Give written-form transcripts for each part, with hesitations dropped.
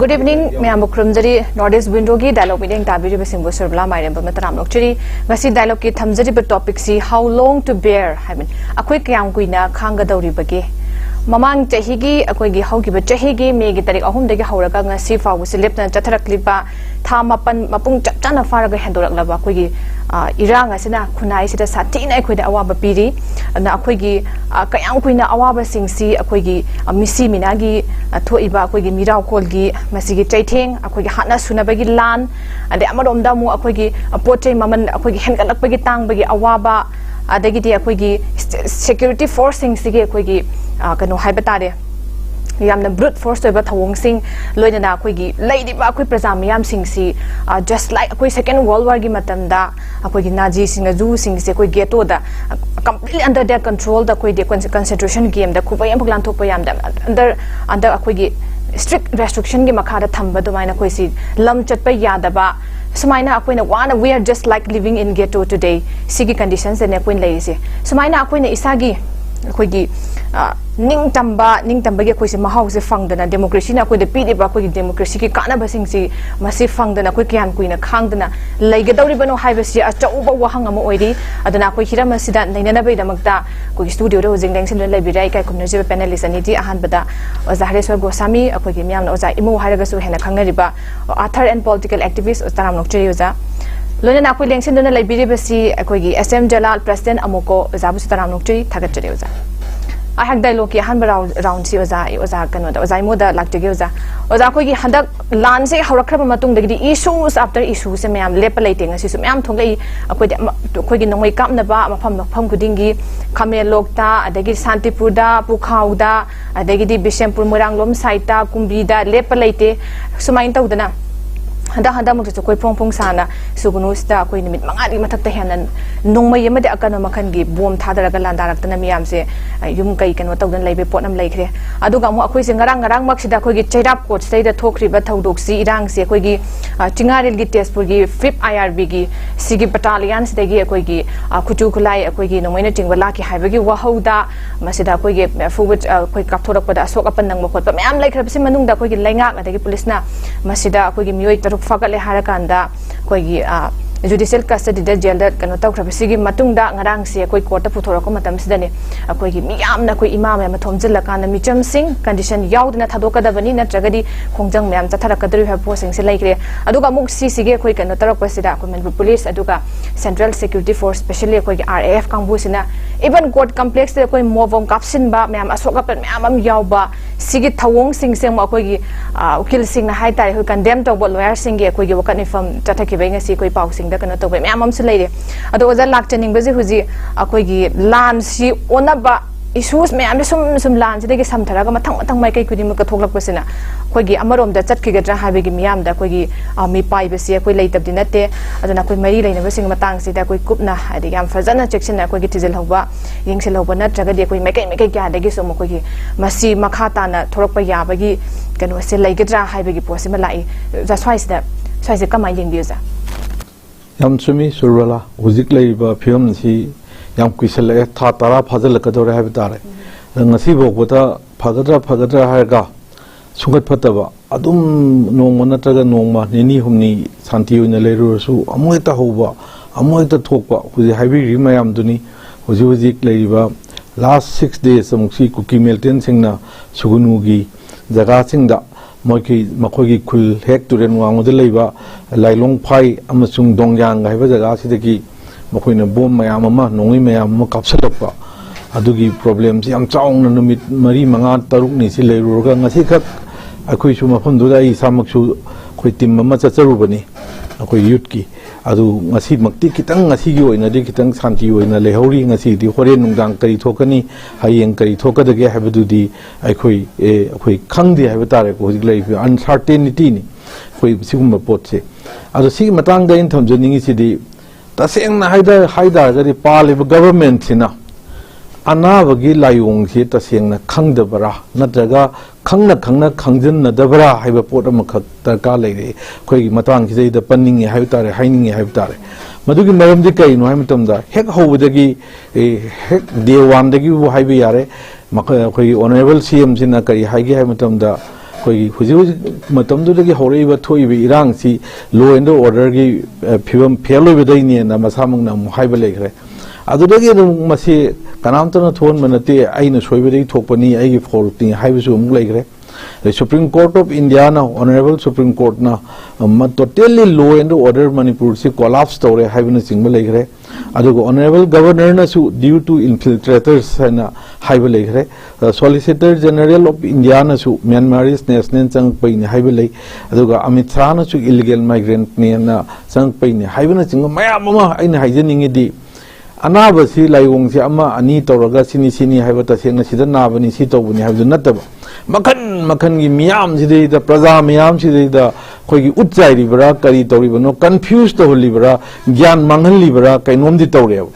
Good evening, Mayam Krumjari, Northeast Window ki dialogue meeting Tabiri Simbu Surbla Mariam Matram Lokchiri, Masi dialogue ki Thamjari topic si how long to bear. I mean, a quick young quina Kanga Dori Bagi. Mamang Chahigi, a quick hoki, but Chahigi, make it a home de Hauraga, Sifa was lip and Chatara Klipa, Tamapan, Mapung Chatana Faraga Hendorak Lava, Quigi, Irang Asina, Kunai, Sita Satina, Equid Awaba Piri, and a quiggy, a Kayanquina Awaba Sing Si, a quiggy, a Missy Minagi, a Toiba, Quiggy Mira Kolgi, Masigi Tating, a quiggy Hana Sunabagi Lan, and the Amadom Damu, a quiggy, a Poche Maman, a quiggy Hengalapagi Tang, Bagi Awaba, a Degiti, a quiggy security forcing Sigi, a quiggy, Kano Hybatade. Yam the brute force to about Hong Sing, Loina Quiggy, Lady Bakui Presam Yam Sing Si, just like a Second World War Gimatanda, a Quiggy Nazi Sing a Zoo Sing Sequi Getoda, completely under their control, the Quiggy concentration game, the Kupayam Plantopayam, under a Quiggy strict restriction Gimakada Tamba, Domina Quisi, Lum Chatpa Yadaba. Sumaina Aquina one, we are just like living in ghetto today, Sigi conditions and Aquin lazy. Sumaina Aquina Isagi, Quiggy. Ning tamba gi koi se mahau se fangdana democracy na koi de pidi ba koi democracy ki kana basing si masi fangdana koi kyan koi na khangdana leiga dawri bano haibasi a chauba wahang amo oidi adana koi hira masida naina bai damakta koi studio ro jing deng sin le birai kai kumna je panelist ani ti ahan bada oza hareswar gosami akoi gi myam na oza imo hairaga su hena khangari ba author and political activist taram nokcheri oza loina na koi lengsin dona le biri basi akoi gi SM Jalal president amoko oza bu taram nokcheri thagacheri oza I had dialogue hand round si Oza Canada, Ozaimoda Lactogoza. Ozakogi Hadak Lanse, Harakramatung, the issues after issues, and I'm lepalating as you am Tongi, a quid no wake up the bar, Mapam Pumkudingi, Kamel Lokta, Adegi Santipuda, Pukauda, Adegi Bishempur Murangum Saita, Kumbida, lepalate, Sumaintodana. Handa mo to koi pong sana sugunusta koi nimit mangari matak tahanan nong may yamade akano makangi bom thadaraga landarak tana miyam se yum kai kano tawdan laibe potnam laikre aduga mo akoi se ngarang maksida koi gi chairap court state da thokri ba thaudok si irang se koi gi chingaril gi testpur gi 5th IRB gi sigi battalion se gi koi gi kutu kulai koi gi nomaina chingwa laki haiba gi wahauda masida koi gi fuwit koi kapthorak pada asok apan nang mokot pa mayam laikre si manung da koi gi laingak adagi police na masida koi gi miyoi Fagale Harakanda, Kogi, judicial custody, the jail that cannot talk about Sigi Matunda, Narangsi, a quick quarter Putoracomatam Sidani, a Kogi Miam, Nako Imam, and Matomzilla, and Micham Sing, condition Yaud and Tadoka, the Vanina Tragedy, Hongjang Mam, Tatakadri have posting Silake, Aduga Muxi, Sige, quick and Notarapasida, Command Police, Aduga, Central Security Force, especially a quick RAF Kambusina, even court complex, the Koi Movom Kapsin Ba, Mam Asoka, Mam Yauba, Sige Tawong Sing Sem Wakogi, Ukil Sing High Tide, who condemned to what lawyer sing a quick Wakani from Tataki Siko Pausing. Kana to me amam se leire ado oza laktening bezi huji akoi gi lan si onaba issues me am sum lan se de samthara ga mathang mai kai kudi ma ka thoklak pasina koi gi amarom da chat ki ga dra habi gi miyam da koi gi mi pai besi koi leitab din nate aduna koi mari leina besing matang si da koi kupna adi yam fazana section na koi gi tizil hoba yingsel hoba na traga de koi me kai kya de gi som koi gi masi makhata na thorok pa ya ba gi kano se lai ga dra habi gi posima lai that's why se kamai jing biuza Yamsumi Surala, Uzik Labor, Pumsi, Yam Quisele, Tatara, Puzzle, Kadora Habitare. The Nasibo, Wata, Pagadra, Harga, Sungat Patava, Adum, no Monataga, Noma, Nini Humni, Santiu in the Leru, Amoita Hova, Amoita Topa, with the heavy Rimayam Duni, Uzik Labor, last 6 days, Samuksi, Cookie Milton Singna, Sugunugi, Zagasinda. Moki Makogi Kul Hek to Ren Wang the Leva, Lailong Pai, Amasung Dongyang, I was a Gasidaki, Mokoina Bom Mayamama, Nongi Mayam Kapsalapa, Adugi problems, Yam Chong and Marie Mangat Tarukni, Sile Roga, Nasikat, Akuishuma Pondura, Samaksu, Quitim Mamasarubani, Akoi Yutki, Adu Nasi Maktikitang, Nasigo in a Dikitang Santiu in a Lehori, Nasi, the Horen Dang Kari Tokani, Hayen Kari Toka the Gahabudi, Akoi Kandi Havatare, was like uncertainty, Koi Sigma Potse. As a Sigmatanga in terms of Ningisi, the same Haida, the Pali government enough. Anavagi Layung hit the Sing Kang the Bara, Nataga, Kangna Kangjan, Nadabra, have a port of Makata lady, Koi Matang, say the punning Havitare, Hining Havitare. Madugi Maram de Kay, no Hamilton, Heck Hovagi, a heck de one the Givu Habiare, Makoi honorable CMs in a Kari Hagi Hamilton, कोई हुजी हुजी मतमदुदगी होरेबा थोइबि इरांगसी लो and order की फिवम fail होबदैनि ना मसामंगना मुहाइबा लेखरे अदुदगी मसी कनामतना थोन मनते आइना सोइबदगी थोकपनी आइगी फॉल्टनी हाइबसु अमुक लेखरे supreme court of India ना honourable supreme court ना totally low and order Manipur से कोलैप्स तौरे हाइबना चिंगबा लेखरे अदुगो ऑनरेबल गवर्नर ना सु ड्यू टू इन्फिल्ट्रेटर्स ना हाइबा लेखरे सॉलिसिटर जनरल ऑफ इंडिया ना सु म्यांमारीज नेशनल चंग पैने हाइबा ले अदुगो अमित शाह ना सु इलीगल माइग्रेंट ने ना चंग पैने हाइबना चिंग मयाम अमा आइना हाइजनिंगेदी अनाबसी लाइवोंसे अमा अनि तौरगा सिनी सिनी हाइबा तसेंगना सिदा नाबनी सि तौबनी हाइबदु नतब मखन मखन की मियाम सिदेदा प्रजा मियाम सिदेदा कोई उच्चाइरिबरा करी तौरिबनो कंफ्यूज तौलिबरा ज्ञान मांगलिबरा कैनोमदि तौरेब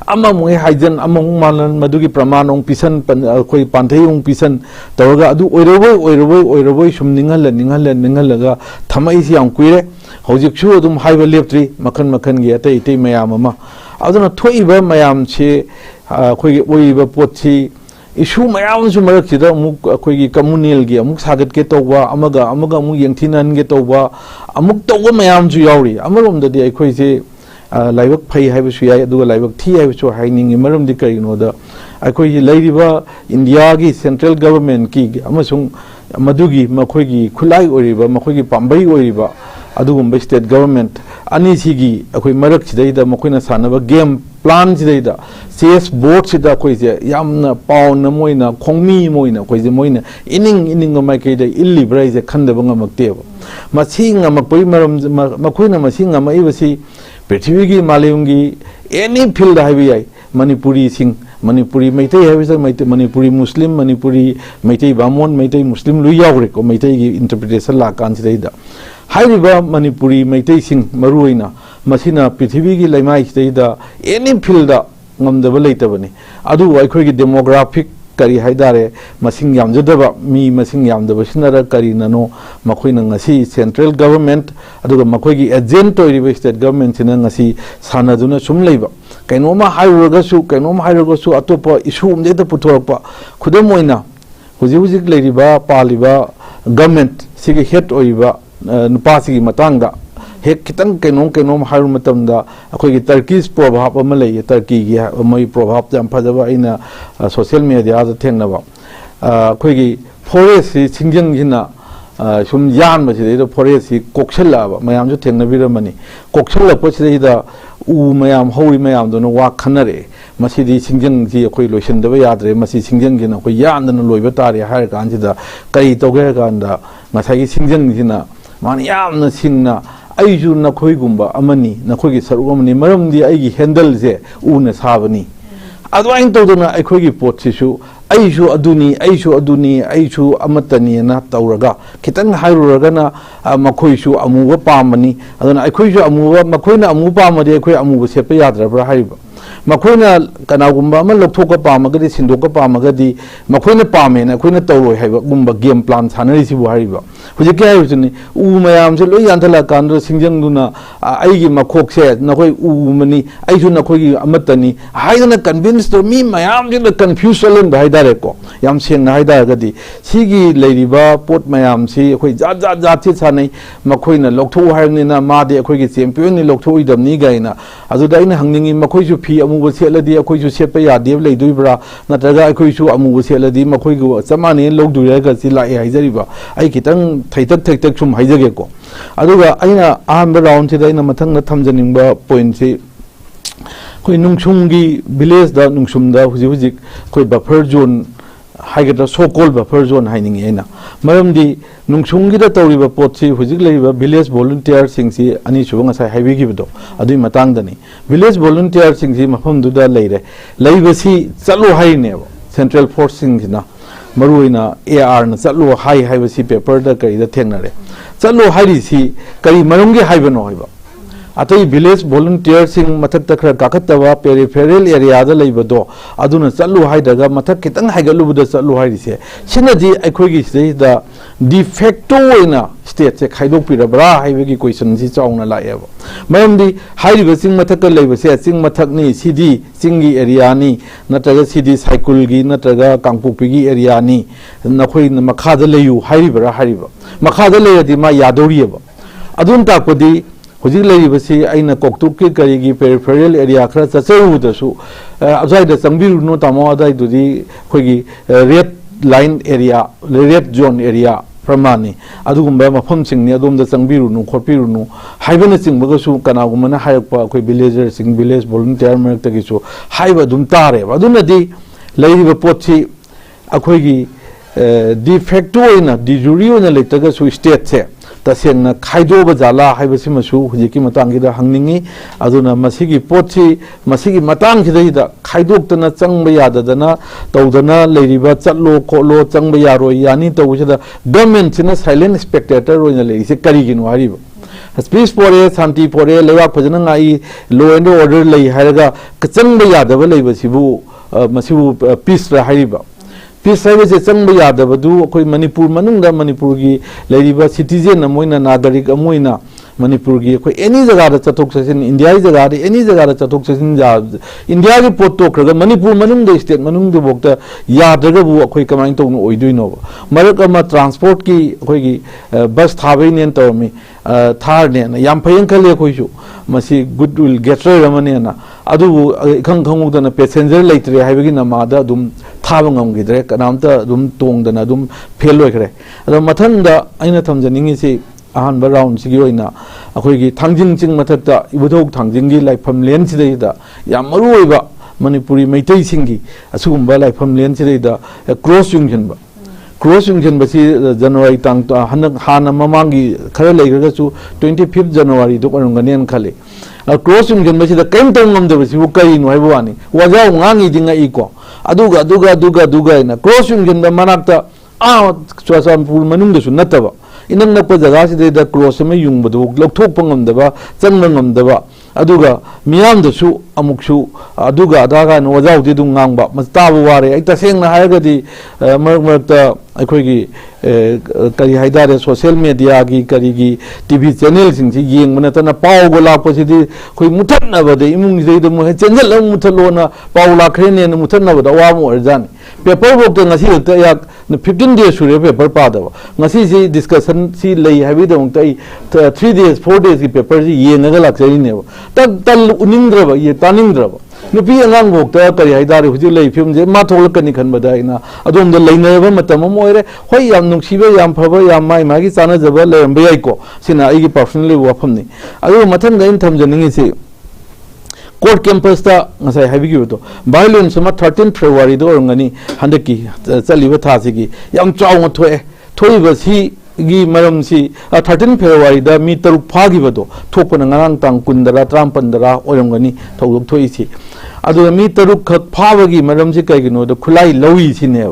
अमा मोय हाइजन अमा मानन मदुगी प्रमाण ओं पिसन कोई पांथै ओं पिसन तौरगा अदु ओइरबोय सुम निंगल थमई सि याम कुइरे हौजिकसु अदुम हाइबा लेप्ट्री मखन मखन गी अतै इतै मयाम अमा अदुना थोइबा मयाम से कोई ओइबा पोछि इशू मयाम सु मरक सिदा अमुक अखोगी कम्युनल गी अमुक सागत के तौबा अमगा अमुक यंगथिनन के तौबा अमुक तौबा मयाम सु यावरी अमरोमददि अखोई से लाइबक फै हाइबसु याय अदुगा लाइबक थी हाइबसु हाइनिंग मरमदि करिनोदा अखोई लैरिबा इंडिया की सेंट्रल गवर्नमेंट की अमसुंग मदुगी मखोगी खुलाई ओरिबा मखोगी पांबई ओरिबा अदुगुम स्टेट गवर्नमेंट अनी सिगी अखोई मरक सिदैदा मखोइना सानबा गेम प्लान सिदैदा चेस बोर्ड सिदा कोइजे यामना पाउन मोइना खोंगमी मोइना कोइजे मोइना इनिंग माइकेदे इल्लिब्राइजे खंदबा ngamakteb मसी ngamapai maram मखोइना मसी ngamaibasi पृथ्वी की मालेमगी एनी फील्ड हाइबे मणिपुरी सिंह मणिपुरी मैतै हाइबे मणिपुरी मुस्लिम मणिपुरी मैतै बामोन मैतै मुस्लिम लु यावरेको मैतै की इंटरप्रिटेशन ला कांसिदैदा हाइबा मणिपुरी मैतै सिंह मरुइना मसिना पृथ्वी की लैमाई सिदैदा एनी फील्ड ngамदब लेतबनी अदु अखोगी डेमोग्राफिक करी हाइदारे मसिंग यामजदबा मी मसिंग यामदब सिनरा करी ननो मखोइना ngasi सेंट्रल गवर्नमेंट अदुगा मखोगी एजेंट ओइरिबा स्टेट गवर्नमेंट सिना ngasi सानादुना सुम लेबा कैनोमा हाइरगसु अतोपा इशू उमदेदा पुथोरपा खुदम ओइना हुजिक लेरिबा पालिबा गवर्नमेंट सिगे हेड ओइबा नुपासिगी मतंगदा हेक कितन कैनोम हाइर मतमदा अखोगी टर्कीस प्रभाव अमा लैये टर्की की मई प्रभाव जाम फजबा अइना सोशल मीडिया दा थेंगनबा अखोगी फॉरेस्ट सिंजंगिना सुम यान मसिदे फॉरेस्ट कोक्सलाबा मयाम जो थेंगनबिरमनी कोक्सलपसिदा उ मयाम हौरी मयाम दोनो वा खनरे मसिदी सिंजंग जी अखोई लोइसनदबा याद्रे मसि सिंजंग गिना अखोई यानदना लोइबा तारे हायर कांसिदा कई तोगे कांदा मसागी सिंजंग जिना मान यामना सिंगना अयजु नखोइगुंबा अमनी नखोइगी सरुगमनी मरमदी अयगी हैंडल से उना साबनी अदवाइन तौदना अखोइगी पोटसिसु अयजु अयजु अमतनी ना तौरगा खितंग हाइरुरगना मखोइसु अमुबा पामनी अदना अखोइसु अमुबा मखोइना अमु पामदे अखोइ अमुबा सेपा याद्रबरा हाइबा मखोइना कनागुंबा अमा लौथोका पामगदि सिंदोका पामगदि मखोइना पामेना अखोइना तौरोय हाइबा गुंबा गेम प्लान सानरिसिबु हाइबा हुजे क्या है उ मयाम से लोई यानथला कांद्र सिंजंगदुना आइगी मखोक से नखोई उमनी आइजु नखोई अमतनी हाइदना कन्विंस तो मी मयाम जे कंफ्यूज चलन भाइदारे को याम सेंग हाइदागदि सिगी लेरिबा पोट मयाम से अखोई जात से सानै मखोइना लौथो हाइबनिना मादे अखोई चैंपियन नि लौथोइदमनी गाइना अजुदा इन हंगनिंगी मखोइसु फी अमुबो सेलदि अखोइसु सेपा यादेब लेदुइब्रा नत्रगा अखोइसु अमुबो सेलदि मखोइगो चमाने लौदुइरगा सि लाइ हाइजरिबा आई खितंग थैतक सुम हाइजगे को अदुगा अइना अहम राउंड से अइना मथंग थमजनिंगबा पॉइंट से कोई नुंगसुंगी विलेज दा नुंगसुम दा हुजिक कोई बफर जोन हाइगदा सो कॉल बफर जोन हाइनिंग एना मरमदी नुंगसुंगी दा तौरिबा पोटसी हुजिक लेरिबा विलेज वॉलंटियर सिंगसी अनि सुबंग असै हाइबीगिबदो अदुइ मतंगदनी विलेज वॉलंटियर सिंगसी मफमदुदा लेरे लेबसी चलो हाइने सेंट्रल फोर्स सिंगसिना मरुइना एआर न चलो हाई हाइबसी पेपर दा कई दा थेंगनरे चलो हाइरिसी कई मरमगे हाइबनो हाइबा अतई विलेज वॉलंटियर सिंग मथक खर काखतवा पेरिफेरल एरिया दा लेबदो अदुना चलु हाइदगा मथक खितंग हाइगलुबदा चलु हाइरिसे सिनदी अखोगी सिदा डिफेक्टो ओइना स्टेट से खाइदोक पिरबरा हाइबगी क्वेश्चन सि चाउना लाएबो मरमदी हाइरिबा सिंग मथक लेबसे सिंग मथक नि सिदी सिंगी एरिया नि नत्रगा सिदी साइकुल गी नत्रगा कांगपुपी एरिया नि नखोई मखादा लेयु हाइरिबरा हाइरिबा मखादा लेयदि मा यादोरियबा अदुन तापदी हुजिक लेरिबसी आइना कोकटुक करीगी पेरिफेरल एरिया खरा चचरुदसु अजाइदा चंगबिरुनो तामो अदाइदुदी खोगी red line area red zone area प्रमाणी अदुगुंबा मफम सिंगनि अदोमदा चंगबिरुनु खोपिरुनु हाइबना चिंबगसु कनागुमना हायकपा अखोय विलेजर सिंग विलेज वॉलंटियर मरक्तगिसु हाइबा दुम तारे अदुनदी लेरिबा पोछि अखोयगी डिफेक्टो ओइना डिजुरी ओइना लेतगसु स्टेट से तसेंगना खाइदोब जाला हाइबसिमसु हुजिकी मतंगिदा हंगनिंगी अदुना मसिगी पोछि मसिगी मतंगिदा खाइदोक्तना चंगबा याददना तौदना लेरिबा चलो खोलो चंगबा यारो यानी तौजदा गवर्नमेंट सिना साइलेंट स्पेक्टेटर ओइना लेरिसे करिगिनो हारिबा स्पीच पोरे शांति पोरे लेवा फजना ngai law and order lei हायगा चंगबा यादबा लेबसिबु मसिबु पीस रा हारिबा पीस है चंब यादबदू अखोई मणिपुर मनुंगदा मणिपुर की लेरिबा सिटीजन अमोइना नागरिक अमोइना मणिपुर की अखोई एनी जगह चथोक चसिन इंडिया की जगह एनी जगह चथोक चसिन इंडिया की पोट तोखरगा मणिपुर मनुंगदा स्टेट मनुंगदा बोक्ता यादरगबु अखोई कमाइन तौनो ओइदुइनो मरक अमा ट्रांसपोर्ट की अखोई की बस थाबैनेन तौमी थारनेन याम फयन खले अखोइसु मसी गुड विल गेटर रमनेना अदुबु खंग खंगुदना पैसेंजर लेतरे हाइबगी नमादा दुम थाब ngamgidre kanamta dum tongdana dum fail oikre ado mathanda aina thamjaningi ahan ba round sigi oina akhoigi thangjing ching mathakta ibudok thangjing gi laifam len sidaida yam maru oiba manipuri meitai singi asugumba laifam len sidaida cross junction ba cross junction ba si january tang hanak hana mamangi khara leigraga chu 25th january do konganen khale cross junction ba si da kaim tongam de si bukai no haibani waja ngangi dinga iko aduga ina cross junction da manakta Chuasampur manungdasu nataba inang nakpa jaga sideda cross ama yungbadu lokthok pangamdaba changmangamdaba aduga miyamdasu amuksu aduga adaga no wajaudi du ngangba mastabu ware ai tasengna haigadi marmakta aikoigi kari haidare social media gi kari gi tv channel sing si yengmana tana pau go lakpa sidi khoi muthanna bade imung zeida mu channel am muthalona pau lakhre ne muthanna bada wa mu arjani paper book te ngasi te yak 15 days sure paper pa da ngasi si discussion si lei habi dong tai 3 days 4 days ki paper si yenga laksari ne tal unindra ba ye tanindra ba nupi angang bok ta kari haidare huju lei film je ma thol kani khan bada ina adom da leina ba matam moire hoi yam nungsiba yam phaba yam mai magi chana jaba leam bai ko sina ai gi personally wafam ni adu mathan gain tham janingi si court campus ta ngasai habi gi to violence ma 13 February do ngani handaki chaliba tha si gi yam chaung thoi ba si gi maram si 13 February da mi taruk phagi ba do thokpana ngarang tang kundara trampandara orangani thok thoi si adu mi taruk khak phawagi maram si kai gi no do khulai lowi si ne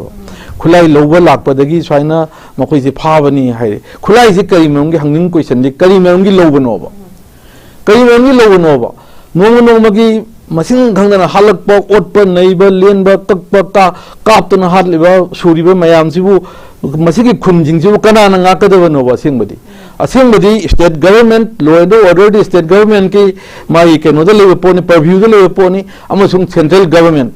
khulai loba lakpadagi swaina makoi si phawani hai khulai si kari maram gi hangning question di kari maram gi loba no ba kari maram gi loba no ba no magi masing khangdana halak pa otpa neiba lenba takpa ka kaptana hatliba suriba mayam sibu masigi khumjing sibu kanana ngakadaba no ba asengbadi state government law and order the state government ki mai ke no da lebe poni purview da lebe poni amasung central government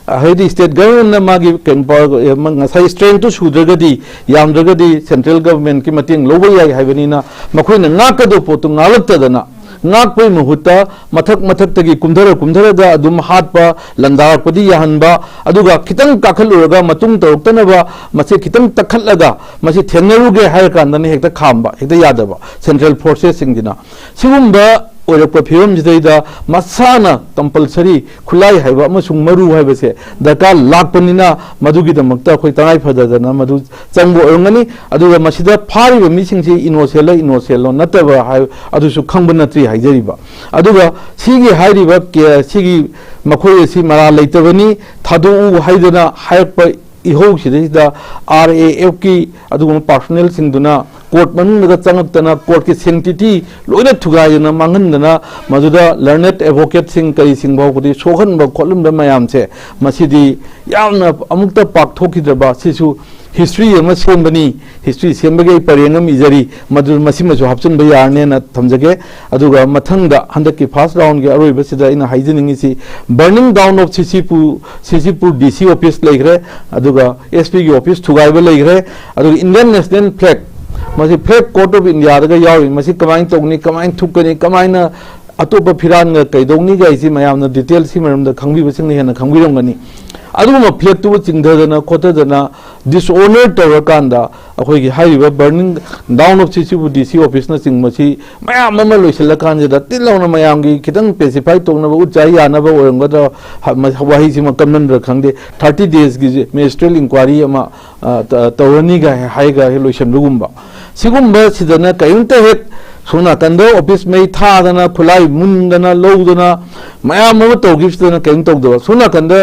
haidi state government na magi ken pa ngasai strength to sudragadi yamdragadi central government ki mating loba yai haibani na makhoi na ngakado potu ngalaktadana ngakpoi muhuta mathak tagi kumthara da adum hatpa landa padi yahanba aduga kitang kakhaluraga matung tawtanaba mase kitang takhallaga mase thennaruge hair kandani hekta khamba hekta yadaba central forces singdina sigumba oirakpa phiyom jidaida masana compulsory khulai haiba amasung maru haibase daka lakpanina madugi damakta khoi tangai phadadana madu changbo orngani aduga masida phariba misingsi inoselo nataba hai adusu khangba natri haijariba aduga sigi hairiba ke sigi makhoi si mara leitabani thadu haidana haikpa ihou sidida RAF ki aduga personnel singduna court मन चंगतना court की सेंटिटी लोइना थुगायना मांगनदना मजुदा learned advocate सिंग कई सिंग बाउदी सोहन ब खोलम the मयाम से मसीदी यामना अमुक्ता पाकथोकिदबा Sissu history अमा सेमबनी history सेमबगे परेंगम इजरी मदु मसिमजु हापचन ब यारने न थमजगे अदुगा मथंगदा हंदकी first round के अरोइब सिदा इन हाइजिनिंग burning down of CCpur DC office लेग्रे अदुगा एसपी की ऑफिस थुगाइब लेग्रे अदुगा इंडियन नेशनल फ्लैग मसी फ्लैग कोर्ट ऑफ इंडिया दगा यावी मसी कमाइन तोगनी कमाइन थुकनी कमाइन अतोप फिरान कैदोंनी गाइसी मयामना डिटेल सी मरमदा खंगबी बसिंग हेना खंगबिरंगनी अदुगुमा फ्लैग तु चिंगदना खोतदना डिसऑनर तवरकांदा अखोइगी हाइबा burning down of CCpur DC office न चिंग मसी मयाम अमा लोइसलकांजदा तिलौना मयामगी खितंग स्पेसिफाई तोंनबा उचाई यानबा ओरंगदा वाही सिमा कमन रखंगदे 30 डेज की मेजिस्ट्रेट इंक्वायरी अमा तवरनी गा हाइगा लोइसनबगुंबा सिगुंबा सिदना कयंता हेक सोना कंदो ऑफिस में थादना खुलाई मुंदना लौदना मयाम अमा तौगिसदना कयं तौदबा सोना कंदा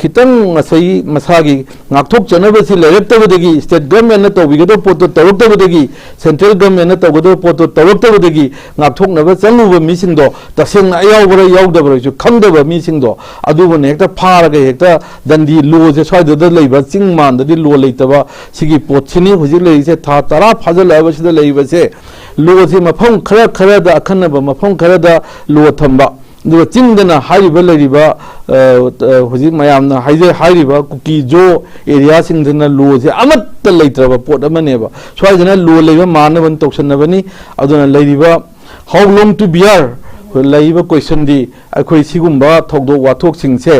खितंग सही मसागी नाकथोक चनबसी लेरक्तबदगी स्टेट गवर्नमेंट तौबिगदो पोतो तौरक्तबदगी सेंट्रल गवर्नमेंट तौगदो पोतो तौरक्तबदगी नाकथोकनबा चंगुबा मिसिंगदो तसेंग आयावबरा यावदबरसु खंगदबा मिसिंगदो अदुबने हेक्ता फारगा हेक्ता दंदी लोजे स्वाइददा लेबा चिंग मानददी लो लेतबा सिगी पोटसिनी हुजिक लेइसे था तरा फाजलाबसिदा लेइबसे लोजे मफम खरा खरादा अखनबा मफम खरादा लो थंबा चिंगदना हाइबा लेरिबा हुजिक मयामना हाइजे हाइरिबा कुकी जो एरिया सिंगदना लोजे अमत्त लेत्रबा पोट अमनेबा स्वाइदना लो लेबा मानबन तौसनबनी अदुना लेरिबा हाउ लॉन्ग टू बियर लेरिबा क्वेश्चन दी अखोइ सिगुंबा थौदो वाथोक सिंगसे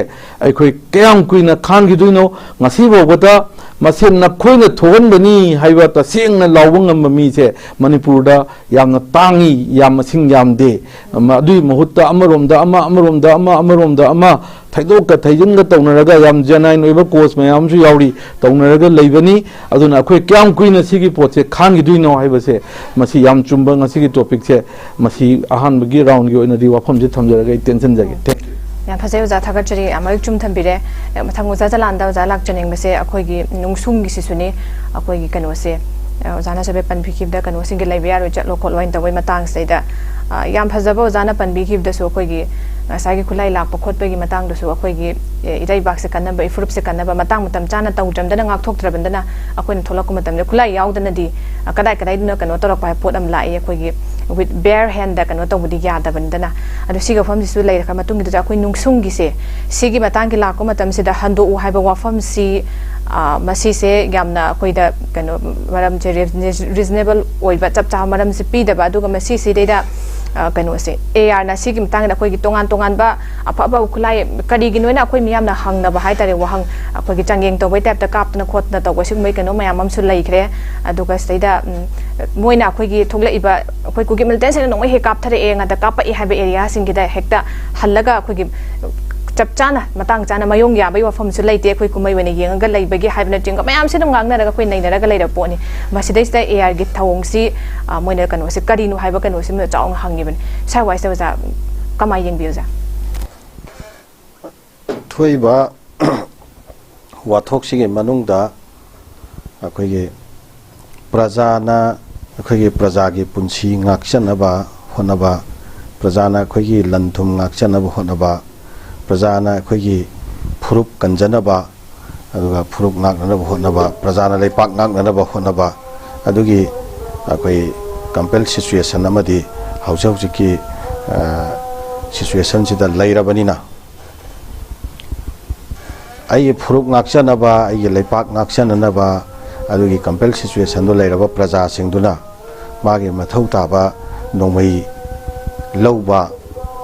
अखोइ कयाम कुइना खानगिदुनो ngasi bawbata masen na khoina thogan bani haiba ta seng na lawang am mi se manipur da yamna tangi yam sing yam de adui mahutta amaromda ama thaidok ka thaijin ga taunaraga yam janai noiba course mayam su yauri taunaraga leibani aduna akhoi kyam kuina sigi pot se khan gi duino haiba se masi yam chumba ngasi gi topic se masi ahan bagi round gi oina ri wafam je thamjaraga tension jage याम फजे उजा थागचरी अमल चुम थंबिरे मथंग उजा जलांदा उजा लाक्चनिंग बसे अखोइगी नुंगसुंग गी सिसुनी अखोइगी कनोसे उजाना सबे पनबिखिबदा कनोसिंग गे लाइबे यारो चलो खोलवाइन तवै मतंग सेदा याम फजबो उजाना पनबिखिबदसु अखोइगी सागी खुलाई लाप खोटबगी मतंग दसु अखोइगी इराई बाक से कनबा इफ्रुप से कनबा मतंग मतम चाना तौजमदना ngak thoktrabandana अखोइन थोलक मतम खुलाई यावदना दी कदाई कदाई न कनो तोरक पाइ पोट अम लाइ अखोइगी with bare hand da kano tawdi yada bandana adu siga fam sisu lai ka matung da akoi nungsung gi se sigi matang gi la ko matam se da hando u haiba wa fam si masi se gamna akoi da kano maram je reasonable oi ba chap cha maram se pi da ba du ga masi si da kano se ar na sigi matang da akoi gi tongan ba apa ba ukulai kadi gi noina akoi miyam na hang na ba hai tare wa hang akoi gi changgeng to bai tap ta kap na khot na to wa sing mai kano mayam am su lai khre adu ga se da moina akoi gi thogla iba akoi ku मिलते हैं नोंग हे काप थरे एंगा the काप इ हाबे area सिंग गिदा हेक्ता हल्लगा अखोगी चपचाना मतंग चाना मयोंग या बय वफम सु लेते अखोई कुमै वने येंगा लेबगे हाबना टिंग मयाम से नंगांग नरगा कोइ नैनरगा लेरा पोनी मसिदैस्ता एआर गी थावोंग सि मोइना कनो से करिनु हाबा कनो से म चाउंग हांगिबन साइ वाइस जा कमाय येंग बिउजा थोइबा वाथोक सिगे मनुंगदा अखोइगे प्रजाना अखोइगे प्रजा की पुंसी ngakchanaba honaba प्रजाना अखोइगे लंथुम ngakchanaba honaba प्रजाना अखोइगे फुरुप कंजनबा अदुगा फुरुप ngaknaba honaba प्रजाना लेपाक ngaknaba honaba अदुगी अखोइ कंपेल सिचुएशन अमदि हाउजौजिकी सिचुएशन सिदा लैरबनिना आई फुरुप ngakchanaba आई लेपाक ngakchanaba अदुगी कंपेल सिचुएशन दो लैरबा प्रजा सिंगदुना मागे मथौ ताबा नोंमै लौबा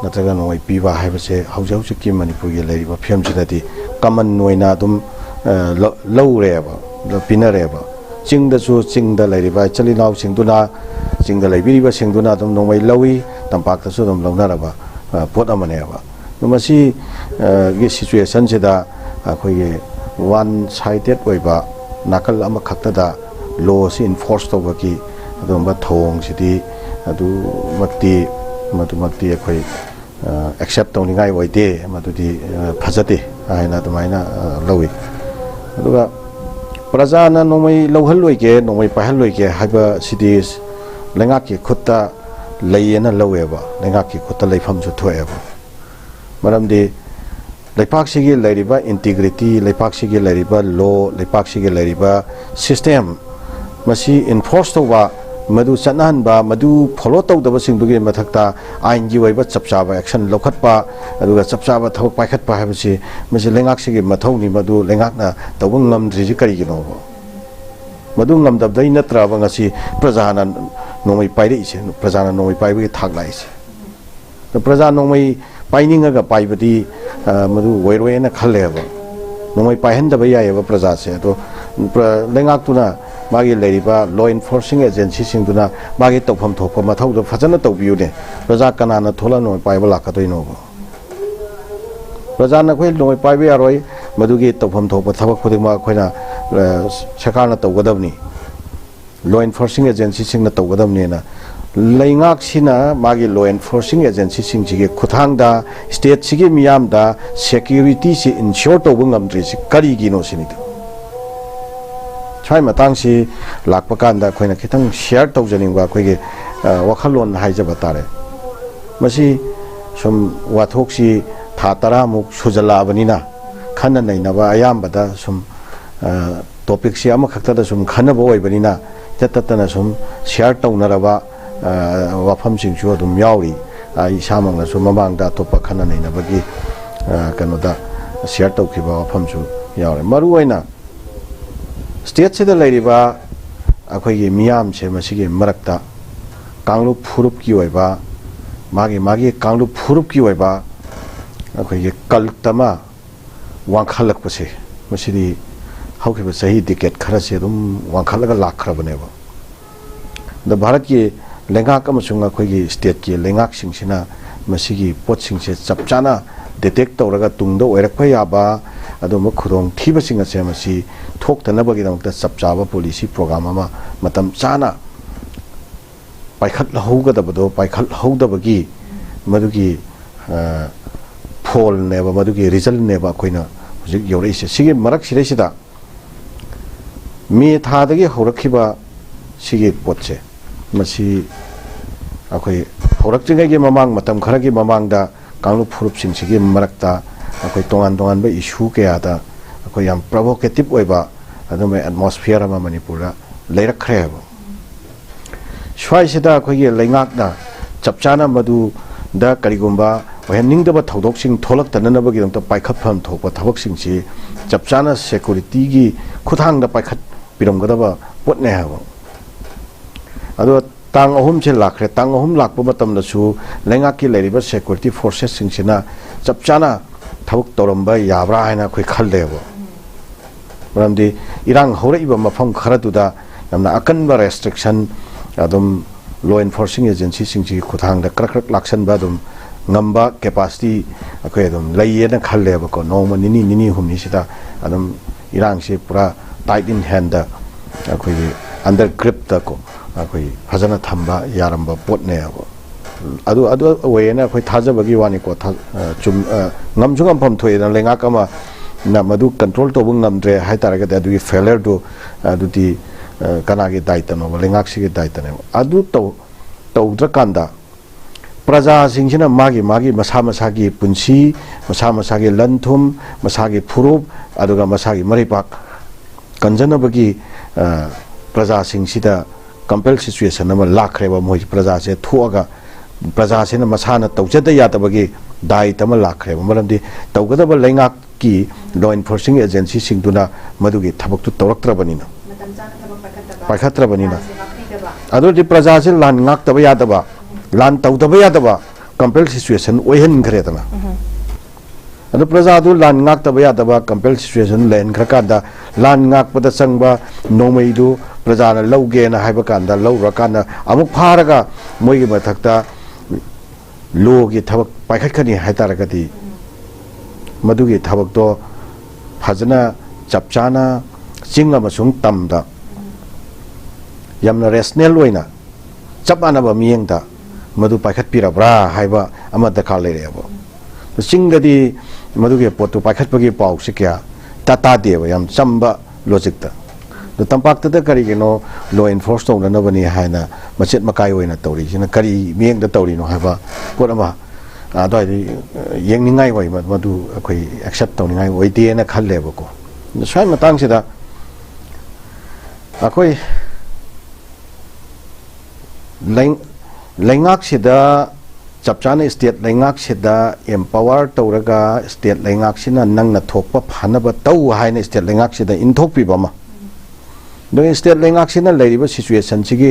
नत्रगा नोंमै पीबा हाइबसे हौजौजिकी मणिपुरगी लैरिबा फिल्मसिददि कमन नोइना दुम लौरेबा पिनरेबा चिंगदसु चिंगदा लैरिबा चलिनाउ सिंगदुना चिंगदा लैबिरिबा सिंगदुना दुम नोंमै लौई तंपाक्तसु दुम लौनारबा पोट अमनेबा नमसी गी सिचुएशन सिदा अखोइगे वन साइडेड ओइबा नाकल अमा खक्तदा लॉ से इन्फोर्स तौबकी अदुम्बा थोंग सिदी अदु मक्ति अखोइ एक्सेप्ट तौनिंगाइ ओइदे मदुदि फजते आइना दुमाइना लौइ अदुगा प्रजाना नोंमै लौहल्लोइगे नोंमै पाहल्लोइगे हाइबा सिदिस लेंगाकी खुत्ता लैयेना लौएबा लेंगाकी खुत्ता लैफमसु थोएबा मरमदि लेपाकसिगे लैरिबा इंटीग्रिटी लेपाकसिगे लैरिबा लॉ लेपाकसिगे लैरिबा सिस्टम मसी इन्फोर्स तौबा मधु चनहनबा मधु फॉलो तौदबा सिंदुगे मथक्ता आइन की वैबा चपचाबा एक्शन लौखटपा अदुगा चपचाबा थबक पाइखटपा हाबसि मसी लेंगाकसिगे मथौनि मधु लेंगाकना तौबा ngamdriji करिगिनो मधु ngamdabdai नत्रबा ngasi प्रजाना नोंमै पाइरे इसे प्रजाना नोंमै पाइबगे थागलाइसे प्रजा नोंमै पाइनिंगा पाइबदी मधु वैरोयना खल्लेबा नोंमै पाइहनदबा यायबा प्रजा से तो लेंगाकतुना मागी लेरिबा लॉ इन्फोर्सिंग एजेंसी सिंगदुना मागी तौफम थोप मथौद फजन तौबियुने प्रजा कनाना थोलानो पाइबा लाखदोइनो प्रजा नखोय नोय पाइबे यारोय मधुगी तौफम थोप थबक खुदिमा खोइना सरकारना तौगदबनी लॉ इन्फोर्सिंग एजेंसी सिंगना तौगदबनीना लेंगाकसिना मागी लॉ इन्फोर्सिंग एजेंसी सिंगजिगे खुथांगदा स्टेट सिगे मियामदा सिक्योरिटी से इंश्योर तौब ngamdrisi करिगिनो सिनिदु छाई मतंग से लाप कांदा अखोइना खितंग शेयर तौजनिंगबा अखोइगे वखलोन हाइजबा तारे मसी सुम वाथोक्सी था तरामुक सुजलाबनिना खन्न नैनबा अयामबदा सुम टॉपिक से अमखक्तदा सुम खनबो ओइबनिना तततना सुम शेयर तौनरबा वाफम सिंगसु अदुम याउरी इसामंगना सुम ममांगदा तोपा खन्न नैनबगी कनोदा शेयर तौखिबा वाफमसु याउरे मरुओइना स्टेट से लेरिबा अखोइगे मियाम से मसिगे मरक्ता कांगलुप फुरुप की ओइबा मागे मागे कांगलुप फुरुप की ओइबा अखोइगे कलतमा वांखलकपसे मसिदी हौखिबा सही डिकेट खरा से दुम वांखलगा लाखरबनेबा द भारत के लेंगाक अमसुंग अखोइगे स्टेट के लेंगाक सिंगसिना मसिगी पोटसिंग से चपचाना डिटेक्ट तौरगा तुंगदो ओइरकपा याबा अदुम खुदोंग थीबसिंग असे मसी थोक्तनबगिदमक्ता चपचाबा पॉलिसी प्रोग्राम अमा मतम चाना पाइखत लहौगदबदो पाइखत लहौदबगी मदुगी फोल नेबा मदुगी रिजल्ट नेबा अखोइना हुजिक यौरैसे सिगे मरक सिरेसिदा मे थादगी हौरखिबा सिगे पोटसे मसी अखोइ हौरक्तिंगैगे ममांग मतम खरगी ममांगदा कांगलु फुरुप सिंगसिगे मरक्ता अखोइ तोंगान तोंगान बा इशू कयादा अखोइ याम प्रोवोकेटिव ओइबा अदुमे एटमॉस्फियर अमा मणिपुरदा लेरखरेबा स्वाइसिदा अखोइगे लेंगाकना चपचाना मदु दा करिगुंबा वहनिंगदबा थौदोकसिंग थोलक्तननबगिदमता पाइखतफम थोपा थबकसिंगसि चपचाना सिक्योरिटी की खुथांगदा पाइखत पिरमगदबा पोटने हाबा अदो तांग अहुम से लाखरे तांग अहुम लाखपा मतमदसु लेंगाकी लेरिबा सिक्योरिटी फोर्सेस सिंगसिना चपचाना थबक तौरंबा याब्रा हाइना अखोइ खल्लेबा मरमदि इरांग हौरइबा मफम खरदुदा यमना अकनबा रेस्ट्रिक्शन अदुम लॉ इन्फोर्सिंग एजेंसी सिंगजी खुथांगदा क्रक लाक्सनबा अदुम ngamba capacity akhoi adum laiyena khalleba ko noma nini humni sida adum irang se pura tight in hand da akhoi under grip ta ko akhoi phajana thamba yaramba pot ne adu wayena akhoi thajabagi wani ko chum ngamjungam pham thoi na lenga kama na madu control to bung ngamdre hai taraga da du failure do adu di kana ge daita no lengak si ge daita ne adu to drakanda प्रजा सिंगसिना मागी मागी मसा मसागी पुंसी मसा मसागी लंथुम मसागी फुरुप अदुगा मसागी मरिपाक कंजनबगी प्रजा सिंगसिदा compel situation अमा लाखरेबा मोइ प्रजा से थोगा प्रजा से मसाना तौजद यादबगी दायित अमा लाखरेबा मरमदि तौगदब लेंगाक की लॉ इन्फोर्सिंग एजेंसी सिंगदुना मदुगी थबकतु तौरक्त्रबनिना पाइखत्रबनिना अदुदि प्रजा से लान ngaktaba yadaba लान तौदबा यादबा कंपेल सिचुएशन ओहन खरेदना अदु प्रजा दु लान ngaktaba यादबा कंपेल सिचुएशन लेन खरकादा लान ngakpada changba nomaidu प्रजा न लौगे ना हाइबा कांदा लौरकाना अमुक फारगा मोइगी मथक्ता लोगी थबक पाइखटखनी हाइतारगदी मदुगी थबक तो फजना चपचाना चिंग अमसुंग तमदा यमना रेशनल ओइना चपानाबा मियंगदा मधु पाइखत पिरब्रा हाइबा अमा दरकार लेरेबो चिंगदी मधुगे पोतु पाइखतपगी पाउ से क्या ताता देबा यम चंबा लॉजिक ता द तंपाक्तदा करिगिनो लॉ एनफोर्स तौननबनी हायना मचेत मकाय ओइना तौरी सिना करी मियंगदा तौरिनो हाबा पोरमा अदवाइदि येंगनिंगाय ओइ मदु अखोइ एक्सेप्ट तौनिंगाय ओइदेना खल्लेबको स्वाय मतंगसिदा अखोइ लैंगाकसिदा चपचाने स्टेट लैंगाकसिदा एम्पावर तौरगा स्टेट लैंगाकसिना नंगना थोकपा फानबा तौ हायना स्टेट लैंगाकसिदा इनथोकपिबमा दो स्टेट लैंगाकसिना लैरिबा सिचुएशन सिगी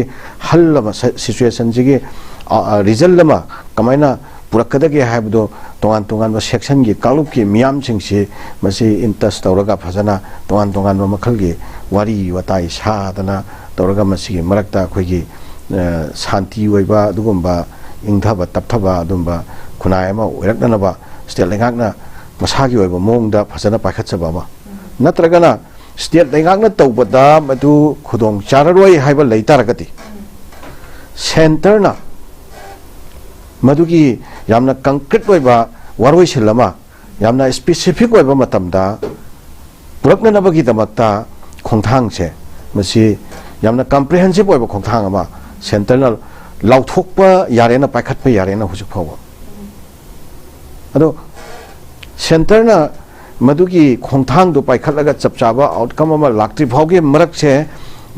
हल्लमा सिचुएशन सिगी रिजल्ट लमा कमाइना पुरक्कदगे हायबदो तोंगान तोंगान सेक्शन की कालुप की मियाम सिंगसे मसी इंटस तौरगा फजना तोंगान तोंगान मखलगी वारी वताई सादना तौरगा मसी मरक्ता अखोइगी शांति ओइबा दुगुम्बा इंथबा तपथबा दुम्बा खुनाय अमा ओइरक्ननबा स्टेट लैंगाकना मसागी ओइबा मोंगदा फजना पाखतसबा मा नत्रगना स्टेट लैंगाकना तौबदा मदु खुदोंग चाररोय हायबा लैतारगति सेंटरना मदुगी यामना कंक्रीट ओइबा वारोय सिलमा यामना स्पेसिफिक ओइबा मतमदा पुरक्ननबगी दमक्ता खोंथांगसे मसी यामना कॉम्प्रिहेंसिव ओइबा खोंथांग अमा सेंटरना लाउथोकपा यारेना पाइखतपा यारेना हुजुक फावो अदो सेंटरना मदुगी खोंथांग दो पाइखतलगा चपचाबा आउटकम अमा लाक्ट्रि फावगे मरकसे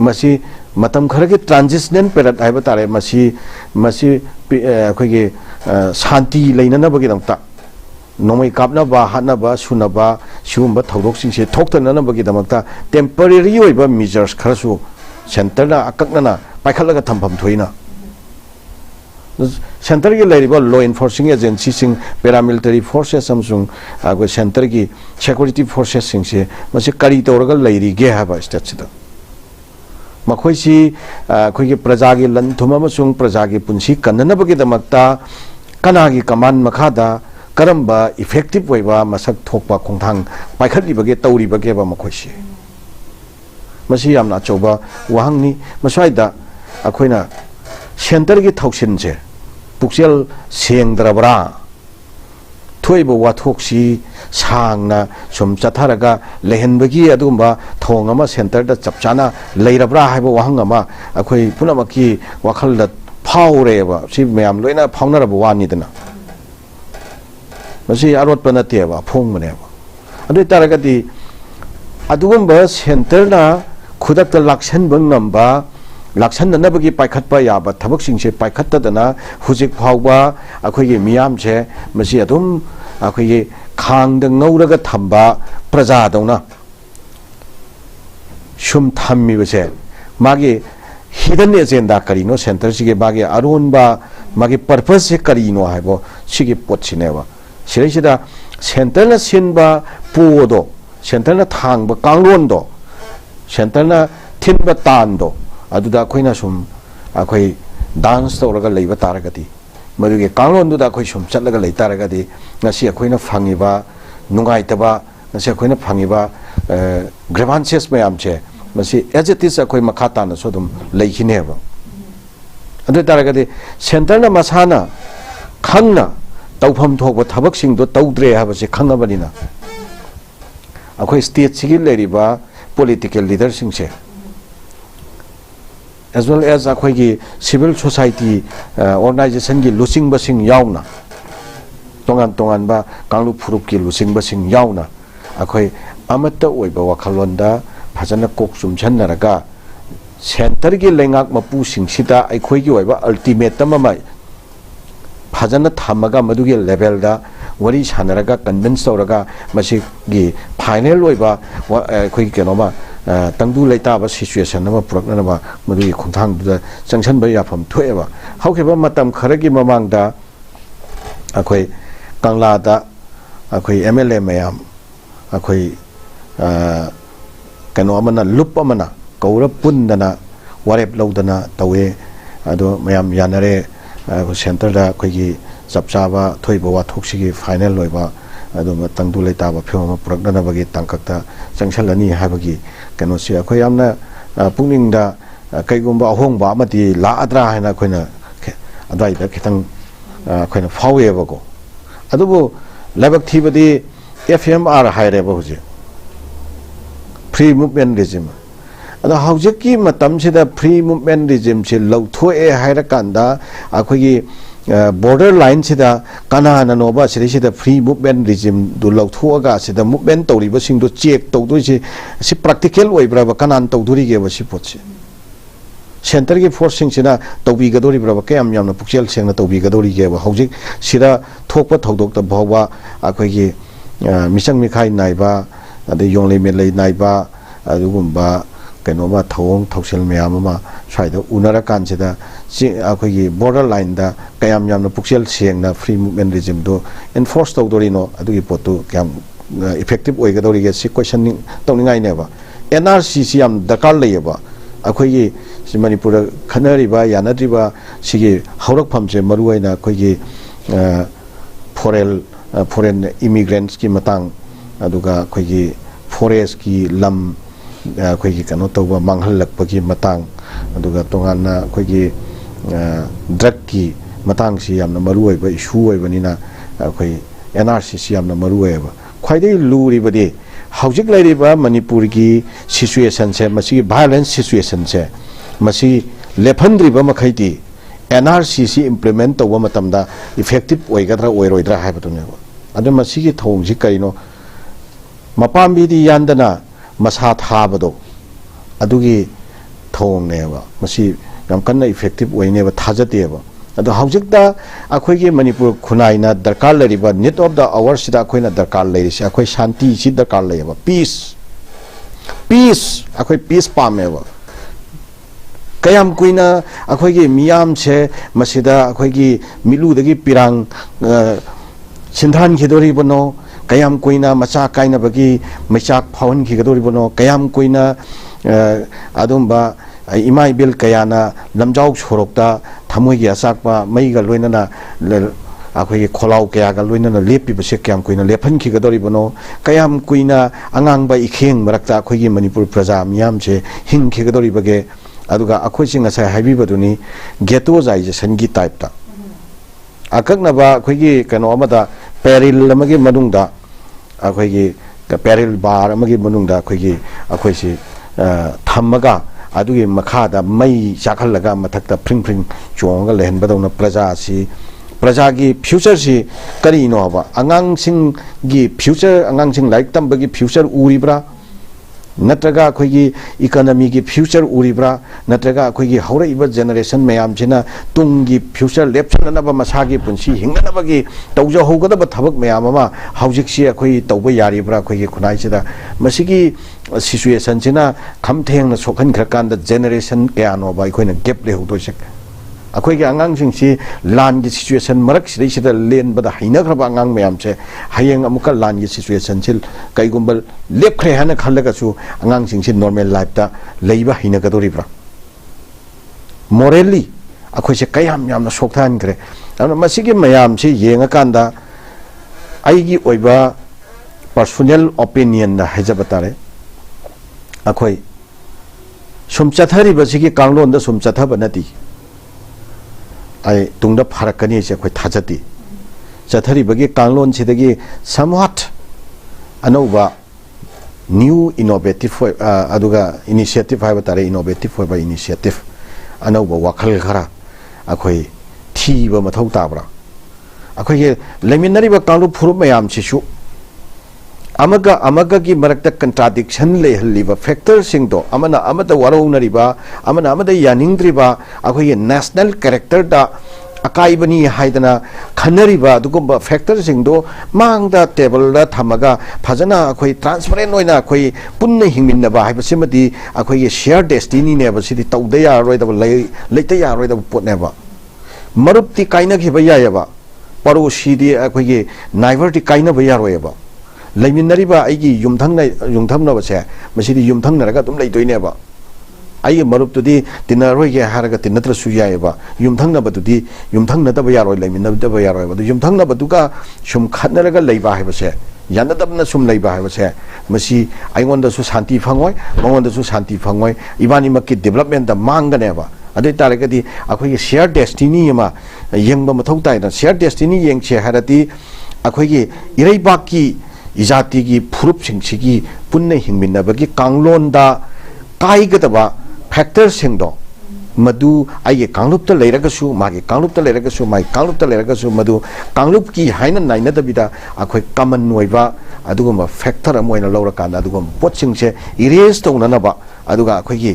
मसी मतम खरगे ट्रांजिशनल पेरियड हाइबा तारे मसी अखोइगे शांति लेननबगीदमता नोमै कापनबा हानबा सुनबा सिगुम्बा थौदोकसिंसे थोक्तननबगीदमता टेम्पररी ओइबा मेजर्स खरसु सेंटरना अकक्नना पाइखतलगा थम्फम थोइना सेंटर की लैरिबा लॉ एनफोर्सिंग एजेंसी सिंग पैरामिलिटरी फोर्सेस अमसुंग आगो सेंटर की सिक्योरिटी फोर्सेस सिंगसे मसे करी तौरगा लैरिगे हाबा स्टेटसिदा मखोइसी अखोइगे प्रजागी लंथुम अमसुंग प्रजागी पुंसी कन्ननबगीदमक्ता कनागी कमान मखादा करम्बा इफेक्टिव ओइबा मसक थोकपा खोंथांग पाइखतलिबगे तौरिबगेबा मखोइसी मसी यामना चौबा वाहंगनी मस्वाइदा अखोइना सेंटर की थौसिनसे पुक्सेल सेंद्रबरा थोइब वाथोक्सी सांगना सुम चथारगा लेहनबगी अदुम्बा थोंग अमा सेंटर दा चपचाना लैरबरा हाइबो वाहंग अमा अखोइ पुनमकी वाखल फाउरेबा सि मयाम लोइना फाउनरब वानिदना मसी आरोटप नतेबा फोंगमनेबा अदु तारगदी अदुगुम्बा सेंटरना खुदक्ता लाक्सनबं नंबा लाक्सननबगी पाइखतपा याबा थबकसिंगसे पाइखतदना हुजिक फावबा अखोइगे मियामसे मसी अदुम अखोइगे खांगद ngौरगा थंबा प्रजादौना शुम थम्मिबसे मागे हिडन एजेंडा करिनो सेंटर सिगे मागे अरुनबा मागे पर्पस से करिनो हाइबो सिगे पोटसिनेबा सिरैसिदा सेंटरना सिनबा पोदो सेंटरना थांबा कांगलोनदो सेंटरना थिनबा तानदो अदुदा अखोइना सुम अखोइ डांस तौरगा लैबा तारगदी मदुगे कांगलोनदुदा अखोइ सुम चलगा लै तारगदी ngasi अखोइना फंगिबा नुंगाइतबा ngasi अखोइना फंगिबा ग्रेवांसेस मयामचे मसी एजेटिस अखोइ मखा ताना सोदुम लैखिनेबा अदु तारगदी सेंटरना मसाना खंगना तौफम थोकबा थबकसिंगदो तौद्रे हाबसे खंगबनिना अखोइ स्टेट सिगी लेरिबा पॉलिटिकल लीडर सिंगसे as well as अखोइगी civil society organization की लुसिंग बसिंग यावना तोंगान तोंगान बा कांगलु फुरुप की लुसिंग बसिंग यावना अखोइ अमत्ता ओइबा वाखलोंदा फजना कोक सुमछनरगा सेंटर की लेंगाक मपु सिंगसिदा अखोइगी ओइबा अल्टीमेटम अमा फजना थामगा मदुगे लेवल दा वरी सानरगा कन्विंस तौरगा मसिगी फाइनल ओइबा अखोइगी केनोमा तंगदु लेताबा सिचुएशन अमा पुरक्ननबा मदुगी खोंथांदुदा चंगसनबा याफम थोएबा हौखेबा मतम खरगी ममांगदा अखोइ कांगलादा अखोइ एमएलए मयाम अखोइ कनो अमना लुप अमना कौरा पुंदना वारेप लौदना तवे अदो मयाम यानरे सेंटर दा अखोइगी चपचाबा थोइबा वाथोक्सिगी फाइनल लोइबा अदो तंगदु लेताबा फिल्म पुरक्ननबगी तंकक्ता चंगसलनी हाबगी कनोसी अखोइ यामना पुंगनिंगदा कईगुम्बा अहोंगबा अमति लाअद्रा हाइना अखोइना अदाइदा खितंग अखोइना फावेबको अदुबो लेबक थीबदी एफएमआर हाइरेबा हुजे फ्री मूवमेंट रिजिम अदा हौजिक की मतम से दा फ्री मूवमेंट रिजिम से लौथोए हायर कांदा अखोगी border line से दा कना नोबा से दा फ्री मूवमेंट रिजिम दु लौथोगा से दा मूवमेंट तौरीबा सिंग दु चेक तौदो से प्रैक्टिकल ओइब्रा कनान तौदुरी गे बसी पोचे सेंटर की फोर्स सिंग सिना तौबी गदोरी ब्रा कयम यामना पुक्सेल सेंगना तौबी गदोरी गे हौजिक सिरा थोकपा थौदोक ता भौबा अखोगी मिसंग मिखाई नाइबा अदे योंगले मेलै नाइबा अदुगुम्बा कनोमा थौंग थौसल मैम स्वाद उनर कानसीदा अखोगी बॉर्डर लाइन दा कयाम यामना पुक्सेल सेंगना फ्री मूवमेंट रिजिम दो एनफोर्स तौदोरिनो अदुगी पोतु क्याम इफेक्टिव ओइगदोरिगे सि क्वेश्चन तौनिंगाइनेबा एनआरसी याम दरकार लेबा अखोगी मणिपुर खनरिबा यानद्रिबा सिगे हौरकफम से मरुआइना अखोगी फॉरेन इमिग्रेंट्स की मतंग अदुगा अखोगी फॉरेस्ट की लम अखोगी कनो तौबा मांगहलकपगी मतंग अदुगा तोंगाना अखोगी ड्रग की मतंग सि यामना मरुआइबा इशू ओइबनिना अखोई एनआरसी सि यामना मरुआइबा ख्वाइदै लुरिबदि हौजिक लैरिबा मणिपुर की सिचुएशन से मसी वायलेंस सिचुएशन से मसी लेफंद्रिबा मखैति एनआरसी सि इम्प्लीमेंट तौबा मतमदा इफेक्टिव ओइगद्रा ओइरोइद्रा हाइबदुनेबा अदु मसी की थौंगजि करिनो मपाम्बिदि यान्दना मसा थाबदो अदुगी थौंगनेबा मसी याम कन्ना इफेक्टिव ओइनेबा थाजतेबा अदु हौजिकदा अखोइगे मणिपुर खुनाइना दरकार लरिबा नीड ऑफ द आवर सिदा अखोइना दरकार लरिसे अखोइ शांति सि दरकार लयबा पीस अखोइ पीस पामेबा कयाम कुइना अखोइगे मियाम से मसिदा अखोइगी मिलुदगी पिरांग सिंधान खिदोरिबनो कयाम कुइना मचा काइनाबगी मैचाक फावन खिगदोरिबनो कयाम कुइना अदुम्बा इमा इबिल कयाना लमजाउ सोरोक्ता थमोइगे असाकपा मैगा लोइनाना अखोइगे खोलाउ कयागा लोइनाना लेपिबसे क्याम कुइना लेफन खिगदोरिबनो कयाम कुइना अंगांगबा इखेंग मरक्ता अखोइगे मणिपुर प्रजा मियाम से हिंग खिगदोरिबगे अदुगा अखोइसिंग असा हाइबिबदुनी गेटोजाइजेशन की टाइपता अकक्नबा अखोइगे कनो अमदा पेरिल अमगे मनुंगदा अखोइगे पेरिल बार अमगे मनुंगदा अखोइगे अखोइसि थम्मगा अदुगे मखादा मई चाखलगा मथक्ता फ्रिंग फ्रिंग चोंगा लेहनबदौना प्रजा की फ्यूचर से करीनो हबा अंगांगसिंग की फ्यूचर अंगांगसिंग लाइक तंबगी फ्यूचर उरिब्रा नत्रगा अखोइगी इकोनॉमी की फ्यूचर उरिब्रा नत्रगा अखोइगी हौरइबा जनरेशन मयाम सिना तुंगी फ्यूचर लेपसननबा मसागी पुंसी हिंगनबगी तौजो होगदबा थबक मयाम अमा हौजिकसी अखोइ तौबा यारिब्रा अखोइगी खुनाइसिदा मसिगी सिचुएशन सिना खमथेंगना सोखन खरकांदा जनरेशन कयानोबा अखोइना गैप लेहौदोसे अखोइगे आंगांसिंगसी लान की सिचुएशन मरक सिदा लेनबदा हैनग्रबा आंगांग मयाम से हयेंग अमुका लान की सिचुएशन सिल कईगुंबा लेपख्रे हाना खल्लगसु आंगांसिंगसी नॉर्मल लाइफता लैबा हैनगदोरिब्रा मोरली अखोइसे कयाम यामना सोक्थानग्रे अना मसिगे मयाम से येंगाकांदा आइगी ओइबा पर्सनल ओपिनियन दा हैजबतारे अखोइ सुम चथरिबसिगे कांगलोंदा सुम चथबा नती आई तुंगदा फारकनी से कोई थाजती चथरीबगी कांगलोन सिदगी समवट अनौबा न्यू इनोवेटिव अदुगा इनिशिएटिव हाइबा तारे इनोवेटिव होबा इनिशिएटिव अनौबा वाखल खरा अखोई थीबा मथौ ताब्रा अखोई लेमिनरीबा कांगलो फुरुब मयाम सिसु अमगा की मरक्ता कंट्राडिक्शन लेहल्लिबा फैक्टर सिंगदो अमना अमदा वारोनरिबा अमना अमदा यानिंग्द्रिबा अखोई नेशनल कैरेक्टर दा अकाइबनी हाइदना खनरिबा दुगुम्बा फैक्टर सिंगदो मांगदा टेबल दा थमगा फजना अखोई ट्रांसपेरेंट होइना अखोई पुन्ने हिंगमिनबा हाइबसिमदी अखोई शेयर डेस्टिनी नेबा सिदि तौदे यारोइदबा लेते यारोइदबा पोटनेबा मरुप्ति काइनखिबा यायबा परोसीदि अखोई नाइबरति काइनबा यारोयबा लेमिनरीबा आइगी युमथंगनबसे मसिदि युमथंगनरगा तुम लेदोइनेबा आई मरुप्तुदी तिनरोइगे हारगा तिनत्रसु यायबा युमथंगनबदुदी युमथंगनदबा यारोइ लेमिनदबा यारोइबा युमथंगनबदुगा सुम खनरगा लेबा हाइबसे यानदबना सुम लेबा हाइबसे मसि आइगोंदसु शांति फंगोय मंगोंदसु शांति फंगोय इबानीमकि डेवलपमेंट दा मांगनेबा अदे तारगदी अखोइगे शेयर डेस्टिनी मा यंगबा मथौ ताइना शेयर डेस्टिनी यंगसे हारती अखोइगे इरैबाकी इजाति की फुरुप सिंगसिगी पुन्ने हिंगमिनबगी कांगलोंदा काईगदबा फैक्टर सिंगदो मधु आइए कांगलुप लेरगसु मागे कांगलुप लेरगसु माई कांगलुप लेरगसु मधु कांगलुप की हाइन नाइनदबिदा अखोय कमन नोइबा अदुगुम फैक्टर अमोइना लौरकान अदुगुम पोचिंगसे इरेज तौननबा अदुगा अखोयगी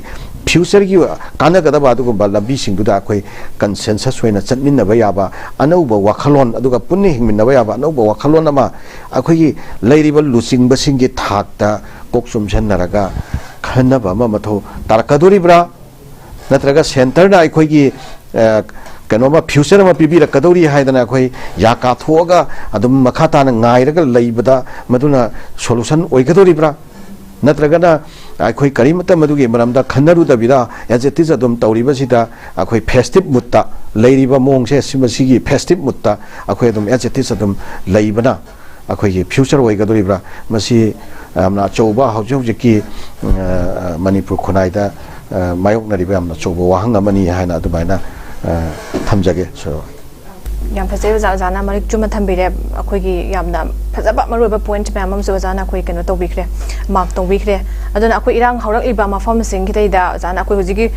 फ्यूचर की कानगदबा अदुगुम लंबी सिंगदुदा अखोय कंसेंसस होइना चटमिनबा याबा अनौबा वाखलोन अदुगा पुन्नि हिंमिनबा याबा अनौबा वाखलोन अमा अखोयगी लैरिबा लुचिंगबा सिंगी थाकता कोकसुमसनरगा खनबा अमा मथौ तारकदोरिब्रा नत्रगा सेंटर ना अखोयगी कनोमा फ्यूचर में पीबीरकदौरी हाइदना अखोय या काथोगा अदुम मखाताना गायरगा लैबदा मदुना solution ओइगदोरिब्रा नत्रगना अखोय करीमत मदुगे मरमदा खन्नरुदबिदा एजेटिज अदुम तौरिबसिदा अखोय festive Mukta लैरिबा मोंगसे सिमसिगी festive Mukta अखोय अदुम एजेटिज अदुम लैबना अखोय future ओइगदोरिब्रा Masih amna choba hauji ki manipur khunai da mayok na riba amna choba wahang amani haina adubaina thamjage so yam phase jana marik chuma thambire akhoi gi yamna phajaba maruba point mamam so jana akhoi keno tobikre mark tobikre aduna akhoi irang haurak iba mafam sing ki da jana akhoi hoji gi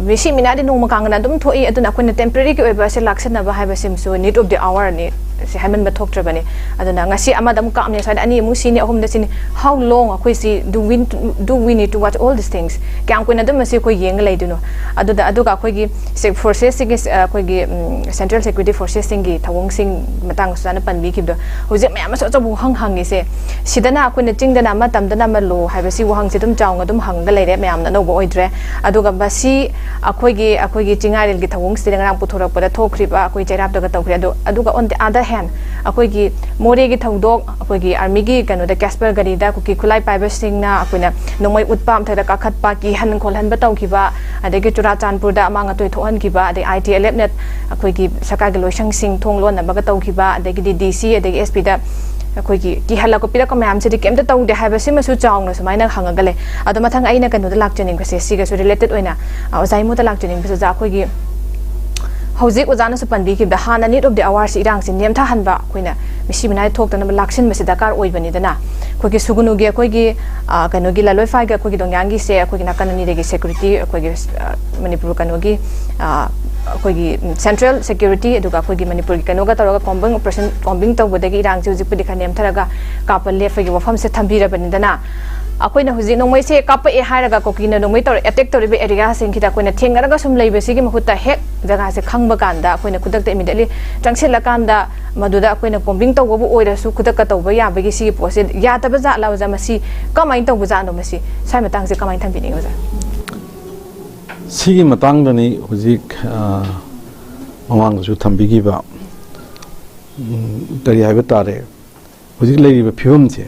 beshi minadi no makangna dum thoi aduna akhoi na temporary ki oiba se laksana ba haiba sim so need of the hour ni si hamen bathok trabane aduna ngasi amadam ka amne side ani mu sini ahum da sini how long akhoi si do we need to watch all these things kyang ko na dum se koi yeng lai duno aduda aduga akhoi gi forces gi akhoi gi central security forces singi thawong sing matang sana panbi kibdo hoje mayam so chabu hang hangi se sidana akhoi na chingdana ma tamdana ma lo haiba si wahang se dum chawnga dum hang ga leire mayam na no bo oidre aduga basi akhoi gi chingaril gi thawong se ngang puthorap pada thokriba akhoi chairap daga tawkhri aduga on the other hand akhoi gi more gi thawdok akhoi gi army gi kanu da casper gari da kuki khulai paiba singna akhoi na nomoi utpam thada ka khat pa ki han khol han ba taw kiba adegi churachandpur da amanga toi thohan kiba adegi ITLF net akhoi gi saka gi loisang sing thong lon na ba taw kiba adegi DC adegi SP da akhoi ki hala ko pira ko mayam se kem ta taw de haiba sima su chawng na sumaina hanga gale adu mathang aina kanu da lakchening ko se siga su related oina ozai mu da lakchening bi ja akhoi gi hojik ojana su panbi ki da hana need of the hours irang sin nem tha hanba koina misi binai thok tan laksin masi dakar oi bani dana ko ki sugunu gi ko gi kanu gi laloi fai ga ko gi dongyang gi se ko gi nakan ni de gi security ko gi manipur kanu gi ko gi central security eduga ko gi manipur gi kanu ga taraga combing operation combing taw bodagi irang ju jik pudi khanem tharaga kapal le fa gi wafam se thambira bani dana akoina huji nomoi se kapa e hairaga kokina nomoi tor attack tor be area sing khita koina thengaraga sum leibe sigi mahuta hek jaga se khangba kanda koina kudak te immediately changsela kanda maduda koina combing taw bu oira su kudak ka taw ba ya bagi sigi pose ya ta ba za la za masi kamai taw bu za no masi sai matang se kamai thambini ga za sigi matang dani huji mamang su thambigi ba tari haiba tare huji leiba phibum che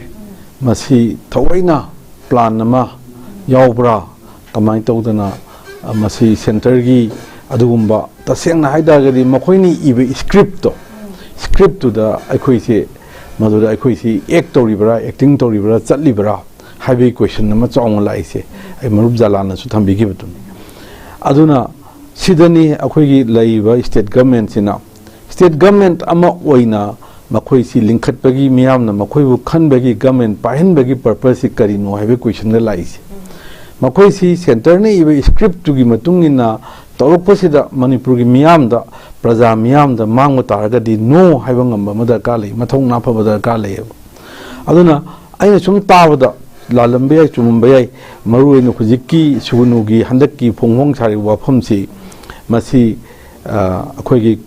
masi thawaina plan nama yaubra kamai tawdana masi center gi adugumba tasengna haidagadi makoini ibe script to da akhoi se madura akhoi si act toribra acting toribra chatlibra haibi question nama chawng lai se ai marup jalana su thambi gi batun aduna sidani akhoi gi laiba state government sina state government ama oina makhoi si lingkhat bagi miyam na makhoi bu khan bagi government pahin bagi purpose si kari no have question la lai si makhoi si center ne ibe script tu gi matung ina torok pasida manipur gi miyam da praja miyam da mang targa di no haiba ngam ma da ka lai mathong na pha da ka lai aduna aina sum tawada lalambe ai chumbe ai maru enu khujiki sugunu gi handak ki phonghong sari wafam si masi akhoi gi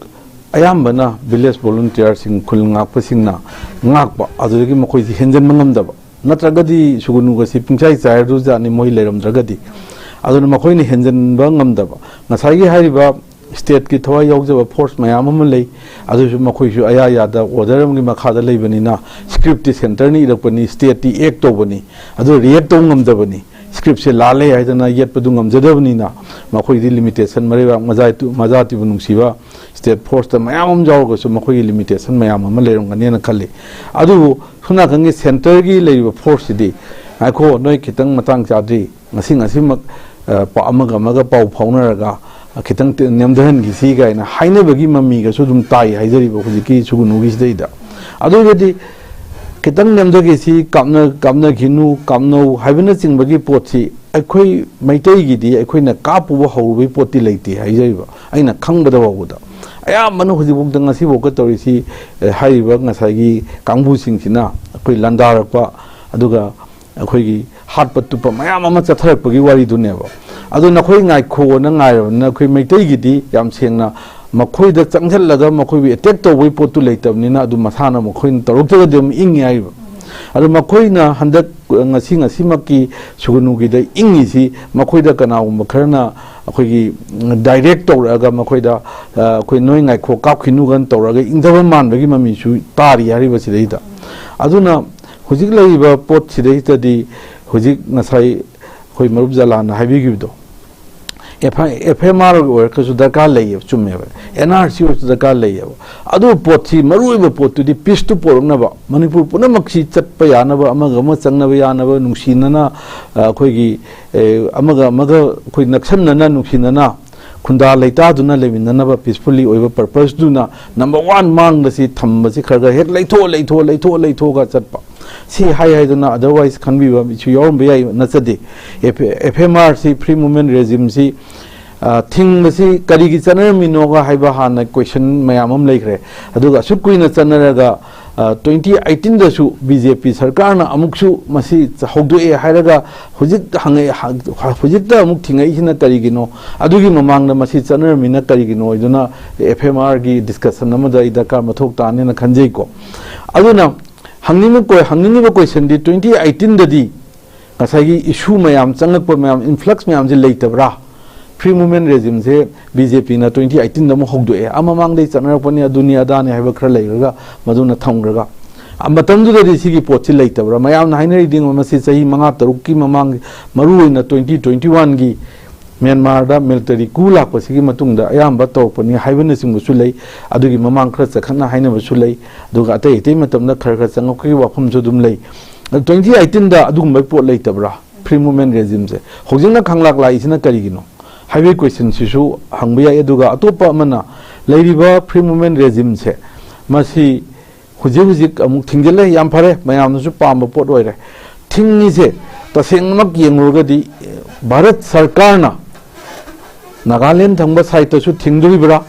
ayambana village volunteer sing khul ngakpa singna ngakpa adurigi mokoi si henjan mangamdaba natragadi sugunu ga si pingchai chai ru ja ni moi leram dragadi aduna mokoi ni henjan ba ngamdaba ngasai gi hariba state ki thwa yawjaba force mayam am lei adu su mokoi su aya ya da order am gi makha da leibani na script center ni irakpani state ti act to bani adu react to ngamdabani script se lale haidana yet padu ngamjadabani na mokoi di limitation mariba majati bunung siwa state force ta mayam jaw go so makhoi limitation mayam am lerum gane na khali adu suna kangi center gi leiba force di akho noi kitang matang chadri ngasi mak pa amaga pau phauna ga kitang nemdahan gi si ga na haine bagi mami ga so dum tai haijari ba khujiki sugunu gi sei da adu gedi kitang nemda gi si kamna ginu kamno haibana ching bagi pot si ꯑꯩꯈꯣꯏ ꯃꯩꯇꯩꯒꯤꯗꯤ ꯑꯩꯈꯣꯏꯅ ꯀꯥꯞꯄꯨꯕ ꯍꯧꯔꯨꯕꯒꯤ ꯄꯣꯠꯇꯤ ꯂꯩꯇꯦ ꯍꯥꯏꯖꯔꯤꯕ ꯑꯩꯅ ꯈꯪꯕꯗ ꯐꯥꯎꯕꯗ ꯑꯌꯥꯝꯕꯅ ꯍꯧꯖꯤꯛꯐꯥꯎꯗ ꯉꯁꯤꯐꯥꯎꯒ ꯇꯧꯔꯤꯁꯤ ꯍꯥꯏꯔꯤꯕ ꯉꯁꯥꯏꯒꯤ ꯀꯥꯡꯕꯨꯁꯤꯡꯁꯤꯅ ꯑꯩꯈꯣꯏ ꯂꯥꯟꯗꯥꯔꯛꯄ ꯑꯗꯨꯒ ꯑꯩꯈꯣꯏꯒꯤ ꯍꯥꯠꯄ ꯇꯨꯞꯄ ꯃꯌꯥꯝ ꯑꯃ ꯆꯠꯊꯔꯛꯄꯒꯤ ꯋꯥꯔꯤꯗꯨꯅꯦꯕ ꯑꯗꯨ ꯅꯈꯣꯏ ꯉꯥꯏꯈꯣꯅ ꯉꯥꯏꯔꯕꯅꯤꯅ ꯑꯩꯈꯣꯏ ꯃꯩꯇꯩꯒꯤꯗꯤ ꯌꯥꯝ ꯁꯦꯡꯅ ꯃꯈꯣꯏꯗ ꯆꯪꯁꯤꯜꯂꯒ ꯃꯈꯣꯏꯕꯨ ꯑꯦꯇꯦꯛ ꯇꯧꯕꯒꯤ ꯄꯣꯠꯇꯨ ꯂꯩꯇꯕꯅꯤꯅ ꯑꯗꯨ ꯃꯁꯥꯅ ꯃꯈꯣꯏꯅ ꯇꯧꯔꯛꯇ꯭ꯔꯒꯗꯤ ꯑꯗꯨꯝ ꯏꯪꯉꯤ ꯍꯥꯏꯔꯤꯕ ꯑꯗꯨ ꯃꯈꯣꯏꯅ ꯍꯟꯗꯛ ꯉꯁꯤꯃꯛꯀꯤ ꯁꯨꯒꯅꯨꯒꯤꯗ ꯏꯪꯉꯤꯁꯤ ꯃꯈꯣꯏꯗ ꯀꯅꯥꯒꯨꯝꯕ ꯈꯔꯅ ꯑꯩꯈꯣꯏꯒꯤ ꯗꯥꯏꯔꯦꯛ ꯇꯧꯔꯛꯑꯒ ꯃꯈꯣꯏꯗ ꯑꯩꯈꯣꯏ ꯅꯣꯏ ꯉꯥꯏꯈꯣ ꯀꯥꯞꯈꯤꯅꯨꯒꯅ ꯇꯧꯔꯒ ꯏꯪꯊꯕ ꯃꯥꯟꯕꯒꯤ ꯃꯃꯤꯁꯨ ꯇꯥꯔꯤ ꯍꯥꯏꯔꯤꯕꯁꯤꯗꯩꯗ ꯑꯗꯨꯅ ꯍꯧꯖꯤꯛ ꯂꯩꯔꯤꯕ ꯄꯣꯠꯁꯤꯗꯩꯗꯗꯤ ꯍꯧꯖꯤꯛ ꯉꯁꯥꯏ ꯑꯩꯈꯣꯏ ꯃꯔꯨꯞ ꯖꯂꯥꯟꯅ ꯍꯥꯏꯕꯤꯈꯤꯕꯗꯣ FMR ꯑꯣꯏꯔꯒꯁꯨ ꯗꯔꯀꯥꯔ ꯂꯩꯌꯦꯕ ꯆꯨꯝꯃꯦꯕ NRC ꯑꯣꯏꯔꯁꯨ ꯗꯔꯀꯥꯔ ꯂꯩꯌꯦꯕ ꯑꯗꯨ ꯄꯣꯠꯁꯤ ꯃꯔꯨꯑꯣꯏꯕ ꯄꯣꯠꯇꯨꯗꯤ ꯄꯤꯁꯇꯨ ꯄꯣꯔꯛꯅꯕ ꯃꯅꯤꯄꯨꯔ ꯄꯨꯝꯅꯃꯛꯁꯤ ꯆꯠꯄ ꯌꯥꯅꯕ ꯑꯃꯒ ꯑꯃ ꯆꯪꯅꯕ ꯌꯥꯅꯕ ꯅꯨꯡꯁꯤꯅꯅ ꯑꯩꯈꯣꯏꯒꯤ ꯑꯃꯒ ꯑꯩꯈꯣꯏ ꯅꯛꯁꯟꯅꯅ ꯅꯨꯡꯁꯤꯅꯅ ꯈꯨꯟꯗꯥ ꯂꯩꯇꯥꯗꯨꯅ ꯂꯩꯃꯤꯟꯅꯅꯕ ꯄꯤꯁꯐꯨꯜꯂꯤ ꯑꯣꯏꯕ ꯄꯔꯄꯁꯇꯨꯅ ꯅꯝꯕꯔ 1 ꯃꯥꯡꯗꯁꯤ ꯊꯝꯕꯁꯤ ꯈꯔ ꯍꯦꯛ ꯂꯩꯊꯣꯛꯑꯒ ꯆꯠꯄ ꯁꯤ ꯍꯥꯏꯗꯨꯅ ꯑꯗꯔꯋꯥꯏꯁ ꯈꯟꯕꯤꯕ ꯏꯁꯨ ꯌꯥꯎꯔꯝꯕ ꯌꯥꯏ ꯅꯠꯆꯗꯦ FMR ꯁꯤ ꯐ꯭री मूवमेंट रेजिम सी थिंग करीगी चनरमिनोगा हाइबा हाना क्वेश्चन मयाम अम लेखरे अदुगा असुक कुइना चनरगा 2018 दसु बीजेपी सरकार ना अमुकसु मसी हौदोए हाइरगा हुजिक हंगे हुजिक दा अमुक थिंगै हिना करीगिनो अदुगी ममांगना मसी चनरमिना करीगिनो इदुना FMR गी discussion अमदा इदका मथोक तानेना खंजेको अदुना हंगनिबो question the 2018 ददी ngасаigi issue mayam changakpa mayam influx mayam je leitabra free movement regime se BJP na 2018 da mo hogdoe amamang dei chanarapani dunia da ne haiba khra leiraga maduna thamgraga amatam du da sigi potchi leitabra mayam na hainari ding masi chahi manga taruk ki mamang maruina 2021 gi Myanmar da military coup lakpa sigi matungda ayamba tawpani haibana singbu su lei adugi mamang khra chakhana haina bu su lei aduga atai etei matamda khra changakki wafam su dum lei 2018 da adugumba pot leitabra free movement regime se hojingna khanglak la isina karigino highway question sisu hangbiya eduga atopa amana leiriba free movement regime se masi hujik amuk thingjele yam phare mayam su pamba pot oire thingni se tasengmak yengrugadi bharat sarkar na Nagaland thangba site su thingduribra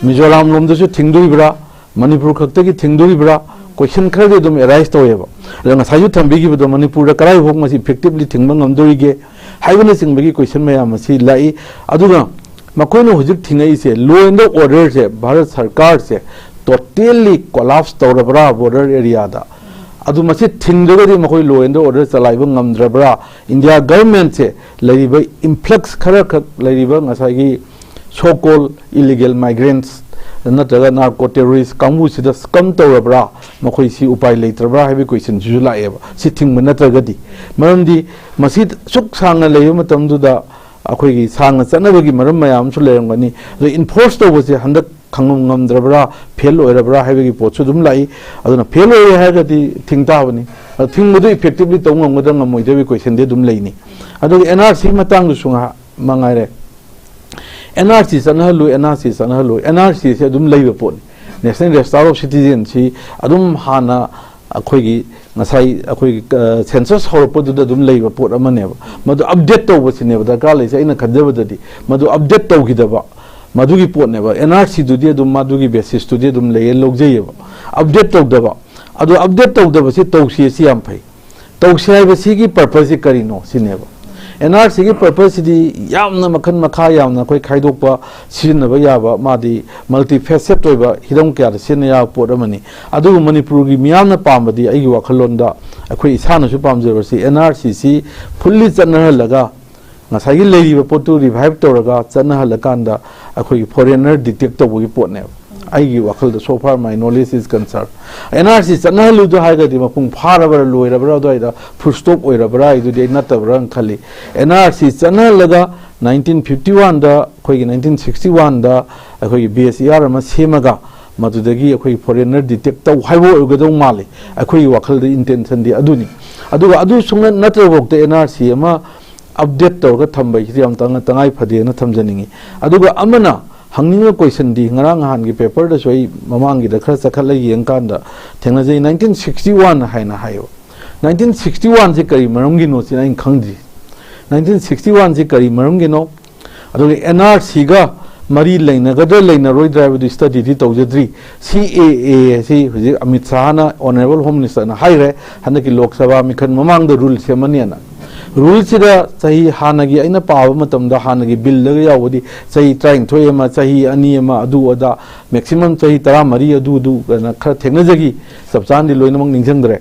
Mizoram lomda su thingduribra Manipur khaktagi thingduribra question khar de dum arise toyeba ranga sayu thambigi bodo Manipur da karai hok masi effectively thingba ngamdorige haibana singbagi question maya masi lai aduga makoino hujik thingai se law and order se Bharat Sarkar se totally collapse tawrabra border area da adu masi thingdogadi makoi law and order chalaiba ngamdrabra India government se laiba influx khara khak laiba ngasagi so called illegal migrants नत्रगा narco terrorist कांगू सिदा स्कम तौरबरा मखोई सी उपाय लेत्रबरा highway question जु लाएबा सिथिंग नत्रगदी मरमदी मसी सुक सांग लेयो मतमदुदा अखोई सांग चनबगी मरम मयाम सु लेरंगनी द इन्फोर्स तौबसे हंदक खंगम ngमद्रबरा फेल ओरबरा हाइबेगी पोचु दुम लाई अदुना फेल ओय हागदी थिंग ताबनी थिंग मदु इफेक्टिवली तौंगमगदा ngमोइदेबी क्वेश्चन दे दुम लेनी अदु NRC मतंग सुंगा मंगारे NRC sanhalu NRC se adum leiba pon National Register of Citizens si adum hana akhoi ngasai akhoi census horopodu da dum leiba pot amaneba madu update tawba sineba da ka leisa ina khajabadadi madu update tawgidaba madugi pot neba NRC du di adum madugi basis tu di adum lei logjeyeba update tawdaba adu update tawdaba si tawsi si am phai tawsi hai basi gi purpose karino sineba NRC की purpose दी यामना मखन मखा यामना कोई खाइदोकपा सिनबा याबा मादी multi facet ओइबा हिदम क्या सिन या pot अमनी अदु मणिपुर की मियामना पामबदी आइगी वखलोंदा अखोई इसानसु पामजबसी NRC सी फुल्ली चनहलगा ngasai leiriba potu revive tawraga chanahalakanda akhoi foreigner detect tawgi potne aigi wakhal so far my knowledge is concerned NRC chanahalu do haiga di mapung pharabara loirabra do ida full stop oirabra idu de natabra khali NRC chanahalaga 1951 da khoi 1961 da akhoi BSER ma semaga madudagi akhoi foreigner detect taw haibo ogadong mali akhoi wakhal de intention di aduni aduga adu sunga natrabok de NRC ama update tawga thambai yam tangai phade na thamjaningi aduga amana hangninga question di ngarang han gi paper da soi mamang gi da khara chakhala yeng kan da thengna jai 1961 haina hayo 1961 je kari maram gi no sin ain khangdi 1961 से करी मरमगिनो अदुगे NRC गा मरी लेनगदर लेनरोइद्रा हाइबदु study दि तौजद्री CAA से हुजे अमित शाह ना honourable home minister ना हाइरे हनकी Lok Sabha मिखन ममांग the rule सेमनियाना rule सिदा सही हानगी अइना पाव मतमदा हानगी बिल लगा यावदी सही ट्राइंग थोयमा सही अनियमा अदु अदा मैक्सिमम सही 13 अदु ना खर थेंगनजगी सबचान दि लोइनमंग निंजंगद्रे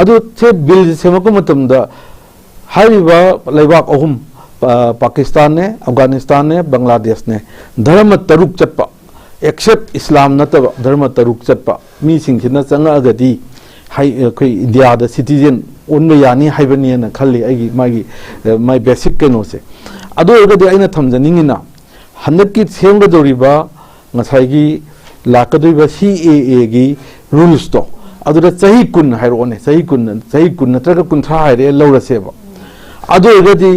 अदु से बिल सेमको मतमदा हाइबा लेबाक अहुम पाकिस्तान ने अफगानिस्तान ने बांग्लादेश ने धर्म तरुक चटपा एक्सेप्ट इस्लाम नतब धर्म तरुक चटपा मी सिंखिना चंगागदी हाई कोई इंडिया द सिटीजन उन यानी हाइबनी ना खल्ली आगी माई बेसिक केनो से अदो एगदि आइना थमजनिंगिना हनकी सेमगदोरिबा ngसाइगी लाकदोइबा CAA गी रूल्स तो अदुदा सही कुन हाइरोने सही कुन नत्रगा कुंथ्रा हाइरे लौरसेबा अदो एगदि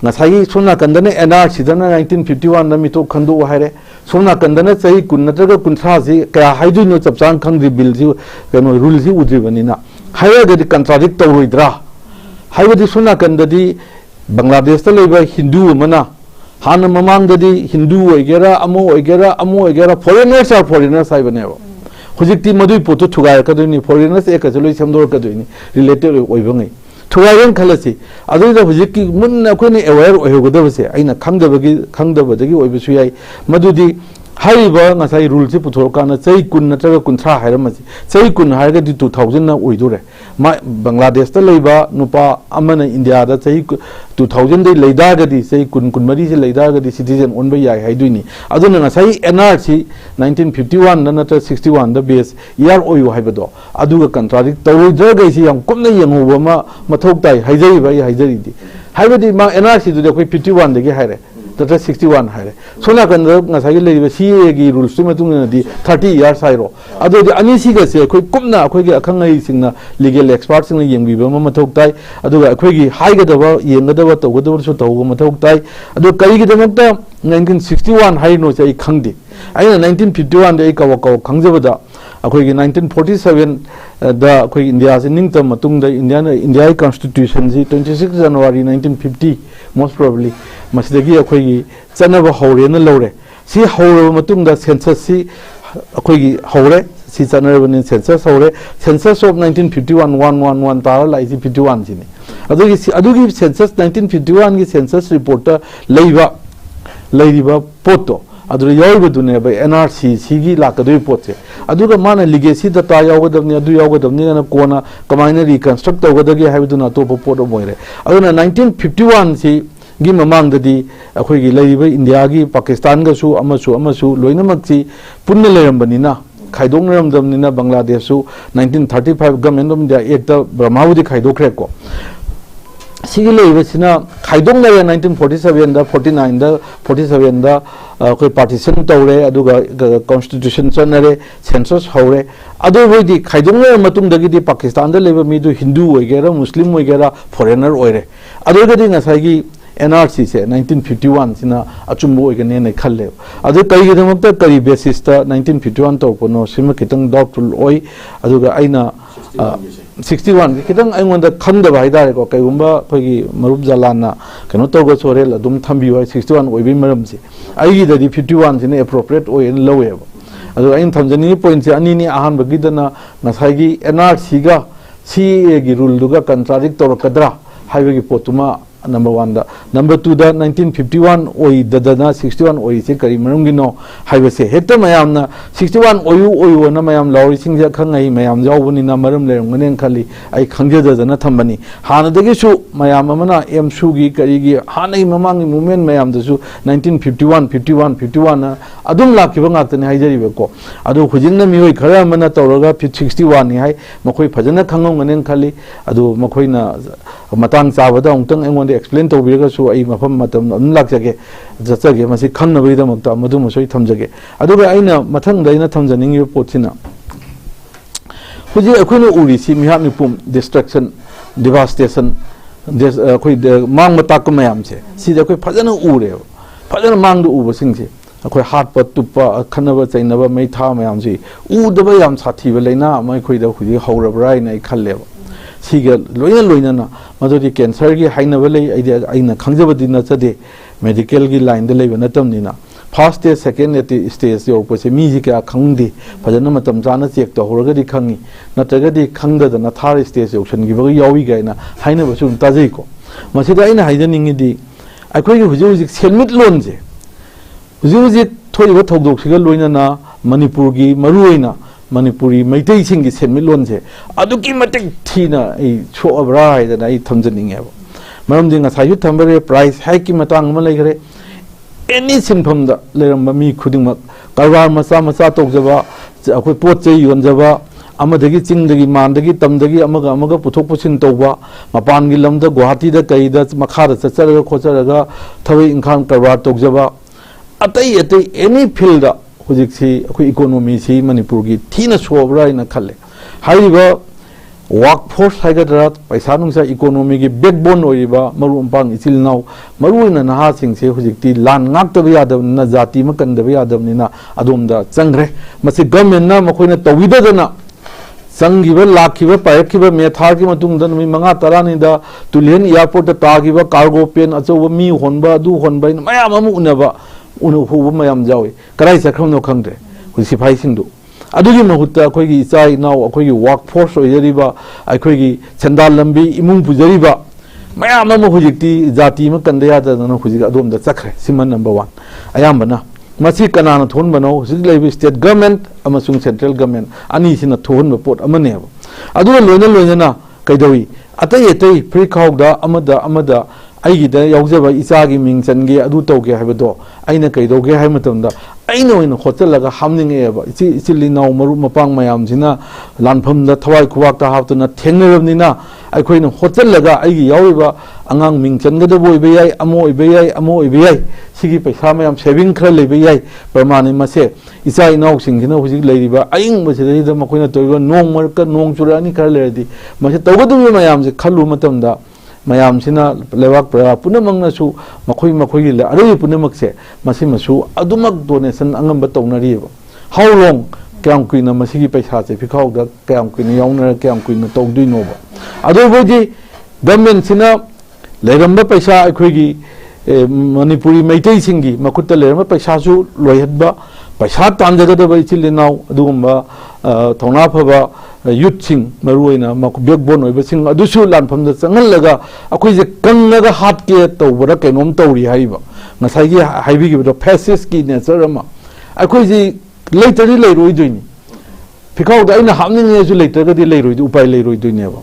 ngसाइगी सोना कंदने NRC दना 1951 ना मितो खंदो हाइरे सोना कंदने सही कुन नत्रगा कुंथ्रा जी क्या हाइदुनो चपचांग खंगदि बिल जी केनो रूल जी उद्रिबनिना हाइगदि कंट्राडिक्ट तौरोइद्रा हाइबदि सोना कंददि बांग्लादेश ता लेबा हिंदू मना हान ममांगदि हिंदू ओइगेरा अमो फॉरेनर्स आर फॉरेनर्स हाइबनेबो हुजिकति मदुइ पोतो थुगाय कदुनि फॉरेनर्स एक जलोइ समदोर कदुनि रिलेटेड ओइबंगै थुगायन खलसि अदुइदा हुजिकि मुन्ना कोइने अवेयर ओइहोगदबसे आइना खंगदबदगी ओइबसु याइ मदुदि हाइबा ngसाइ रूल से पुथोरकाना चै कुन नत्रगा कुंथ्रा हाइरमसि चै कुन हाइरगदि 2000 ना ओइदोरे मा बांग्लादेश ता लेबा नुपा अमन इंडिया दा चै 2000 दे लेदागदि चै कुन मरी से लेदागदि सिटीजन ओनबा याइ हाइदुइनि अदुना ngसाइ NRC 1951 ना नत्र 61 दा बेस यार ओइयो हाइबदो अदुगा कंट्राडिक्ट तौरोइद्रगैसि याम कुमना यंगोबा मा मथौकताइ हाइजरिबा हाइजरिदि हाइबदि मा NRC दुदे कोइ 51 दगे हाइरे तथा 61 हाइरे सोना कंद ngसाइ लेरिबा CAA गी रूल्स तुम तुंगनदि 30 इयर्स हाइरो अदो दि अनिसिगा से कोइ कुमना अखोइगे अखंगै सिंगना लीगल एक्सपर्ट सिंगना यंगबिबा मथौकताइ अदुगा अखोइगी हाइगदबा यंगदबा तौगदबा सु तौग मथौकताइ अदो करिगिदमक्ता 1961 हाइनो चाहिँ खंगदि आइना 1951 दे कवकौ खंगजबदा अखोइगी 1947 दा अखोइ इंडिया से निंगतम मतुंगदा इंडिया कॉन्स्टिट्यूशन जी 26 जनवरी 1950 मोस्ट प्रोबेबली मसिदगी अखोइगी चनब हौरेन लौरे सी हौरब मतुंगदा सेंसस सी अखोइगी हौरे सी चनरबनि सेंसस हौरे सेंसस ऑफ 1951 111 तार लाइसी 51 सिनी अदुगी सेंसस 1951 की सेंसस रिपोर्ट लेरिबा पोतो अदुर यावबदुने बे NRC सिगी लाकदोइ पोचे अदुगा माना लिगेसी डाटा यावगदबनि अदु यावगदबनि ना कोना कमाइना रिकंस्ट्रक्ट तौगदगे हाइबदुना तोप पोटो मोइरे अदुना 1951 सी गी ममांगदि अखोइगी लेरिबा इंडिया गी पाकिस्तान गसु अमसु लोइनमक्सी पुन्ने लेरंबनिना खाइदोंगरमदबनिना बांग्लादेशु 1935 गवर्नमेंट ऑफ इंडिया एक्ट ब्रह्मावती खाइदोख्रेको सिगी लेबसिना खाइदोंगरे 1947 दा 49 दा 47 दा कोई पार्टीशन तौरे अदुगा कॉन्स्टिट्यूशन चनरे सेंसस हौरे अदु होइदि खाइदोंगरे मतुंगदगिदि पाकिस्तान दा लेबा मिदु हिंदू ओइगेरा मुस्लिम ओइगेरा फॉरेनर ओइरे अदुगदि ngसाइगी NRC से 1951 सिना अचुंबो ओइगने ने खल्ले अदु करिगिदमक्ता करि बेसिस ता 1951 तौपनो सिम कितंग डाउटफुल ओइ अदुगा आइना 61 कितंग आइंगोंदा खंदबा हाइदारे को कयगुंबा फगी मरुब जलाना कनो तौगो सोरेल अदुम थंबियो 61 ओइबि मरमसि आइगिददि 51 सिने एप्रोप्रिएट ओइन लवेबो अदु आइन थमजनी पॉइंट से अनिनी आहान बगिदना ngसाइगी NRC गा CAA गी रूल दुगा कंट्राडिक्ट तौरकदरा हाइबेगी पोतुमा नंबर 1 दा नंबर 2 दा 1951 ओइ ददना 61 ओइ से करी मरमगिनो हाइबसे हेक्टर मयामना 61 ओयु ना मयाम लाउरी सिंगजा खंगै मयाम जावबनि ना मरम लेरमगने खली आई खंगजेदना थंबनी हानदगिसु मयाम अमना एमसु गी करीगी हानै ममांगी मूवमेंट मयाम दसु 1951 ना अदुम लाखिबा ngakतने हाइजरिबको अदु खुजिंगना मिहोय खरा मना तौरगा 61 नि हाय मखोय फजना खंगोंगने खली अदु मखोयना मतंग चाबदा उंतंग एंगोंदे एक्सप्लेन तौबिरगसु आई मफम मतम अम लाक्जगे जचगे मसी खंगनबैदमक्ता मदुमसोय थमजगे अदुगा आइना मथंग दैना थमजनिंग पोथिना हुजी अखोयनो उरिसी मिहाम निपुम डिस्ट्रक्शन डिवास्टेशन अखोय मांग मताक मयाम से सिदा अखोय फजना उरे फजना मांग उबसिंग से अखोय हाट प तुप खनब चैनब मैथा मयाम से उदबा याम साथीब लेना मै खोयदा हुजी हौरबराय नै खल्लेब सिगे लोइना लोइना मदुदी कैंसर की हाइनब ले अइना खंगजबदी नचदे मेडिकल की लाइन दे लेबा नतमनिना फर्स्ट स्टेज सेकेंड स्टेज योपसे मीजी क्या खंगदी फजन मतम जाना चेक तो होरगदी खंगी नत्रगदी खंगदना थार स्टेज योक्शन की बगी यावी गायना हाइनबसु ताजैको मसिदा अइना हाइजनिंगदी अखोई हुजि हुजि सेलमिट लोनजे हुजि हुजि थोइबा थौदोकसिगा लोइना मणिपुर की मरुइना मणिपुरी मैतई सिंह की सेलमिट लोनजे अदुकी मटिक थीना ए छोअबरा हाइदना ए थमजनिंगेबो मरमदि ngसायु थंबरे प्राइस हाइक की मतंग म लेगरे एनी सिनफम दा लेरम मी खुदिंग कारबार मचा मचा तोजबा अखोई पोत चे योनजबा अमदगी चिंगदगी मानदगी तमदगी अमगा पुथोक पुसिन तौबा मपान की लमदा गुवाहाटी दा कईदा मखादा चचरगा खोचरगा थवे इंखान कारबार तोजबा अतई अतई एनी फील्ड हुजिकसी अखोई इकोनॉमी सी मणिपुर की थीना सोबरा इन खले हाइबा वर्कफोर्स हाइगदरा पैसा नुसा इकोनॉमी की बैकबोन होइबा मरुमपांग इचिलनाव मरुइना नहा सिंगसे हुजिकती लान ngaktab yadabna jati ma kandab yadabnina adomda changre masi government na makoina tawidadana changiba lakhiba paikhiba methar ki matungda mi manga tarani da tulen airport ta tagiba cargo plane achoba mi honba du honba mayam amu unaba unuhuba mayam jawi karai sakhramno khangde husi phai singdu अदुगी महुत्ता अखोगी इचा इनाव अखोगी workforce ओइजरिबा अखोगी चंदाल लंबी इमुंग पुजरिबा मयाम अम हुजिकती जाति म कंदे यादना हुजिक अदोमदा चखरे सिमन नंबर 1 अयामबना मसी कनाना थोन बनो हुजिक लेबि स्टेट गवर्नमेंट अमसुंग सेंट्रल गवर्नमेंट अनि सिना थोन पोट अमनेब अदुगा लोइना लोइना कैदवी अतै अतै फ्री खाउदा अमदा अईगिदा यावजबा इचागी मिंग चनगे अदु तौगे हाइबदो अइना कैदोगे हाइ मतमदा अइना ओइना खोचलगा हामनिंगेबा इचिली नाव मरु मपांग मयामसिना लानफमदा थवाई खुवाकता हावतना थेंगनरबनिना अखोइना खोचलगा अईगी याविबा अंगांग मिंग चनगदबो इबेयाई अमो इबेयाई सिगी पैसा मयाम सेविंग खरा लेबेयाई प्रमाणे मसे इचा इनाव सिंगिना हुजिक लेरिबा अइंग मसिदा मखोइना तोइबा नोंग मरका नोंग चुरानी खरा लेरदि मसे तौगदुबे मयामसे खल्लु मतमदा मयाम सिना लेवाक प्रया पुनमंगनसु मखोई मखोई ले अरे पुनमकसे मसिमसु अदुमक डोनेशन अंगम तौनरिबो हाउ लोंग क्याम कुइना मसिगी पैसा से फिखाउदा क्याम कुइना याउनर क्याम कुइना तौदुइनोबो अदुबोदि गवर्नमेंट सिना लेरंब पैसा अखोईगी मणिपुरी मैतई सिंगी मकुत्ता लेरंब पैसासु लोयहदबा पैसा तांजगदबा इचिलिनाव अदुगुंबा थौना फबा यूथ सिंग मरुइना बैकबोन होइबसिंग अदुसु लानफमदा चंगलगा अखोइजे कंगगा हाट के तौबरा कैनोम तौरी हाइबा ngसाइगी हाइबिगिबो फैसिस्ट की नेचर अमा अखोइजे लेतरी लेरोइदुइनी फिखाउदा अइना हामनिंगेसु लेतरगदि लेरोइदु उपाय लेरोइदुइनेबा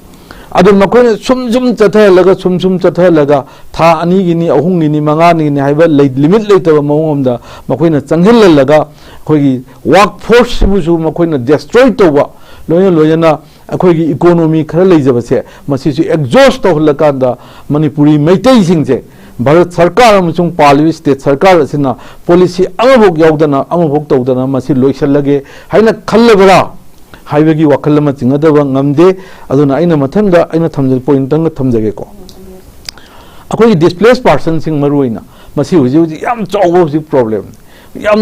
अदु मखोइना सुम चथलगा था अनिगिनी अहुंगिनी मंगानिनी हाइबा लिमिट लेतबा मौंगमदा मखोइना चंगहिललगा अखोइगी वर्कफोर्स सिबुसु मखोइना डिस्ट्रॉय तौबा लोयना अखोइगी इकोनॉमी खरा लेजबसे मसिसु एग्जॉस्ट तौहलकांदा मणिपुरी मैतई सिंगसे भारत सरकार अमसुंग पालिबी स्टेट सरकार असिना policy अमभोग यावदना अमभोग तौदना मसि लोइसलगे हाइना खल्लबरा हाइबगी वखलमा चिंगदबा ngamde aduna aina mathanda aina thamjal point tang thamjage ko अखोइगी डिस्प्लेस पर्सन सिंग मरुइना मसि हुजि याम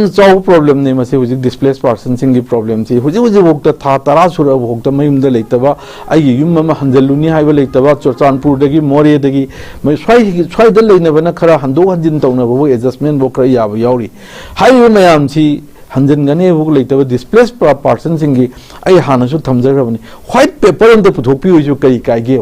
चाउ प्रॉब्लम ने मसे हुजि डिस्प्लेस पर्सन सिंग की प्रॉब्लम छि हुजि भोक्ता था तरा सुर भोक्ता मयुमदा लेतबा आइगी युम म हंजलुनी हाइबा लेतबा चोचानपुर दगी मोरे दगी मै स्वाइदा लेनबना खरा हंदो हंजिन तौनबो एडजस्टमेंट बो खरा याब याउरी हाइबा मयाम छि हंजनगने बुक लेतबा डिस्प्लेस पर्सन सिंग की आई हानसु थमजरबनी व्हाइट पेपर अंत पुथोपि होइजु कई काइगे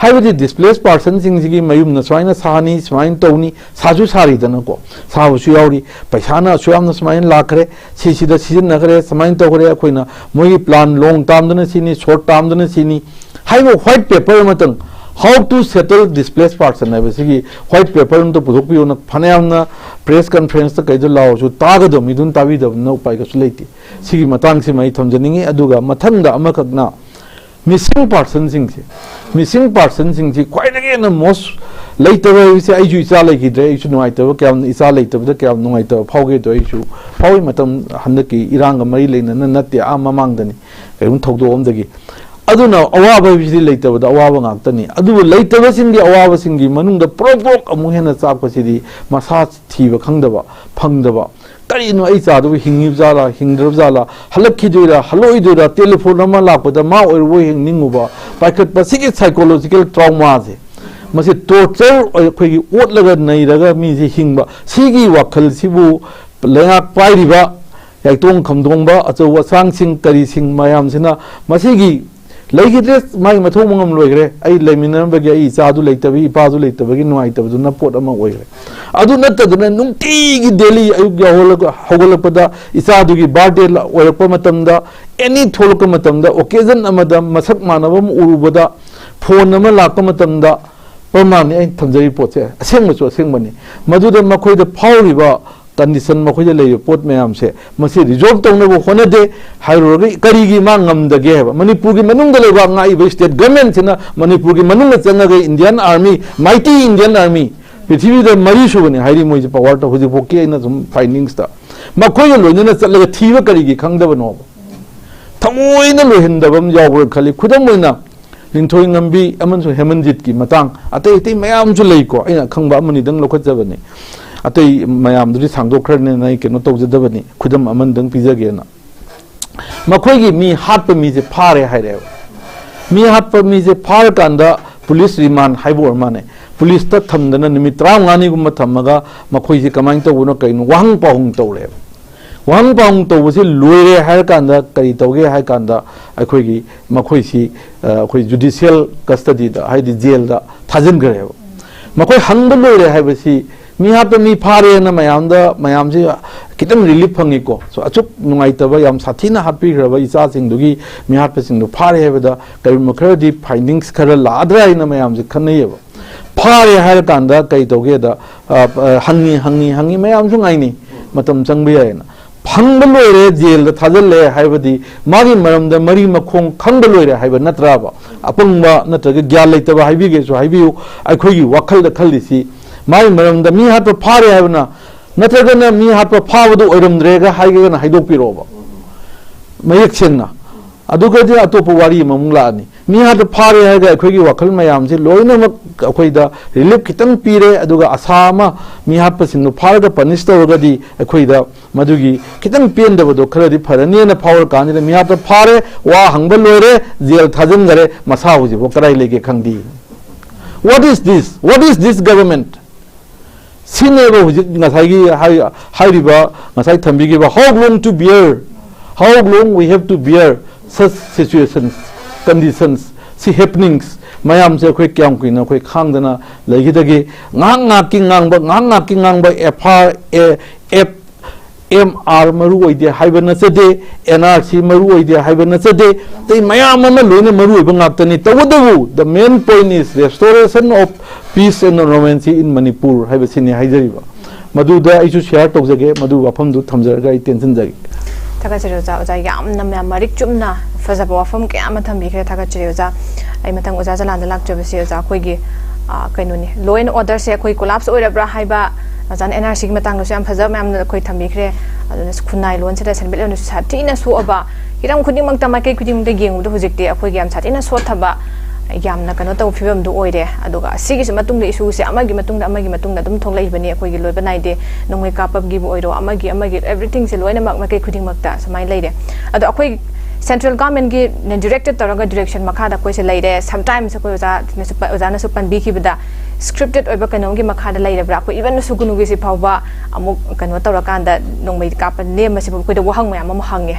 हाइबदी डिस्प्लेस पर्सन सिंग की मयुम न स्वाइन सानी स्वाइन तौनी साजु सारीदन को साबसु याउरी पैसाना सुयामन स्वाइन लाखरे सिसिदा सीजन नगरे समाइन तौरे अखोइना मोगी प्लान लॉन्ग टर्म दन सिनी शॉर्ट टर्म दन सिनी हाइबो व्हाइट पेपर मतंग how to settle displace person है बसिगी व्हाइट पेपर न तो पुथोपियो न फनेयामना प्रेस कॉन्फ्रेंस त कैदो लाओसु तागदो मिदुन ताबिदो न उपाय कसु लेति सिगी मतंग से मई थमजनिंगे अदुगा मथंदा अमकगना मिसिंग पर्सन सिंग से क्वाइदगे न मोस्ट लेतबे से आइजु इचा लेगिद्रे आइजु नुआइतबो क्याम इचा लेतबो क्याम नुआइतबो फाउगे तो आइजु फाउई मतम हंदकी इरांग मरी लेना नत्ते आ ममांगदनी कैउन थौदो ओमदगी अदुना अवाबा बिसि लेतबो अवाबा गाक्तनी अदु लेतबो सिंगी अवाबा सिंगी मनुंग द प्रोपोक अमु हेना चापसिदी मसा थीबा खंगदबा फंगदबा ꯀꯔꯤꯅꯣ ꯑꯩ ꯆꯥꯗꯕ ꯍꯤꯡꯉꯤꯕꯖꯥꯠꯂꯥ ꯍꯤꯡꯗ꯭ꯔꯕꯖꯥꯠꯂꯥ ꯍꯜꯂꯛꯈꯤꯗꯣꯏꯔꯥ ꯍꯜꯂꯛꯑꯣꯏꯗꯣꯏꯔꯥ ꯇꯦꯂꯤꯐꯣꯟ ꯑꯃ ꯂꯥꯛꯄꯗ ꯃꯥ ꯑꯣꯏꯔꯕꯣꯏ ꯍꯤꯡꯅꯤꯡꯉꯨꯕ ꯄꯥꯏꯈꯠꯄ ꯁꯤꯒꯤ ꯁꯥꯏꯀꯣꯂꯣꯖꯤꯀꯦꯜ ꯇ꯭ꯔꯥꯎꯃꯥꯁꯦ ꯃꯁꯤ ꯇꯣꯔꯆꯔ ꯑꯩꯈꯣꯏꯒꯤ ꯑꯣꯠꯂꯒ ꯅꯩꯔꯒ ꯃꯤꯁꯦ ꯍꯤꯡꯕ ꯁꯤꯒꯤ ꯋꯥꯈꯜꯁꯤꯕꯨ ꯂꯩꯉꯥꯛ ꯄꯥꯏꯔꯤꯕ ꯌꯥꯏꯇꯣꯡ ꯈꯝꯗꯣꯡꯕ ꯑꯆꯧ ꯑꯁꯥꯡꯁꯤꯡ ꯀꯔꯤꯁꯤꯡ ꯃꯌꯥꯝꯁꯤꯅ ꯃꯁꯤꯒꯤ ꯂꯩꯈꯤꯗ꯭ꯔꯦ ꯃꯥꯒꯤ ꯃꯊꯧ ꯃꯉꯝ ꯂꯣꯏꯈ꯭ꯔꯦ ꯑꯩ ꯂꯩꯃꯤꯟꯅꯔꯝꯕꯒꯤ ꯑꯩ ꯏꯆꯥꯗꯨ ꯂꯩꯇꯕꯒꯤ ꯏꯄꯥꯗꯨ ꯂꯩꯇꯕꯒꯤ ꯅꯨꯡꯉꯥꯏꯇꯕꯗꯨꯅ ꯄꯣꯠ ꯑꯃ ꯑꯣꯏꯈ꯭ꯔꯦ ꯑꯗꯨ ꯅꯠꯇꯗꯅ ꯅꯨꯡꯇꯤꯒꯤ ꯗꯦꯂꯤ ꯑꯌꯨꯛ ꯍꯧꯒꯠꯂꯛꯄꯗ ꯏꯆꯥꯗꯨꯒꯤ ꯕꯥꯔꯗꯦ ꯑꯣꯏꯔꯛꯄ ꯃꯇꯝꯗ ꯑꯦꯅꯤ ꯊꯣꯛꯂꯛꯄ ꯃꯇꯝꯗ ꯑꯣꯀꯦꯖꯟ ꯑꯃꯗ ꯃꯁꯛ ꯃꯥꯟꯅꯕ ꯑꯃ ꯎꯔꯨꯕꯗ ꯐꯣꯟ ꯑꯃ ꯂꯥꯛꯄ ꯃꯇꯝꯗ ꯄ꯭ꯔꯃꯥꯟꯅꯤ ꯑꯩꯅ ꯊꯝꯖꯔꯤ ꯄꯣꯠꯁꯦ ꯑꯁꯦꯡꯕꯁꯨ ꯑꯁꯦꯡꯕꯅꯤ ꯃꯗꯨꯗ ꯃꯈꯣꯏꯗ ꯐꯥꯎꯔꯤꯕ ꯀꯟꯗꯤꯁꯟ ꯃꯈꯣꯏꯗ ꯂꯩꯔꯤꯕ ꯄꯣꯠ ꯃꯌꯥꯝꯁꯦ ꯃꯁꯤ ꯔꯤꯖꯣꯜꯕ ꯇꯧꯅꯕ ꯍꯣꯠꯅꯗꯦ ꯍꯥꯏꯔꯨꯔꯒ ꯀꯔꯤꯒꯤ ꯃꯥ ꯉꯝꯗꯒꯦ ꯍꯥꯏꯕ ꯃꯅꯤꯄꯨꯔꯒꯤ ꯃꯅꯨꯡꯗ ꯂꯩꯕ ꯉꯥꯛꯏꯕ ꯁ꯭ꯇꯦꯠ ꯒꯚꯔꯟꯃꯦꯟꯠꯁꯤꯅ ꯃꯅꯤꯄꯨꯔꯒꯤ ꯃꯅꯨꯡꯗ ꯆꯪꯉꯒ ꯏꯟꯗꯤꯌꯟ ꯑꯥꯔꯃꯤ ꯃꯥꯏꯇꯤ ꯏꯟꯗꯤꯌꯟ ꯑꯥꯔꯃꯤ ꯄ꯭ꯔꯤꯊꯤꯕꯤꯗ ꯃꯔꯤ ꯁꯨꯕꯅꯤ ꯍꯥꯏꯔꯤ ꯃꯣꯏꯁꯦ ꯄꯋꯥꯔꯗ ꯍꯧꯖꯤꯛꯐꯥꯎꯒꯤ ꯑꯩꯅ ꯁꯨꯝ ꯐꯥꯏꯟꯗꯤꯡꯁꯇ ꯃꯈꯣꯏꯒ ꯂꯣꯏꯅꯅ ꯆꯠꯂꯒ ꯊꯤꯕ ꯀꯔꯤꯒꯤ ꯈꯪꯗꯕꯅꯣꯕ ꯊꯃꯣꯏꯅ ꯂꯣꯏꯍꯟꯗꯕ ꯑꯃ ꯌꯥꯎꯕ꯭ꯔꯥ ꯈꯜꯂꯤ ꯈꯨꯗꯝ ꯑꯣꯏꯅ ꯂꯤꯡꯊꯣꯏ ꯉꯝꯕꯤ ꯑꯃꯁꯨꯡ ꯍꯦꯃꯟꯖꯤꯠꯀꯤ ꯃꯇꯥꯡ ꯑꯇꯩ ꯑꯇꯩ ꯃꯌꯥꯝꯁꯨ ꯂꯩꯀꯣ ꯑꯩꯅ ꯈꯪꯕ ꯑꯃꯅꯤꯗꯪ ꯂꯧꯈꯠꯆꯕꯅꯤ ꯑꯇꯩ ꯃꯌꯥꯝꯗꯨꯗꯤ ꯁꯥꯡꯗꯣꯛꯈ꯭ꯔꯅꯤꯅ ꯑꯩ ꯀꯩꯅꯣ ꯇꯧꯖꯗꯕꯅꯤ ꯈꯨꯗꯝ ꯑꯃꯗꯪ ꯄꯤꯖꯒꯦꯅ ꯃꯈꯣꯏꯒꯤ ꯃꯤ ꯍꯥꯠꯄ ꯃꯤꯁꯦ ꯐꯥꯔꯦ ꯍꯥꯏꯔꯦꯕ ꯃꯤ ꯍꯥꯠꯄ ꯃꯤꯁꯦ ꯐꯥꯔꯀꯥꯟꯗ ꯄꯨꯂꯤꯁ ꯔꯤꯃꯥꯟ ꯍꯥꯏꯕ ꯑꯣꯏꯔ ꯃꯥꯅꯦ ꯄꯨꯂꯤꯁꯇ ꯊꯝꯗꯅ ꯅꯨꯃꯤꯠ 35ꯒꯨꯝꯕ ꯊꯝꯃꯒ ꯃꯈꯣꯏꯁꯦ ꯀꯃꯥꯏꯅ ꯇꯧꯕꯅꯣ ꯀꯩꯅꯣ ꯋꯥꯍꯪ ꯄꯥꯎꯍꯪ ꯇꯧꯔꯦꯕ ꯋꯥꯍꯪ ꯄꯥꯎꯍꯪ ꯇꯧꯕꯁꯤ ꯂꯣꯏꯔꯦ ꯍꯥꯏꯔꯀꯥꯟꯗ ꯀꯔꯤ ꯇꯧꯒꯦ ꯍꯥꯏꯔꯀꯥꯟꯗ ꯑꯩꯈꯣꯏꯒꯤ ꯃꯈꯣꯏꯁꯤ ꯑꯩꯈꯣꯏ ꯖꯨꯗꯤꯁꯤꯌꯦꯜ ꯀꯁꯇꯗꯤꯗ ꯍꯥꯏꯗꯤ ꯖꯦꯜꯗ ꯊꯥꯖꯤꯟꯈ꯭ꯔꯦꯕ ꯃꯈꯣꯏ ꯍꯪꯕ ꯂꯣꯏꯔꯦ ꯍꯥꯏꯕꯁꯤ ꯃꯤ ꯍꯥꯠꯄ ꯃꯤ ꯐꯥꯔꯦꯅ ꯃꯌꯥꯝꯁꯤ ꯈꯤꯇꯪ ꯔꯤꯂꯤꯐ ꯐꯪꯉꯤꯀꯣ ꯁꯣ ꯑꯆꯨꯞ ꯅꯨꯡꯉꯥꯏꯇꯕ ꯌꯥꯝ ꯁꯥꯊꯤꯅ ꯍꯥꯠꯄꯤꯈ꯭ꯔꯕ ꯏꯆꯥꯁꯤꯡꯗꯨꯒꯤ ꯃꯤ ꯍꯥꯠꯄꯁꯤꯡꯗꯨ ꯐꯥꯔꯦ ꯍꯥꯏꯕꯗ ꯀꯔꯤꯒꯨꯝꯕ ꯈꯔꯗꯤ ꯐꯥꯏꯟꯗꯤꯡꯁ ꯈꯔ ꯂꯥꯛꯑꯗ꯭ꯔꯥ ꯍꯥꯏꯅ ꯃꯌꯥꯝꯁꯦ ꯈꯟꯅꯩꯌꯦꯕ ꯐꯥꯔꯦ ꯍꯥꯏꯔꯀꯥꯟꯗ ꯀꯩ ꯇꯧꯒꯦꯗ ꯍꯪꯉꯤ ꯃꯌꯥꯝꯁꯨ ꯉꯥꯏꯅꯤ ꯃꯇꯝ ꯆꯪꯕ ꯌꯥꯏꯅ ꯐꯪꯕ ꯂꯣꯏꯔꯦ ꯖꯦꯜꯗ ꯊꯥꯖꯤꯜꯂꯦ ꯍꯥꯏꯕꯗꯤ ꯃꯥꯒꯤ ꯃꯔꯝꯗ ꯃꯔꯤ ꯃꯈꯣꯡ ꯈꯪꯕ ꯂꯣꯏꯔꯦ ꯍꯥꯏꯕ ꯅꯠꯇ꯭ꯔꯕ ꯑꯄꯪꯕ ꯅꯠꯇ꯭ꯔꯒ ꯒ꯭ꯌꯥꯟ ꯂꯩꯇꯕ ꯍꯥꯏꯕꯤꯒꯦꯁꯨ ꯍꯥꯏꯕꯤꯌꯨ ꯑꯩꯈꯣꯏꯒꯤ ꯋꯥꯈꯜꯗ ꯈꯜꯂꯤꯁꯤ ꯃꯥꯒꯤ ꯃꯔꯝꯗ ꯃꯤ ꯍꯥꯠꯄ ꯐꯥꯔꯦ ꯍꯥꯏꯕꯅ ꯅꯠꯇ꯭ꯔꯒꯅ ꯃꯤ ꯍꯥꯠꯄ ꯐꯥꯕꯗꯨ ꯑꯣꯏꯔꯝꯗ꯭ꯔꯦꯒ ꯍꯥꯏꯒꯅ ꯍꯥꯏꯗꯣꯛꯄꯤꯔꯛꯑꯣꯕ ꯃꯌꯦꯛ ꯁꯦꯡꯅ ꯑꯗꯨꯒꯗꯤ ꯑꯇꯣꯞꯄ ꯋꯥꯔꯤ ꯑꯃꯃꯨꯛ ꯂꯥꯛꯑꯅꯤ ꯃꯤ ꯍꯥꯠꯄ ꯐꯥꯔꯦ ꯍꯥꯏꯔꯒ ꯑꯩꯈꯣꯏꯒꯤ ꯋꯥꯈꯜ ꯃꯌꯥꯝꯁꯤ ꯂꯣꯏꯅꯃꯛ ꯑꯩꯈꯣꯏꯗ ꯔꯤꯂꯤꯐ ꯈꯤꯇꯪ ꯄꯤꯔꯦ ꯑꯗꯨꯒ ꯑꯁꯥ ꯑꯃ ꯃꯤ ꯍꯥꯠꯄꯁꯤꯡꯗꯨ ꯐꯥꯔꯒ ꯄꯅꯤꯁ ꯇꯧꯔꯒꯗꯤ ꯑꯩꯈꯣꯏꯗ ꯃꯗꯨꯒꯤ ꯈꯤꯇꯪ ꯄꯦꯟꯗꯕꯗꯣ ꯈꯔꯗꯤ ꯐꯔꯅꯤꯅ ꯐꯥꯎꯔꯀꯥꯟꯁꯤꯗ ꯃꯤ ꯍꯥꯠꯄ ꯐꯥꯔꯦ ꯋꯥ ꯍꯪꯕ ꯂꯣꯏꯔꯦ ꯖꯦꯜ ꯊꯥꯖꯤꯟꯈꯔꯦ ꯃꯁꯥ ꯍꯧꯖꯤꯛꯐꯥꯎ ꯀꯗꯥꯏ ꯂꯩꯒꯦ ꯈꯪꯗꯦ what is this government सिनेबो हुजिक ngसाइगी हाइरिबा ngसाइ थंबिगिबा how long to bear how long we have to bear such situations conditions see happenings mayam se khoi kyam kuina khoi khangdana leigidagi ngang ki ngang ba fr f mr maru oide haiba nasade nrc maru oide haiba nasade tei mayam ama loina maru oiba ngaktani tawadabu the main point is restoration of peace and normalcy in Manipur haiba sini haijariba maduda aisu share tawjage madu wafam du thamjaraga ai tension jage thagachiro ja yamna marik chumna fazaba wafam ke ama thambi khre thagachiro ja ai matang oja jalanda lakjabasi ja khoigi kainoni law and order se khoi collapse oirabra haiba jan NRC matang lu yam phajab yam khoi thambi khre aduna khunai lon sida senbel onu satina su aba hiram khuding mang tamai khuding de gengu do hojikte akhoi yam satina so thaba yamna kano taw phibam du oire aduga sigi se matung de issue se amagi matung da dum thong lai bani akhoi gi loi banai de nongoi kapab gi bu oiro amagi everything se loina mak makai khuding makta samai leide adu akhoi central government gi directed taraga direction makha da koi se leide sometimes ko oja na su pan bi ki bada scripted oiba kano gi makha da leide bra ko even su gunu gi se phawba amuk kano tarakan da nongmai kap ne ma se ko da wahang mayam am hange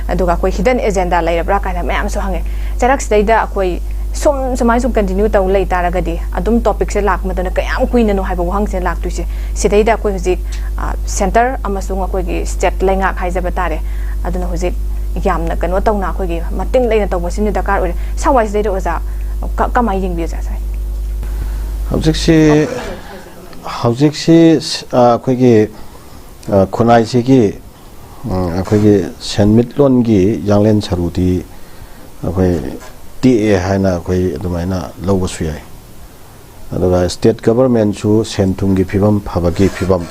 aduga koi hidden agenda leide bra ka da mayam su hange charak seida akoi समाई सु continue तौ लै तारगदि अदुम topic से लाक मदन कयाम कुइन no हाइबो वहंग से लाक तुसे सिदैदा कोइ हुजिक centre अमसुंग कोइगी state लैंगा खाइजबा तारे अदुना हुजिक यामना कनो तौना कोइगी मतिंग लैना तौबसिनि दरकार ओरे सावाइ सिदैदा ओजा कमाइ यिंग बिजा साइ हौजिक से कोइगी खुनाइ सिगी कोइगी सेनमिट लोनगी यांगलेन सरुदी कोइ TA haina koi adumaina lawsu yai aduga state government chu senthumgi phibam phabagi phibam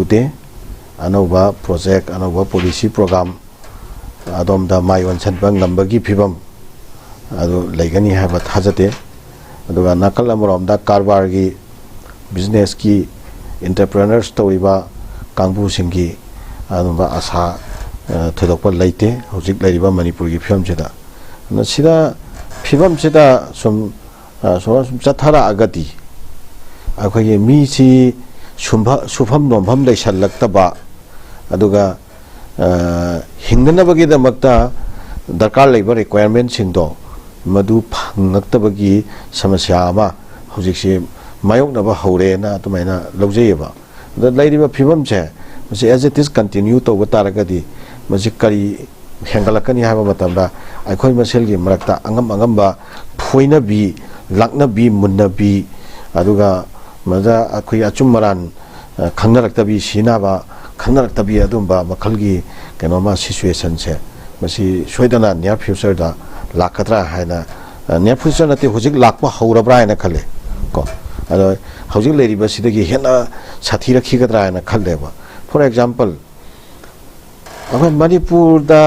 ude anova project anova policy program adom da mai on chan bang ngambagi phibam adu laigani haba thajate aduga nakal amrom da karbar gi business ki entrepreneurs toiba kangbu singi ꯑꯗꯨꯝꯕ ꯑꯁꯥ ꯊꯣꯏꯗꯣꯛꯄ ꯂꯩꯇꯦ ꯍꯧꯖꯤꯛ ꯂꯩꯔꯤꯕ ꯃꯅꯤꯄꯨꯔꯒꯤ ꯐꯤꯕꯝꯁꯤꯗ ꯁꯤꯗ ꯐꯤꯕꯝꯁꯤꯗ ꯁꯨꯝ ꯆꯠꯊꯔꯛꯑꯒꯗꯤ ꯑꯩꯈꯣꯏꯒꯤ ꯃꯤꯁꯤ ꯁꯨꯐꯝ ꯅꯣꯝꯐꯝ ꯂꯩꯁꯜꯂꯛꯇꯕ ꯑꯗꯨꯒ ꯍꯤꯡꯅꯅꯕꯒꯤꯗꯃꯛꯇ ꯗꯔꯀꯥꯔ ꯂꯩꯕ ꯔꯤꯀ꯭ꯋꯥꯏꯔꯃꯦꯟꯁꯤꯡꯗꯣ ꯃꯗꯨ ꯐꯪꯂꯛꯇꯕꯒꯤ ꯁꯃꯁ꯭ꯌꯥ ꯑꯃ ꯍꯧꯖꯤꯛꯁꯤ ꯃꯥꯌꯣꯛꯅꯕ ꯍꯧꯔꯦꯅ ꯑꯗꯨꯃꯥꯏꯅ ꯂꯧꯖꯩꯌꯦꯕ ꯑꯗ ꯂꯩꯔꯤꯕ ꯐꯤꯕꯝꯁꯦ ꯃꯁꯤ ꯑꯦꯖ ꯏꯠ ꯏꯁ ꯀꯟꯇꯤꯅ꯭ꯌꯨ ꯇꯧꯕ ꯇꯥꯔꯒꯗꯤ ꯃꯁꯤ ꯀꯔꯤ ꯍꯦꯟꯒꯠꯂꯛꯀꯅꯤ ꯍꯥꯏꯕ ꯃꯇꯝꯗ ꯑꯩꯈꯣꯏ ꯃꯁꯦꯜꯒꯤ ꯃꯔꯛꯇ ꯑꯉꯝꯕ ꯐꯣꯏꯅꯕꯤ ꯂꯥꯛꯅꯕꯤ ꯃꯨꯟꯅꯕꯤ ꯑꯗꯨꯒ ꯃꯗ ꯑꯩꯈꯣꯏ ꯑꯆꯨꯝ ꯃꯔꯥꯟ ꯈꯪꯅꯔꯛꯇꯕꯤ ꯁꯤꯅꯕ ꯈꯪꯅꯔꯛꯇꯕꯤ ꯑꯗꯨꯝꯕ ꯃꯈꯜꯒꯤ ꯀꯩꯅꯣꯃ ꯁꯤꯆꯨꯋꯦꯁꯟꯁꯦ ꯃꯁꯤ ꯁꯣꯏꯗꯅ ꯅꯤꯌꯔ ꯐ꯭ꯌꯨꯆꯔꯗ ꯂꯥꯛꯀꯗ꯭ꯔꯥ ꯍꯥꯏꯅ ꯅꯤꯌꯔ ꯐ꯭ꯌꯨꯆꯔ ꯅꯠꯇꯦ ꯍꯧꯖꯤꯛ ꯂꯥꯛꯄ ꯍꯧꯔꯕ꯭ꯔꯥ ꯍꯥꯏꯅ ꯈꯜꯂꯦ ꯀꯣ ꯑꯗꯣ ꯍꯧꯖꯤꯛ ꯂꯩꯔꯤꯕꯁꯤꯗꯒꯤ ꯍꯦꯟꯅ ꯁꯥꯊꯤꯔꯛꯈꯤꯒꯗ꯭ꯔꯥ ꯍꯥꯏꯅ ꯈꯜꯂꯦꯕ ꯐꯣꯔ ꯑꯦꯛꯖꯥꯝꯄꯜ ꯑꯩꯈꯣꯏ ꯃꯅꯤꯄꯨꯔꯗ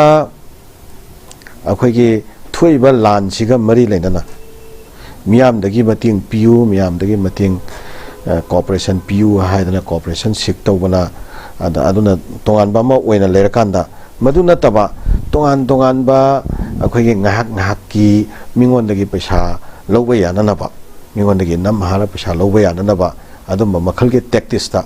ꯑꯩꯈꯣꯏꯒꯤ ꯊꯣꯛꯏꯕ ꯂꯥꯟꯁꯤꯒ ꯃꯔꯤ ꯂꯩꯅꯅ ꯃꯤꯌꯥꯝꯗꯒꯤ ꯃꯇꯦꯡ ꯄꯤꯌꯨ ꯃꯤꯌꯥꯝꯗꯒꯤ ꯃꯇꯦꯡ ꯀooperation ꯄꯤꯌꯨ ꯍꯥꯏꯗꯅ cooperation ꯁꯤꯛ ꯇꯧꯕꯅ ꯑꯗꯨꯅ ꯇꯣꯉꯥꯟꯕ ꯑꯃ ꯑꯣꯏꯅ ꯂꯩꯔꯀꯥꯟꯗ ꯃꯗꯨ ꯅꯠꯇꯕ ꯇꯣꯉꯥꯟꯕ ꯑꯩꯈꯣꯏꯒꯤ ꯉꯥꯏꯍꯥꯛꯀꯤ ꯃꯤꯉꯣꯟꯗꯒꯤ ꯄꯩꯁꯥ ꯂꯧꯕ ꯌꯥꯅꯅꯕ ꯃꯤꯉꯣꯟꯗꯒꯤ ꯅꯝꯍꯥꯔ ꯄꯩꯁꯥ ꯂꯧꯕ ꯌꯥꯅꯅꯕ ꯑꯗꯨꯝꯕ ꯃꯈꯜꯒꯤ ꯇꯦꯛꯇꯤꯁꯇ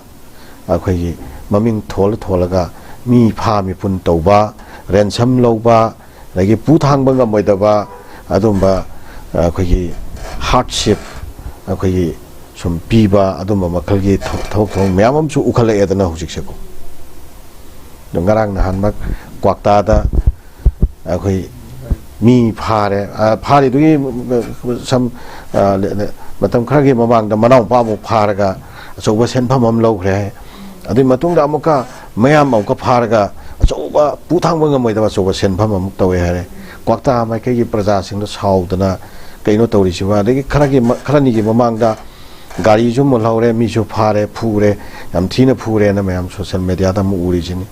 ꯑꯩꯈꯣꯏꯒꯤ ꯃꯃꯤꯡ ꯊꯣꯜꯂꯒ ꯃꯤ ꯐꯥ ꯃꯤꯄꯨꯟ ꯇꯧꯕ ꯔꯦꯟꯁꯝ ꯂꯧꯕ ꯑꯗꯒꯤ ꯄꯨ ꯊꯥꯡꯕ ꯉꯝꯃꯣꯏꯗꯕ ꯑꯗꯨꯝꯕ ꯑꯩꯈꯣꯏꯒꯤ ꯍꯥꯔꯗꯁꯤꯞ ꯑꯩꯈꯣꯏꯒꯤ ꯁꯨꯝ ꯄꯤꯕ ꯑꯗꯨꯝꯕ ꯃꯈꯜꯒꯤ ꯊꯕꯛ ꯊꯧꯔꯝ ꯃꯌꯥꯝ ꯑꯃꯁꯨ ꯎꯈꯠꯂꯛꯑꯦꯗꯅ ꯍꯧꯖꯤꯛꯁꯦꯀꯣ ꯑꯗꯣ ꯉꯔꯥꯡ ꯅꯍꯥꯟꯃꯛ ꯀ꯭ꯋꯥꯛꯇꯥꯗ ꯑꯩꯈꯣꯏ ꯃꯤ ꯐꯥꯔꯤꯗꯨꯒꯤ ꯁꯝ ꯃꯇꯝ ꯈꯔꯒꯤ ꯃꯃꯥꯡꯗ ꯃꯅꯥꯎꯄꯥꯃꯨꯛ ꯐꯥꯔꯒ ꯑꯆꯧꯕ ꯁꯦꯟꯐꯝ ꯑꯃ ꯂꯧꯈ꯭ꯔꯦ ꯑꯗꯨꯒꯤ ꯃꯇꯨꯡꯗ ꯑꯃꯨꯛꯀ ꯃꯌꯥꯝ ꯑꯃꯨꯛꯀ ꯐꯥꯔꯒ ꯑꯆꯧꯕ ꯄꯨ ꯊꯥꯡꯕ ꯉꯝꯃꯣꯏꯗꯕ ꯑꯆꯧꯕ ꯁꯦꯟꯐꯝ ꯑꯃꯨꯛ ꯇꯧꯋꯦ ꯍꯥꯏꯔꯦ ꯀ꯭ꯋꯥꯛꯇꯥ ꯃꯥꯏꯀꯩꯒꯤ ꯄ꯭ꯔꯖꯥꯁꯤꯡꯗ ꯁꯥꯎꯗꯅ ꯀꯩꯅꯣ ꯇꯧꯔꯤꯁꯤꯕ ꯑꯗꯒꯤ ꯈꯔꯅꯤꯒꯤ ꯃꯃꯥꯡꯗ ꯒꯥꯔꯤꯁꯨ ꯃꯨꯜꯍꯧꯔꯦ ꯃꯤꯁꯨ ꯐꯥꯔꯦ ꯐꯨꯔꯦ ꯌꯥꯝ ꯊꯤꯅ ꯐꯨꯔꯦꯅ ꯃꯌꯥꯝ ꯁꯣꯁꯤꯌꯦꯜ ꯃꯦꯗꯤꯌꯥꯗ ꯑꯃꯨꯛ ꯎꯔꯤꯁꯤꯅꯤ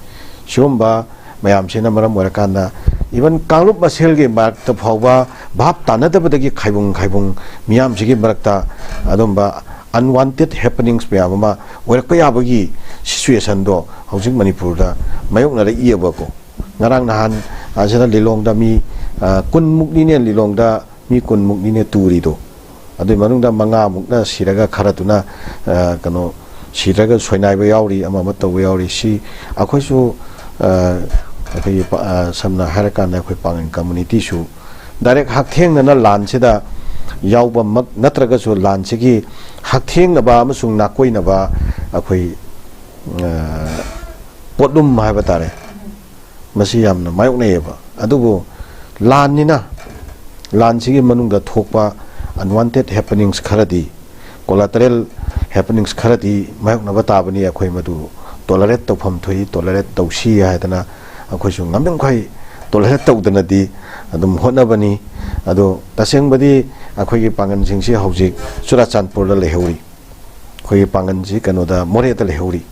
ꯁꯤꯒꯨꯝꯕ ꯃꯌꯥꯝꯁꯤꯅ ꯃꯔꯝ ꯑꯣꯏꯔꯀꯥꯟꯗ ꯏꯚꯟ ꯀꯥꯡꯂꯨꯞ ꯃꯁꯦꯜꯒꯤ ꯃꯔꯛꯇ ꯐꯥꯎꯕ ꯚꯥꯞ ꯇꯥꯟꯅꯗꯕꯗꯒꯤ ꯈꯥꯏꯕꯨꯡ ꯃꯤꯌꯥꯝꯁꯤꯒꯤ ꯃꯔꯛꯇ ꯑꯗꯨꯝꯕ unwanted happenings ꯃꯌꯥꯝ ꯑꯃ ꯑꯣꯏꯔꯛꯄ ꯌꯥꯕꯒꯤ ꯁꯤꯆꯨꯋꯦꯁꯟꯗꯣ ꯍꯧꯖꯤꯛ ꯃꯅꯤꯄꯨꯔꯗ ꯃꯥꯌꯣꯛꯅꯔꯛꯏꯕꯀꯣ ꯉꯔꯥꯡ ꯅꯍꯥꯟ ꯑꯁꯤꯗ ꯂꯤꯂꯣꯡꯗ ꯃꯤ 10ꯃꯨꯛꯅꯤꯅꯦ ꯂꯤꯂꯣꯡꯗ ꯃꯤ 10ꯃꯨꯛꯅꯤꯅꯦ ꯇꯨꯔꯤꯗꯣ ꯑꯗꯨꯒꯤ ꯃꯅꯨꯡꯗ 5ꯃꯨꯛꯅ ꯁꯤꯔꯒ ꯈꯔꯗꯨꯅ ꯀꯩꯅꯣ ꯁꯤꯔꯒ ꯁꯣꯏꯅꯥꯏꯕ ꯌꯥꯎꯔꯤ ꯑꯃ ꯇꯧꯕ ꯌꯥꯎꯔꯤ ꯁꯤ ꯑꯩꯈꯣꯏꯁꯨ ꯑꯩꯈꯣꯏꯒꯤ ꯁꯝꯅ ꯍꯥꯏꯔꯀꯥꯟꯗ ꯑꯩꯈꯣই ꯄꯥꯡꯒꯟ ꯀꯝꯃꯨꯅꯤꯇꯤꯁꯨ ꯗꯥꯏꯔꯦꯛ ꯍꯛꯊꯦꯡꯅꯅ ꯂꯥꯟꯁꯤꯗ ꯌꯥꯎꯕꯃꯛ ꯅꯠꯇ꯭ꯔꯒꯁꯨ ꯂꯥꯟꯁꯤꯒꯤ ꯍꯛꯊꯦꯡꯅꯕ ꯑꯃꯁꯨꯡ ꯅꯥꯀꯣꯏꯅꯕ ꯑꯩꯈꯣꯏ ꯄꯣꯠꯂꯨꯝ ꯍꯥꯏꯕ ꯇꯥꯔꯦ ꯃꯁꯤ ꯌꯥꯝꯅ ꯃꯥꯌꯣꯛꯅꯩꯌꯦꯕ ꯑꯗꯨꯕꯨ ꯂꯥꯟꯅꯤꯅ ꯂꯥꯟꯁꯤꯒꯤ ꯃꯅꯨꯡꯗ ꯊꯣꯛꯄ unwanted happenings ꯈꯔꯗꯤ collateral happenings ꯈꯔꯗꯤ ꯃꯥꯌꯣꯛꯅꯕ ꯇꯥꯕꯅꯤ ꯑꯩꯈꯣꯏ ꯃꯗꯨ tolerate ꯇꯧꯐꯝ ꯊꯣꯛꯏ tolerate ꯇꯧꯁꯤ ꯍꯥꯏꯗꯅ ꯑꯩꯈꯣꯏꯁꯨ ꯉꯝꯃꯤꯈꯩ tolerate ꯇꯧꯗꯅꯗꯤ ꯑꯗꯨꯝ ꯍꯣꯠꯅꯕꯅꯤ ꯑꯗꯣ ꯇꯁꯦꯡꯕꯗꯤ ꯑꯩꯈꯣꯏꯒꯤ ꯄꯥꯡꯒꯟꯁꯤꯡꯁꯤ ꯍꯧꯖꯤꯛ ꯆꯨꯔꯥꯆꯥꯟꯄꯨꯔꯗ ꯂꯩꯍꯧꯔꯤ ꯑꯩꯈꯣꯏꯒꯤ ꯄꯥꯡꯒꯟꯁꯤ ꯀꯩꯅꯣꯗ ꯃꯣꯔꯦꯗ ꯂꯩꯍꯧꯔꯤ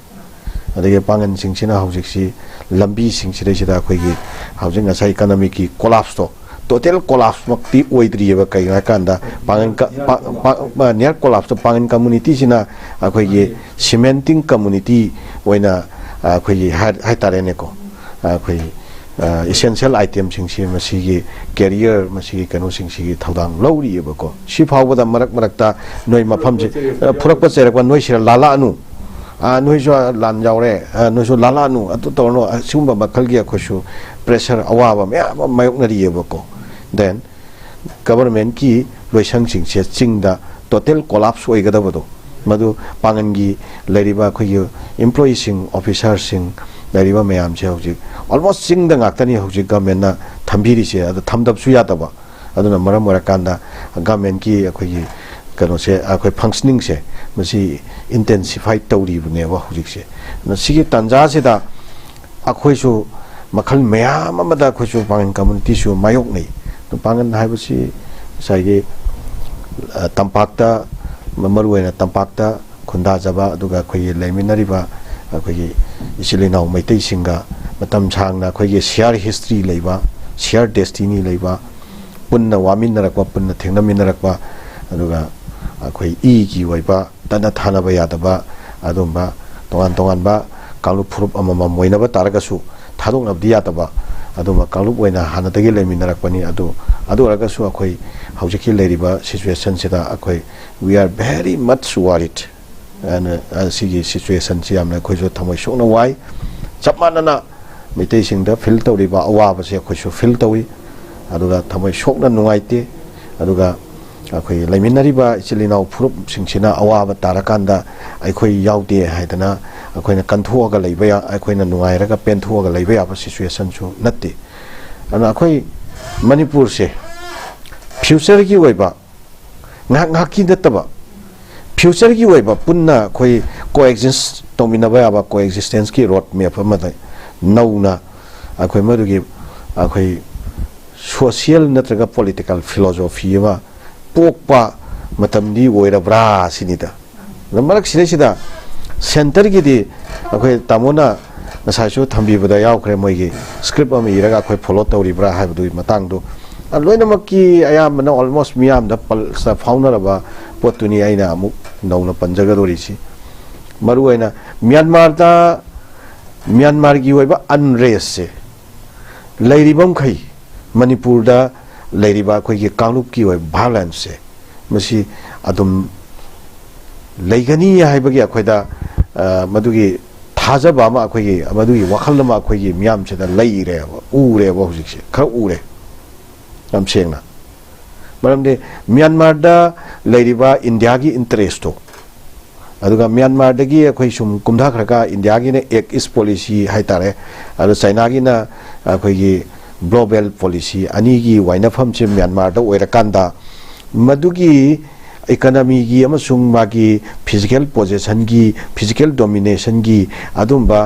ꯑꯗꯒꯤ ꯄꯥꯡꯒꯟꯁꯤꯡꯁꯤꯅ ꯍꯧꯖꯤꯛꯁꯤ ꯂꯝꯕꯤꯁꯤꯡꯁꯤꯗꯩꯁꯤꯗ ꯑꯩꯈꯣꯏꯒꯤ ꯍꯧꯖꯤꯛ ꯉꯁꯥꯏ ꯏꯀꯣꯅꯣꯃꯤꯛꯀꯤ ꯀꯣꯂꯥꯞꯁꯇꯣ total collapse makti oidriyeba kaina kanda pangan near collapse pangan community sina akhoi cementing community oina akhoi hai tarene ko akhoi essential items sing si masigi carrier masigi kanu sing si thodang lawriyeba ko si phawbada marak ta noi mafam je phurakpa cherakwa noi sira lala anu noi jo lan jawre noi jo lala anu atu torno sumba makhalgi akhosu pressure awaba me mayoknariyeba ko then government ki loisang sing se chingda total collapse oigadabado madu pangangi leriba khoi employee sing officer sing leriba mayam se hojik almost chingda ngaktani hojik government na thambiri se adu thamdab su yadaba aduna maram orakanda government ki khoi kano se akhoi functioning se masi intensify tawri bune wa hojik se na sigi tanja se da akhoi su makhal mayam amada khoi su pangan community su mayok nei pangan haibasi saigi tampakta maruena tampakta khunda jaba aduga khoi leiminariba khoi isilinau maitai singa matam changna khoi share history leiba share destiny leiba punna waminarakwa punna thengnaminarakwa aduga khoi e ki waiba tana thana ba yadaba adumba tongan ba कांगलुप फुरुप अमम मोइनबा तारगसु थादोंनबदि यातबा अदुमा कांगलुप ओइना हानदगी लेमिनरकपनि अदु अरगसु अखोई हौजिकी लेरिबा situation सिदा अखोई we are very much worried and सिगी situation सि यामना खोइजो थमोइ सोना Y चपमानना मितै सिंगदा fill तौरिबा अवाबसे खोइसु fill तौई अदुगा थमोइ सोकना नुंगाइते अदुगा अखोई लेमिनरिबा इचिलिनाउ फुरुप सिंगसिना अवाबा तारकांदा अखोई याउदे हाइदना अखोइना कंथोगा लेबया अखोइना नुंगाइरगा पेंथोगा लेबया बा सिचुएशन सु नत्ते अन अखोई मणिपुर से फ्यूचर की ओइबा ngaki नतबा फ्यूचर की ओइबा पुन्ना अखोई कोएग्जिस्ट तोमिनबा याबा कोएग्जिस्टेंस की रोड मैप अमदा नौना अखोई मदुगी अखोई सोशल नत्रगा पॉलिटिकल फिलोसॉफी अमा पोकपा मतमदी ओइरब्रा सिनिदा नमरक सिनेसिदा सेंटर की दी अखोई तामोना नसाइसु थंबीबदा यावख्रे मोइगी स्क्रिप्ट अमा इरगा अखोई फॉलो तौरिब्रा हाइबदु मतंगदु लोइनमक्की अयामना ऑलमोस्ट मियामदा पल्सा फाउनरबा पोतुनी आइना अमुक नौना पंजगदोरिसी मरुआइना म्यांमार की ओइबा अनरेस्ट से लेरिबम खै मणिपुरदा लेरिबा अखोइगी कांगलुप की ओइ वायलेंस से मसी अदुम लेगनी हाइबगी अखोइदा मदुगी थाजबा अमा अखोइगी मदुगी वखल अमा अखोइगी मियाम सेदा लेइरेबा उरेबा हुजिकसे खर उरे हम सेंगना मरमदे म्यांमारदा लेरिबा इंडिया की इंटरेस्ट तो अदुगा म्यांमार दगी अखोइ सुम कुमधा खरका इंडिया की ने एक इस पॉलिसी हाइतारे अदु चाइना की ना अखोइगी ग्लोबल पॉलिसी अनी की वाइनफम से म्यांमार दा ओइरकांदा मदुगी इकोनॉमी की अमसुंग मागी फिजिकल पोजीशन की फिजिकल डोमिनेशन की अदुंबा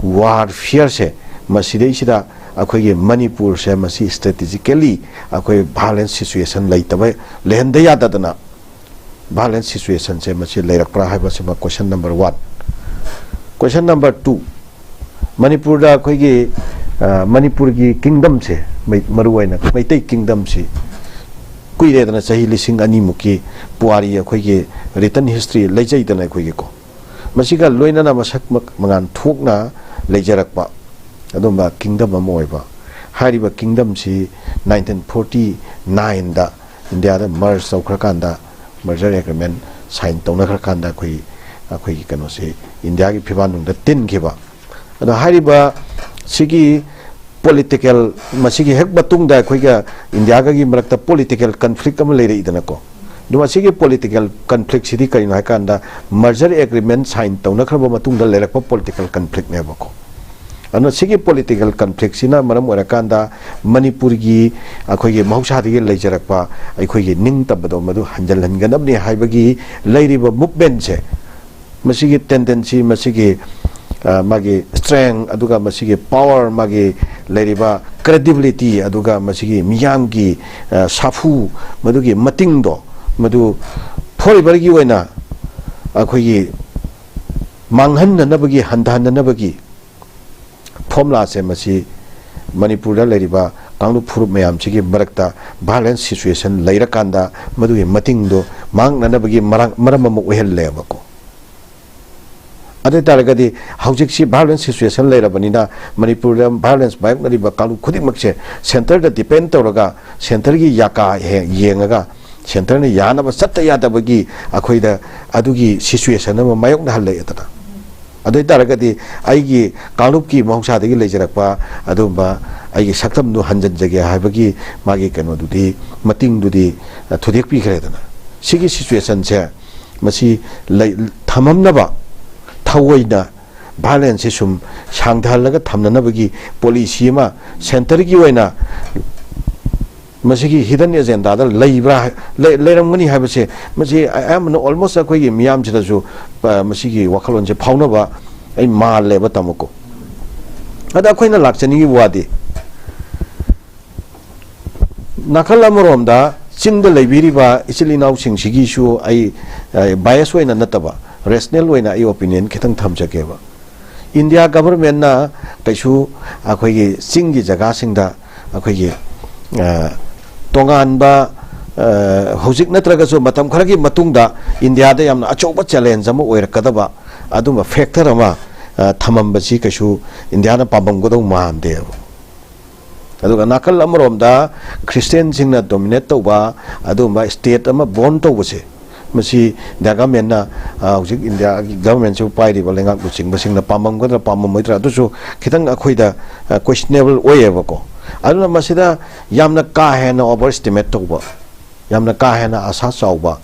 वारफेयर से मसिदैसिदा अखोइगी मणिपुर से मसी स्ट्रेटेजिकली अखोइ वायलेंस सिचुएशन लेतबे लेहंदे याददना वायलेंस सिचुएशन से मसी लेरकप्रा हाइबसिमा question number 1 question number 2 Manipur दा अखोइगी मणिपुर की किंगडम से मरुआइना मैतै किंगडम से कुइरेदना सही लिसिंग अनी मुकी पुआरी अखोइगी रिटन हिस्ट्री लेजैदना अखोइगी को मसिगा लोइनना मसक मंगान थोकना लेजरकपा अदुंबा किंगडम अम ओइबा हारिबा किंगडम से 1949 दा इंडिया दा मर्ज तौखरकांदा मर्जर एग्रीमेंट साइन तौनखरकांदा अखोइगी कनो से इंडिया की फिबानुंदा तिनखिबा अदो हारिबा सिगी पॉलिटिकल मसिगी हेक बतुंगदा अखोइगा इंडिया की मरक्ता पॉलिटिकल कन्फ्लिक्ट अम लेरे इदनको दुमा सिगी पॉलिटिकल कन्फ्लिक्ट सिदी करिनो हाइकांदा मर्जर एग्रीमेंट साइन तौनखरबा मतुंगदा लेरकपा पॉलिटिकल कन्फ्लिक्ट नेबको अन सिगी पॉलिटिकल कन्फ्लिक्ट सिना मरम ओरकांदा मणिपुर की अखोइगी महौसादगी लेजरकपा अखोइगी निंग तबदो मदु हंजल हनगनबनी हाइबगी लेरिबा मूवमेंट से मसिगी टेंडेंसी मसिगी मागी स्ट्रेंथ अदुगा मसिगी पावर मागी लेरिबा क्रेडिबिलिटी अदुगा मसिगी मियाम की साफू मदुगी मतिंगदो मदु फोरिबरगी ओइना अखोइगी मांगहननबगी हंधाननबगी फॉर्मुला से मसी मणिपुर दा लेरिबा कांगलुप फुरुप मयाम सिगी मरक्ता वायलेंस सिचुएशन लेरकांदा मदुगी मतिंगदो मांगननबगी मरम अम ओहल्लेबको अदे तारगदी हौजिकसी वायलेंस सिचुएशन लेरबनिना मणिपुर दा वायलेंस बायकनरिबा कांगलुप खुदिमक से सेंटर दा डिपेंड तौरगा सेंटर की याका येंगगा सेंटर ने यानब सत्ता यादबगी अखोइदा अदुगी सिचुएशन अम मायokna हल्लेयतना अदे तारगदी आइगी कांगलुप की महौसादगी लेजरकपा अदुबा आइगी सक्तमदु हंजनजगे हाइबगी मागी कनोदुदी मतिंगदुदी थुदेकपी खरेदना सिगी सिचुएशन से मसी थममनबा थवइना वायलेंस से सुम सांगधालगा थमननबगी पॉलिसी मा सेंटर की ओइना मसिगी हिडन एजेंडा दा लेब्रा लेरमगनी हाबसे मसी आमन ऑलमोस्ट अखोइगी मियाम सिदाजु मसिगी वखलोन से फाउनबा आई माल लेबा तमको अदा अखोइना लाक्चनिगी वादे नाखल अमरोमदा चिंद लेबिरिबा इचिलिनाउ सिंगसिगिसु आई बायस ओइना नतबा रेशनल ओइना आई ओपिनियन खितंग थमजगेबा इंडिया गवर्नमेंट ना कैसु अखोइगी चिंगी जगह सिंगदा अखोइगी तोंगानबा हौजिक नत्रगसु मतम खरगी मतुंगदा इंडिया दे यामना अचौबा चैलेंज अमा ओइरकदबा अदुमा फैक्टर अमा ꯊꯝꯃꯝꯕꯁꯤ ꯀꯩꯁꯨ ꯏꯟꯗꯤꯌꯥꯅ ꯄꯥꯝꯕꯝꯒꯗꯧ ꯃꯥꯟꯗꯦꯕ ꯑꯗꯨꯒ ꯅꯥꯀꯜ ꯑꯃꯔꯣꯝꯗ ꯈ꯭ꯔꯤꯁꯇꯤꯌꯟꯁꯤꯡꯅ ꯗꯣꯃꯤꯅꯦꯠ ꯇꯧꯕ ꯑꯗꯨꯒꯨꯝꯕ ꯁ꯭ꯇꯦꯠ ꯑꯃ ꯕꯣꯔꯟ ꯇꯧꯕꯁꯦ ꯃꯁꯤ ꯏꯟꯗꯤꯌꯥ ꯒꯚꯔꯟꯃꯦꯟꯠꯅ ꯍꯧꯖꯤꯛ ꯏꯟꯗꯤꯌꯥꯒꯤ ꯒꯚꯔꯟꯃꯦꯟꯠꯁꯨ ꯄꯥꯏꯔꯤꯕ ꯂꯩꯉꯥꯛ ꯂꯨꯆꯤꯡꯕꯁꯤꯡꯅ ꯄꯥꯝꯃꯝꯒꯗ꯭ꯔꯥ ꯄꯥꯝꯃꯝꯃꯣꯏꯗ꯭ꯔꯥ ꯑꯗꯨꯁꯨ ꯈꯤꯇꯪ ꯑꯩꯈꯣꯏꯗ ꯀ꯭ꯋꯦꯁꯅꯦꯕꯜ ꯑꯣꯏꯌꯦꯕꯀꯣ ꯑꯗꯨꯅ ꯃꯁꯤꯗ ꯌꯥꯝꯅ ꯀꯥ ꯍꯦꯟꯅ ꯑꯣꯚꯔ ꯏꯁꯇꯤꯃꯦꯠ ꯇꯧꯕ ꯌꯥꯝꯅ ꯀꯥ ꯍꯦꯟꯅ ꯑꯁꯥ ꯆꯥꯎꯕ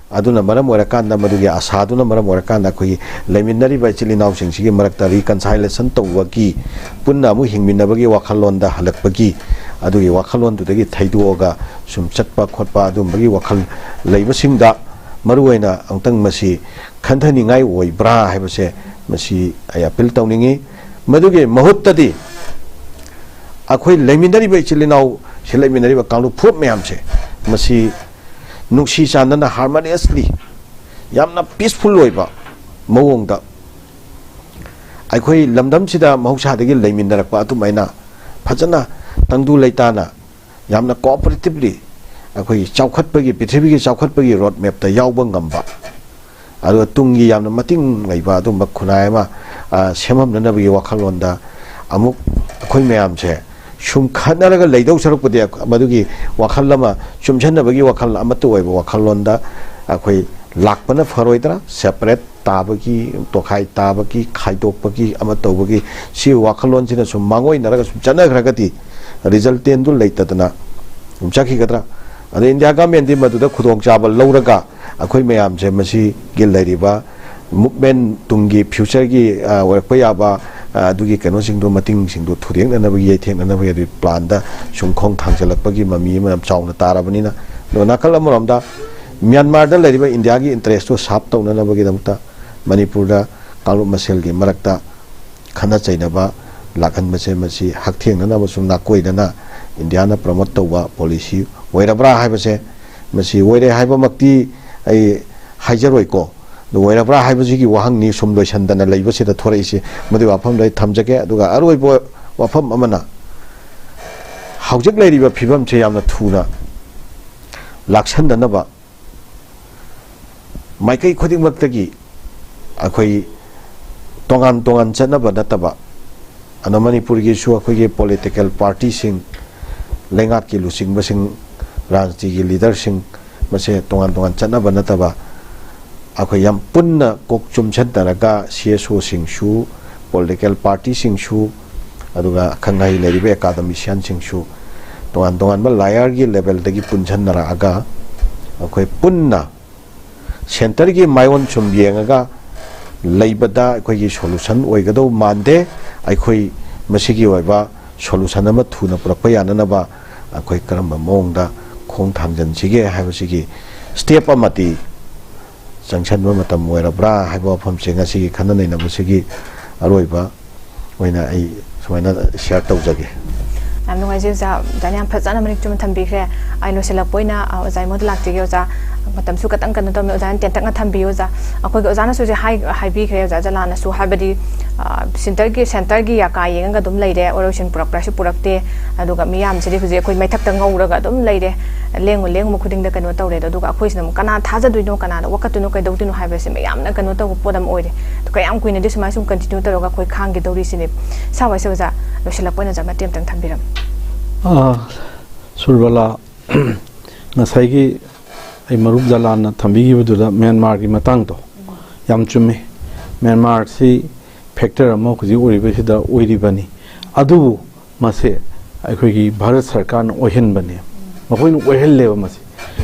aduna maram orakanda madugi asaduna maram orakanda khoi leminari ba chili naw sing sigi marakta reconciliation tawagi punna mu hingminabagi wakhalonda halakpagi adugi wakhalon dudagi thaiduoga sum chatpa khotpa adumagi wakhal leibasingda maruwaina angtang masi khanthani ngai oibra haibase masi ay appeal tawningi madugi mahuttadi akhoi leminari ba chili naw sileminari ba kanglu phop mayamse masi nuksi chandana harmoniously yamna peaceful loiba mawongda akhoi lamdam sida mahausa dagi leiminarakpa atumaina phajana tangdu leitana yamna cooperatively akhoi chaukhatpagi prithibigi chaukhatpagi road map ta yawba ngamba adu tungi yamna mating ngaiba adu makhunai ma semamna bagi wakhalonda amuk akhoi mayamse shum khanaraga leidau sarupudi madugi wakhalama chumchanna bagi wakhal amatu oiba wakhalonda akhoi lakpana pharoidra separate tabagi tokhai tabagi khaidokpagi amatobagi si wakhalon sina sum mangoi naraga sum chanagragati result tendu leitadana umchaki gadra ade india government di maduda khudong chaba lauraga akhoi mayam je masi gil lairiba movement tungi future gi workpa yaba adugi kano singdo mating singdo thureng na bagi yetheng na bagi plan da sungkhong thangjalakpagi mami ma chauna tarabani na no nakal amramda myanmar da leriba india gi interest to sap tauna na bagi damta manipur da kalu masel gi marakta khana chainaba lakhan mase masi haktheng na masum na koi na india na promote tawwa policy oirabra haibase masi oire haiba makti ai haijaroi ko the way of Rahabiji Wahang New Sum Lotion than a labor set a Torisi, Madu like Tamjaka, Duga Arway boy, Wapam Amana. How Jack Lady were Pibam Chayam Tuna Lakshan Naba Michael Kodim Maktagi Akoi Tongan Chanaba Nataba Anamani Purgishu Akoi political party sing Lengaki Lusing Basing Ransti leader sing Mase Tongan Chanaba Nataba. Akhoi yam punna kokchum chantaraga CSO singshu political party singshu aduga khangai leribe academician singshu tongan ba layar gi level dagi punchanara aga akhoi punna center gi mayon chum yengaga leibada akhoi gi solution oigado mande akhoi masigi oiba solution ama thuna purakpa yanana ba akhoi karamba mongda khong thangjan sige haibasigi step amati Junction Matam where a bra have from Singasi Canon in a Musigi Aroiba when I share Tozagi. I'm no idea Daniel Pazana Manitum Tambire, I know Selapoina, as I would like to use Matam Sukatan Kanatom, Tantambioza, a Kozana was a high big Zalana, so Habadi, Sintergi, Yakai, and Gadum lady, or Ocean Pressure Purakte, and Dugamiam, said if they could make Taptango Gadum lady, and Lengo couldn't the Canoto, the Duga Quisnam, Cana, Taza do no Canada, Wakatunoka, don't know have a Simayam, Canoto, put them oil. The Kayam Queen, this might continue to look quick can't get the receipt. So I said that Roselapoina Zamatim Tambiram. Survala Nasagi a Marub Zalana Tambi to the Myanmar Matanto Yam Chumi Myanmar si Pector Mokuzi Uribashida Uribani Adu Mase Akwigi Bharat Sarkan Ohin Bani Mahoin Wehel Levamasi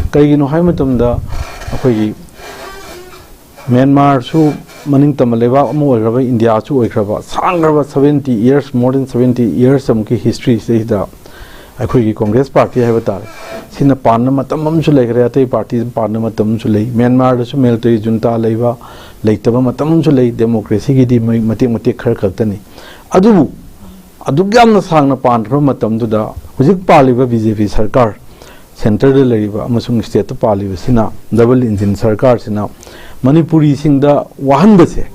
Kaigino Hamatum da Akwigi Myanmar su Maning Tamaleva Mo India su Ekrava Sangrava 70 years more than 70 years Samki history says the Akhoi Congress Party have a tar. Sina Panama Tamam Sulay, parties Panama Tam Sulay, Myanmar military junta leva, like Tamatam Sulay, democracy, Mathematic Kirkatani. Adu Adugam Sang Panramatam to the Huzik Paliva BJP Sarkar, Central Leriva, Amasung State Paliva Sina, double engine Sarkar Sina, Manipuri sing the Wahanbase.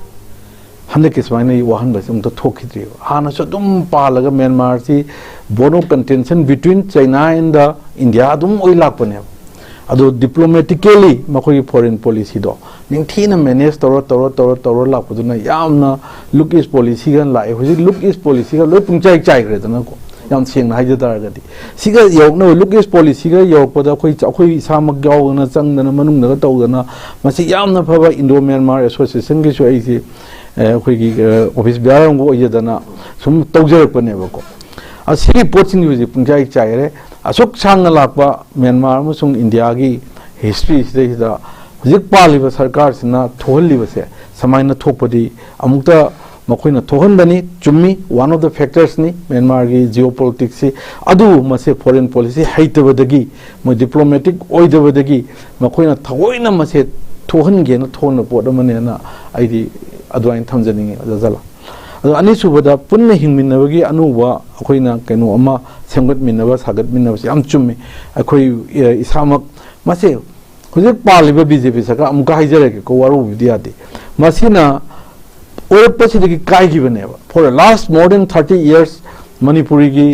Handekis Wine Wahan Basum to Tokitri. Hana Sadum Palaga Myanmar si Bono contention between China and the India Dum Oilapanem. अदो diplomatically मखोई foreign policy दो निंगथीना manage तौर लापदुना यामना look east policy गन लाए हुजी लुक इस पॉलिसी का लोई पुंचाई चाइ ग्रेदना को याम Seng highs तारगदी सिगा योगनो look east policy का योगपदा अखोई इसामक यावना चंगदना मनुंगना तौदना मसी यामना फबा इंडो म्यांमार एसोसिएशन की सोइसी अखोई ऑफिस ब्यारंगो ओयदना सुम तौजरपनेबको असिगी पोचिंग युजी पुंचाई चाइरे असुक सांग लापा म्यांमार अमसुंग इंडिया की हिस्ट्री सिदा हुजिक पालिबा सरकार सिना थोहलिबसे समायना थोपदी अमुक्ता मखोइना थोहनबनी चुम्मी वन ऑफ द फैक्टर्स नि म्यांमार की जियोपॉलिटिक्स से अदु मसे फॉरेन पॉलिसी हैतबदगी म डिप्लोमेटिक ओइदबदगी मखोइना थोइना मसे थोहनगेना थोन पोट अमनेना आइदी अदवाइन थमजनिंगे जजला अदो अनिसुबदा पुन्ना हिंगमिनबगी अनुवा अखोइना कैनो अमा सेमगतमिनबा सागतमिनबसे याम चुम्मी अखोइ इसामक मसे हुजिक पालिबा बीजेपी सरकार अमुका हाइजरेके को वारू विद्यादि मसिना ओरपसिदगी काइगिबनेबा for the last more than 30 years Manipuri की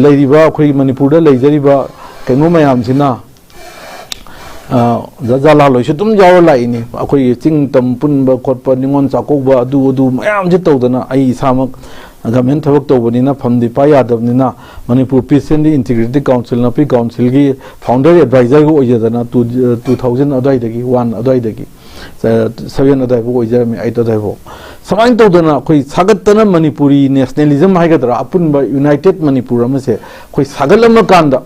लेरिबा अखोइ मणिपुरदा लेजरिबा कैनो मयामसिना जजाला लोइसे तुम जाओ लाइनी अखोइ चिंग तम पुनबा खोटपा निंगोन चाकोबा अदु मयाम जे तौदना आई इसामक गवर्नमेंट थबक तौबनिना फमदि पा यादबनिना Manipur peace and integrity council ना पी काउंसिल की फाउंडर एडवाइजर को ओइजदना 2000 अदाइदगी 1 अदाइदगी 7 अदाइबो ओइजरमे 8 अदाइबो समाइन तौदना अखोइ सागतना मणिपुरी नेशनलिज्म हाइगदरा अपुनबा यूनाइटेड मणिपुर अमसे अखोइ सागलम कांदा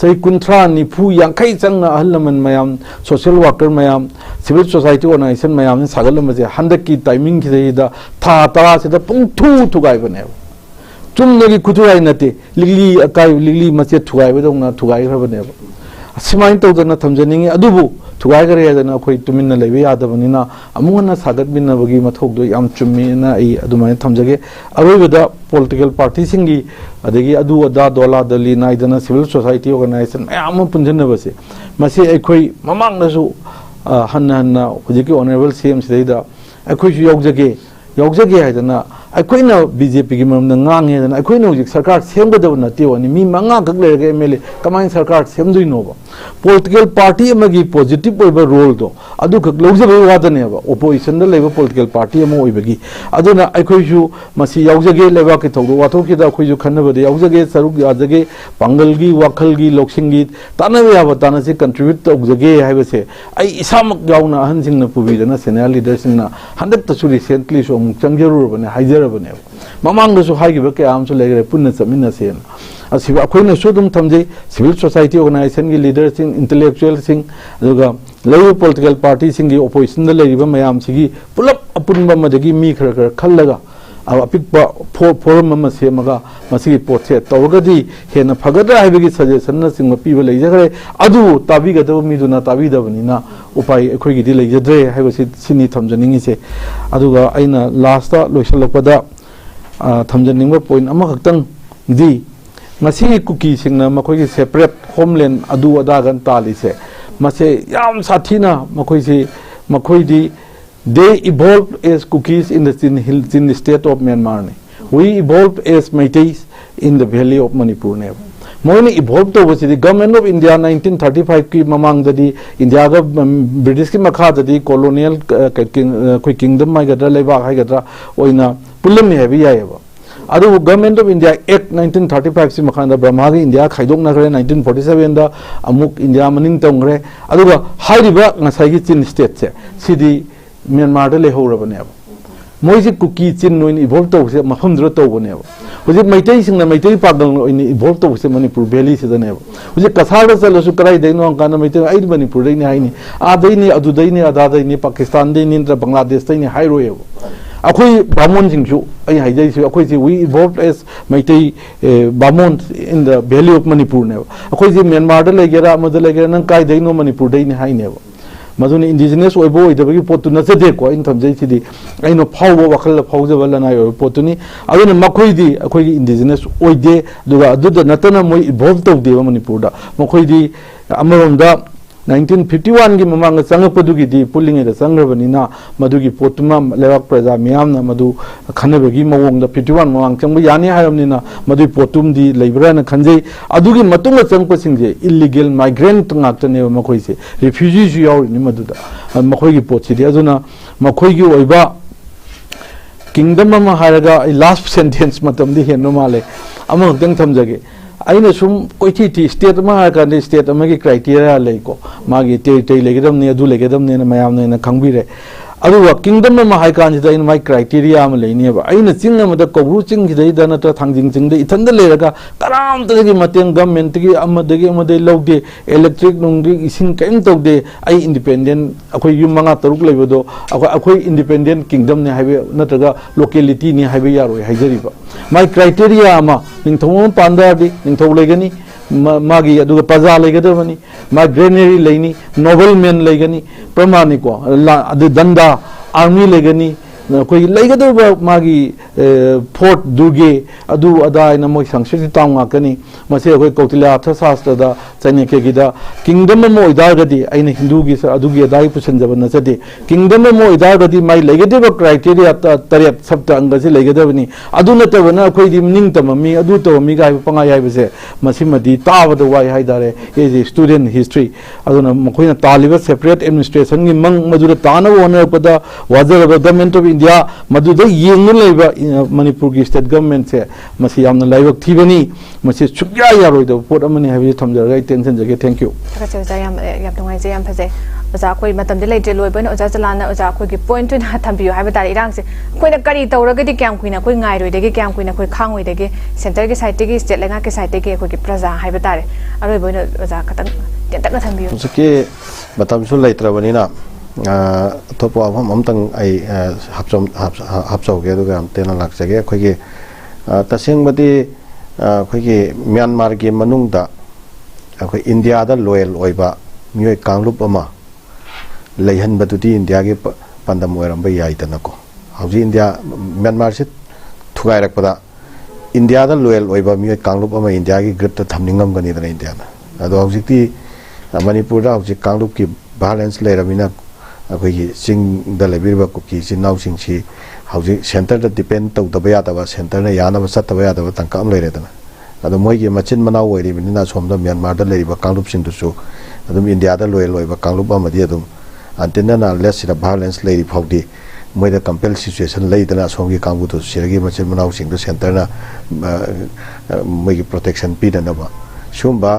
सही कुंथ्रा निफू यांखै चंग अहलमन मयाम सोशल वर्कर मयाम सिविल सोसाइटी ऑर्गेनाइजेशन मयाम सागलमजे हंदक की टाइमिंग की था तरा से पुंथू थुगाइबने चुमनगी खुथुराइ नते लिगली अकाइ लिगली मचे थुगाइबदोंना थुगाइखरबने सिमाइन तौदना थमजनिंगे अदुबु थुगाइखरेदना अखोइ तुमिन्ना लेबे यादबनिना अमुंगना सागतमिनबगी मथौदो याम चुम्मीना आई अदुमाइन थमजगे अरोइबदा पॉलिटिकल पार्टी सिंगी अदगी अदु अदा दोला दली नाइदना सिविल सोसाइटी ऑर्गेनाइजेशन मयाम पुंजनबसे मसे अखोइ ममांगनसु हन्ना हन्ना हुजिकी ऑनरेबल सीएम सिदैदा अखोइ यौजगे हाइदना अखोइना बीजेपी की मरमदा ngangeदना अखोइना हुजिक सरकार सेमगदब नतेवनी मी मंगा गक लेरगे एमएलए कमाइन सरकार सेमदुइनोबा पॉलिटिकल पार्टी अमगी पॉजिटिव ओइबा रोल दो अदु गक लौजबे वादनेबा ओपोजिशन द लेबा पॉलिटिकल पार्टी अम ओइबगी अदुना अखोइजु मसी यौजगे लेबा के थौदो वाथोकिदा अखोइजु खन्नबदे यौजगे सरुक याजगे पांगलगी वाखलगी लोकसिंगी तानबे याबा तानसे कंट्रीब्यूट तौजगे हाइबसे आई इसामक याउना अहनसिंगना पुबीदना सेनियर लीडरसिंगना हंदक तसु रिसेंटली सो अमुक चंगजरुबने हाइजरबने ममांगदसु हाइगिबा कयामसु लेगरे पुन्ना चमिनसेन असिबा अखोइना सुदुम थमजे सिविल सोसाइटी ऑर्गेनाइजेशन की लीडर सिंग इंटेलेक्चुअल सिंग अदुगा लेबो पॉलिटिकल पार्टी सिंग की ओपोजिशन द लेरिबा मयाम सिगी पुलप अपुनबा मदगी मी खर खल्लगा अब अपिकबा फोरम अमा सेमगा मसिगी पोटसे तौरगदी हेना फगदरा हाइबगी सजेशन न सिंग पीबा लेजगरे अदु ताबिगदब मिदुना ताबिदबनिना उपाय अखोइगिदि लेजद्रे हाइबसि सिनी थमजनिंगिसे अदुगा आइना लास्ट लोइसलपदा थमजनिंगबा पॉइंट अमा खक्तंग दी मसी कुकी सिंगना मखोइगी सेपरेट होमलैंड अदु अदागन तालिसे मसे याम साथीना मखोइसी मखोइदी they evolved as cookies in the state of Myanmar we evolved as Meiteis in the valley of Manipur ne moine evolved to was the government of India 1935 ki mamang dadi India ga British ki makha dadi colonial kingdom mai gadra leba hai gadra oina pulam he bi yaiba adu government of India act 1935 si makhanda Brahma gi India khaidok na gre 1947 da amuk India maning tongre adu ga hairiba ngasai gi chin state se sidi Myanmar da lehorabane moise cookie chin noin evolve to se mafamdro to bone hoje maitai singna maitai pagal oin evolve to se Manipur valley se dane hoje kasar da chalo su karai deino kana maitai ai Manipur dai ni haini a dai ni adu dai ni ada dai ni Pakistan dai ni Bangladesh dai ni hairo ye akhoi bamon singju ai haijai su akhoi ji we evolved as maitai bamon in the valley of Manipur ne akhoi ji Myanmar da legera amada legera nang kai dai no Manipur dai ni haine मधुने indigenous ओइबो ओइदबगी पोतु नचदे को इन थमजैसिदी आइनो फावबो वखल फावजबल नाय पोतुनी अदुने मखोइदी अखोइगी indigenous ओइदे दुगा अदुदा नतना मोइ इवॉल्व तौदे मणिपुरदा मखोइदी अमरोंदा 1951 की ममांग चंगपदुगी दी पुलिंग द चंग्रबनिना मदुगी पोतुमा लेवाक प्रजा मियामना मदु खनबगी मवोंग द 51 ममांग चंग यानी हायमनिना मदु पोतुम दी लेबराना खंजे अदुगी मतुंग चंगपसिंजे इलीगल माइग्रेंट ngaktane मखोइसे रिफ्यूजी जु यावनि मदुदा मखोइगी पोतसिदि अदुना मखोइगी ओइबा किंगडम अमा हारगा लास्ट सेंटेंस मतम दि हेनो माले अमा हक्तंग थमजगे अगर सूम कोई स्टेट में स्टेट की क्राइटेरिया लेको मागी टेरिटरी लेगदमने अदु लेगदमने मयामने खंगबिरे अदुवा किंगडम में हाइकानजिदा इन माई क्राइटेरिया में लेनेबा अइना चिंग अमदा कोब्रु चिंग हिदैदा नत्र थांजिंग चिंगदे इथंदा लेरगा करामतगी मतेंग गवर्नमेंट की अमदगी अमदे लौदे इलेक्ट्रिक नुंगी इसिंग कैम तौदे आई इंडिपेंडेंट अखोय युम मंगा तरुक लेबदो अखोय इंडिपेंडेंट किंगडम ने हाइबे नत्रगा लोकेलिटी ने हाइबे यारोय हाइजरिबा माई क्राइटेरिया अमा निंथोम पांदादी निंथौ लेगनी मागी अदुगा प्रजा लेगदबनी माइग्रेनरी लेनी नोबल मैन लेगनी प्रमाणिको अदु दंडा आर्मी लेगनी कोई लेगदब मागी फोर्ट दुर्गे अदु अदायना मोय संस्कृति तांगाकनी मसे कोई कौटिल्य अर्थशास्त्रदा चैनेकेगिदा किंगडम मो इदागदी आइना हिंदूगी अदुगी अदाई पुसनजब नचदे किंगडम मो इदागदी माई लेगदब क्राइटेरिया तरेत सप्त अंगसे लेगदबनी अदु नतबना कोई दि निंग तममी अदु तममी गाय पंगा याइबसे मसिमदी ताबद वाय हाइदारे एज ए स्टूडेंट हिस्ट्री अदुना मखोइना तालिबा सेपरेट एडमिनिस्ट्रेशन गी मंग मदुरा ताना वनरपदा वाजर गवर्नमेंट ऑफ इंडिया मदुद मणिपुर की स्टेट गवर्नमेंट से लाइवक थीबनी सुया यारोद पोट थमजर टेंशन जगे थैंक यू ओजा कोई मतम लेटे लोबन ओजा चलाना ओजा कोई पॉइंट थम्बियो है तारे इरांग से कोई करी तौरगदी क्या कुना कोई गायरोदे क्या कुना कोई खांगोदे सेंटर की साइड की स्टेट लेगा की साइड की कोई प्रजा है तारे अरोबन ओजा खतन टेंटक थम्बियो उसके मतम सु लेत्रबनिना अतोप अमतंग हपचौगे तेना लाक्चगे अखोगे तसेंबदी अखोगे म्यांमार की मनुंगदा अखोई इंडिया दा लॉयल ओइबा मियोय कांगलुप अमा लेहनबदुदी इंडिया के पंदम ओरंब याइदनको हौजी इंडिया म्यांमार से थुगाइरकपदा इंडिया दा लॉयल ओइबा मियोय कांगलुप अमा इंडिया की ग्रिप ता थमनिंगम गनिदना इंडिया ना अदो हौजिती मणिपुर दा हौजी कांगलुप की बैलेंस लेरमिना अखोई सिंग द लेबिरबा कुकी सिनाउ सिंगसी हौजी सेंटर दा डिपेंड तौदबा यादबा सेंटर ना यानबा सत्तबा यादबा तंकाम लेरेदना अदो मोइगे मचिन मनाव ओइरिबिना सोमदा म्यांमार दा लेरिबा कांगलुप सिंगदुसु अदुम इंडिया दा लॉयल ओइबा कांगलुप अमदि अदुम अंतिना लेस सिदा वायलेंस लेरी फाउदी मोइदा कंपेल सिचुएशन लेदना सोंगी कांगु तो सिरगी मचिन मनाव सिंगदु सेंटर ना मोइगे प्रोटेक्शन पीदनबा सुंबा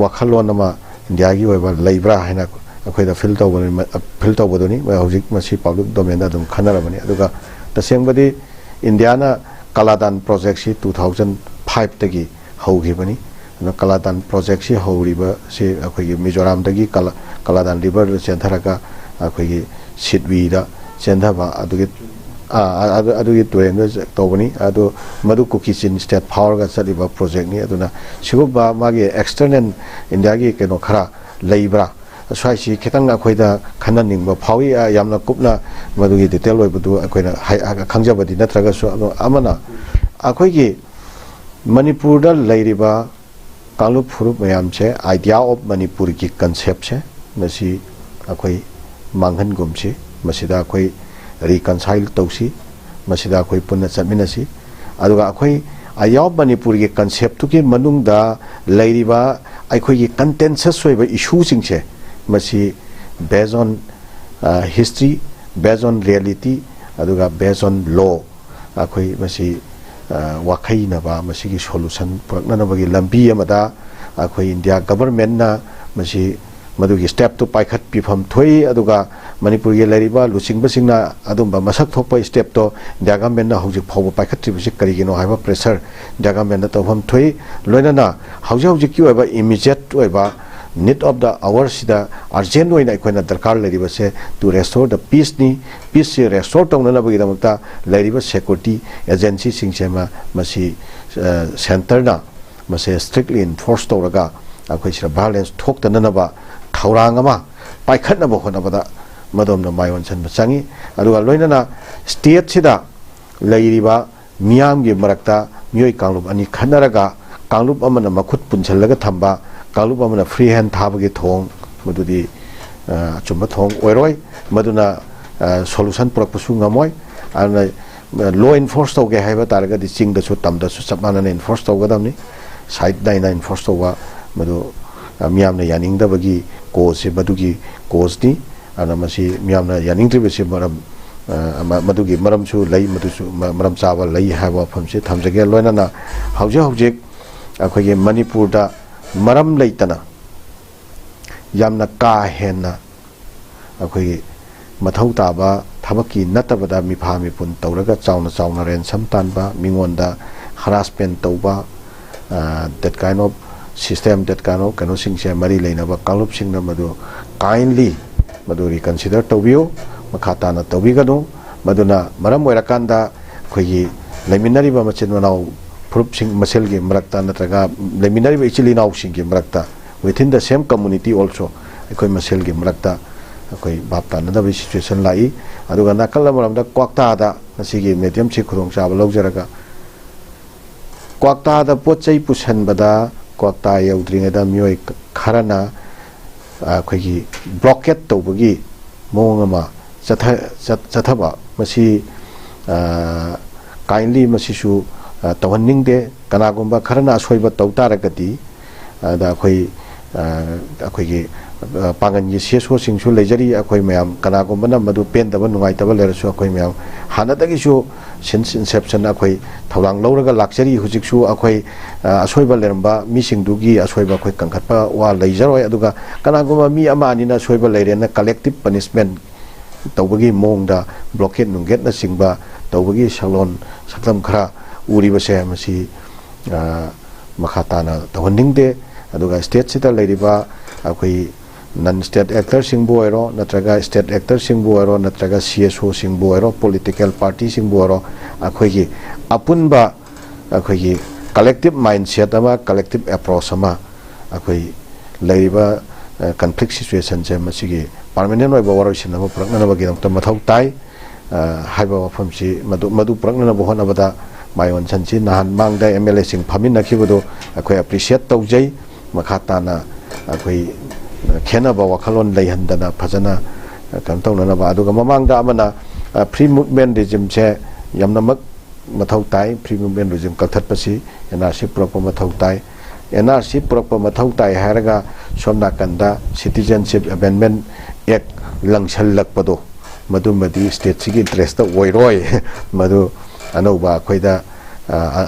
वाखलोनमा इंडिया की ओइबा लेब्रा हैना अखोइदा फिल तौबदुनी हौजिक मसी पब्लिक डोमेन अदुम खनरबनी अदुगा तसेंबदी इंडिया ना कलादान प्रोजेक्ट सी 2005 तगी हौगिबनी कलादान प्रोजेक्ट से हौरीब से अखोई मिजोराम दगी कलादान रिवर चेंथरका अखोई सिटवीदा चेंथबा अदुगी तुरेन तौबनी अदु मदु कुकीचिन स्टेट फावरगा चलिबा प्रोजेक्ट नि अदुना सिगुबा मागे एक्सटर्नल इंडिया की केनो खरा लेइब्रा स्वाइसी खितंग अखोइदा खननिंगबा फावी यामना कुपना मदुगी डिटेल ओइबदु अखोइना खंगजबदि नत्रगसु अमना अखोइगी मणिपुर दा लेरिबा कांगलुप फुरुप मैम से आइडिया ऑफ मणिपुर की कंसेप्ट से मसी अखोई मांगन गुमसी मसीदा अखोई रिकनसाइल तौसी मसीदा अखोई पुन्ना चटमिनसी अदुगा अखोई आइडिया ऑफ मणिपुर की कंसेप्ट के मनुंगदा लेरिबा अखोई की कंटेंसस होइबा इशू सिंग से मसी based on history based on reality अदुगा बेस्ड ऑन लॉ अखोई मसी वाखई नबा मसी सोल्यूशन पुरक्नबगी लंबी अमदा अखोई इंडिया गवर्नमेंट ना मसी मदुगी स्टेप तो पाइखत पिफम थोई अदुगा मणिपुर के लेरिबा लुचिंगबसिंगना अदुंबा मसक थोप स्टेप तो इंडिया गवर्नमेंट ना हौजिक फाव पाइखत्रिबसि करिगिनो हाइबा प्रेशर इंडिया गवर्नमेंट ना तोफम थोई लोइनाना हौजिक की ओइबा इमीडिएट ओइबा नीड ऑफ द आवर सिदा अर्जेंट ओइना अखोइना दरकार लेरिबसे टू रेस्टोर द पीस नि पीस से रेस्टोर तौननबगीदमक्ता लेरिबा सिक्योरिटी एजेंसी सिंगसेमा मसी सेंटर ना मसे स्ट्रिक्टली इन्फोर्स तौरगा अखोइ सिरा वायलेंस थोक्तननबा थौरांगमा पाइखतनबा होनबदा मदोमना मायोनसन बचांगी अदुगा लोइनाना स्टेट सिदा लेरिबा मियामगी मरक्ता मियोय कांगलुप अनि खनरगा कांगलुप अमना मखुत पुनछलगा थंबा कांगलुप अमना फ्री हैंड थाबगी थोंग मदुदी अचुम थोंग ओइरोय मदुना सोल्यूशन पुरकपसु ngамोय आना लॉ इन्फोर्स तौगे हाइबा तारगदि चिंगदसु तमदसु चपमानन इन्फोर्स तौगदमनि साइड दाइना इन्फोर्स तौवा मदु मियामना यानिंगदबगी कोज से मदुगी कोजनी आना मसी मियामना यानिंगद्रिबसे मरम मदुगी मरमसु लई मदुसु मरम चावा लई हाइबा फमसे थमजगे लोइनाना हौजे हौजे अखोगे मणिपुरदा मरम लैतना यामना का हेना अखोगे मथौ ताबा थबकी नतबदा मिफा मिपुन तौरगा चाउना चाउना रेंसम तानबा मिंगोंदा हरासमेंट तौबा that kind of system that kind of kano sing se mari leinaba kalup sing na madu kindly madu reconsider tobio makhata na tobigano maduna maram oirakanda khogi leminari ba machin manau prup sing masel ge marakta natraga leminari ba ichili nau sing ge marakta within the same community also ekoi masel ge marakta akoi bapta na da situation lai aduga nakal maram da kwakta da asigi medium chi khurong cha ba logjaraga क्वाक्ता दा पोचै पुसन बदा क्वाक्ता यौद्रिंग दा मियोय Kharna अखोगी blockade तौबगी मोंगमा चथबा मसी kindly मसीसु तवहनिंग दे कनागुंबा खरना सोइबा तौतारगदी दा अखोगी पांगन सेसो सिंसु लेजरी अखोई मयाम कनागुंबना मदु पेंदबा नुगाइतबा लेरसु अखोई मयाम हानदगिसु since Inception अखोई थौलांग लौरगा लाक्चरी हुजिकसु अखोई असोइबा लेरंबा मिसिंगदुगी असोइबा अखोई कंखतपा वा लेजरोय अदुगा कनागुंबा मी अमानिना सोइबा लेरेना कलेक्टिव पनिशमेंट तौबगी मोंगदा ब्लॉकेट नुंगेट ना सिंगबा तौबगी सलोन सकलम खरा उरिबसे मसी मखाताना तवनिंगदे अदुगा स्टेट सिता लेरिबा अखोई नन स्टेट एक्टर सिंबो एरो नत्रगा स्टेट एक्टर सिंबो एरो नत्रगा सीएसओ सिंबो एरो पॉलिटिकल पार्टी सिंबो एरो अखोई अपुनबा अखोई कलेक्टिव माइंडसेट अमा कलेक्टिव अप्रोच अमा अखोई लेरिबा कॉन्फ्लिक्ट सिचुएशन से मसिगी परमानेंट ओइबा वरोसिन अमा प्रगननबगी दमत मथौ ताई हाइबा वफमसी मदु प्रगननब होनबदा मायोन सनसी नहान मांगदा एमएलए सिंग फामिनखिबदो अखोई अप्रिशिएट तौजै मखाताना अखोई खेनबा वखलोन लेहंदना फजना कंतौननबा अदुगा ममांगदा अमना फ्री मूवमेंट रिजिम से यमनमक मथौ ताई फ्री मूवमेंट रिजिम कथतपसी एनआरसी प्रोप मथौ ताई एनआरसी प्रोप मथौ ताई हारगा सोमना कंदा सिटीजनशिप अमेंडमेंट एक्ट लंगसललकपदो मदुमदी स्टेट सिगी इंटरेस्ट ओइरोय मदु अनौबा खोइदा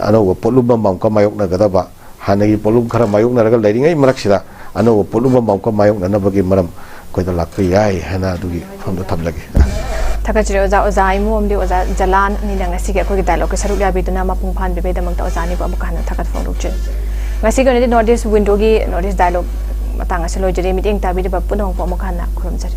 अनौबा पोलुम मांका मायोकनगदबा हानगी पोलुम खरा मायोकनरगा लेरिङै मरक्सिदा अनौबा पोलुम मांका मायोकननबगी मरम खोइदा लाक्पै याय हाना दुगी फमदो थमलगे थकचरे ओजा ओजा इमुमदि ओजा जलान नि नंगसिगे अखोगी डायलॉग के सरुक याबिदुना मपुंग फान बेबेदमंता ओजानि बा मुखाना थकत फोंरुचे ngasi gani north east window की north east dialogue matang asalo jere meeting tabi de bapuno po mukhana khurumjari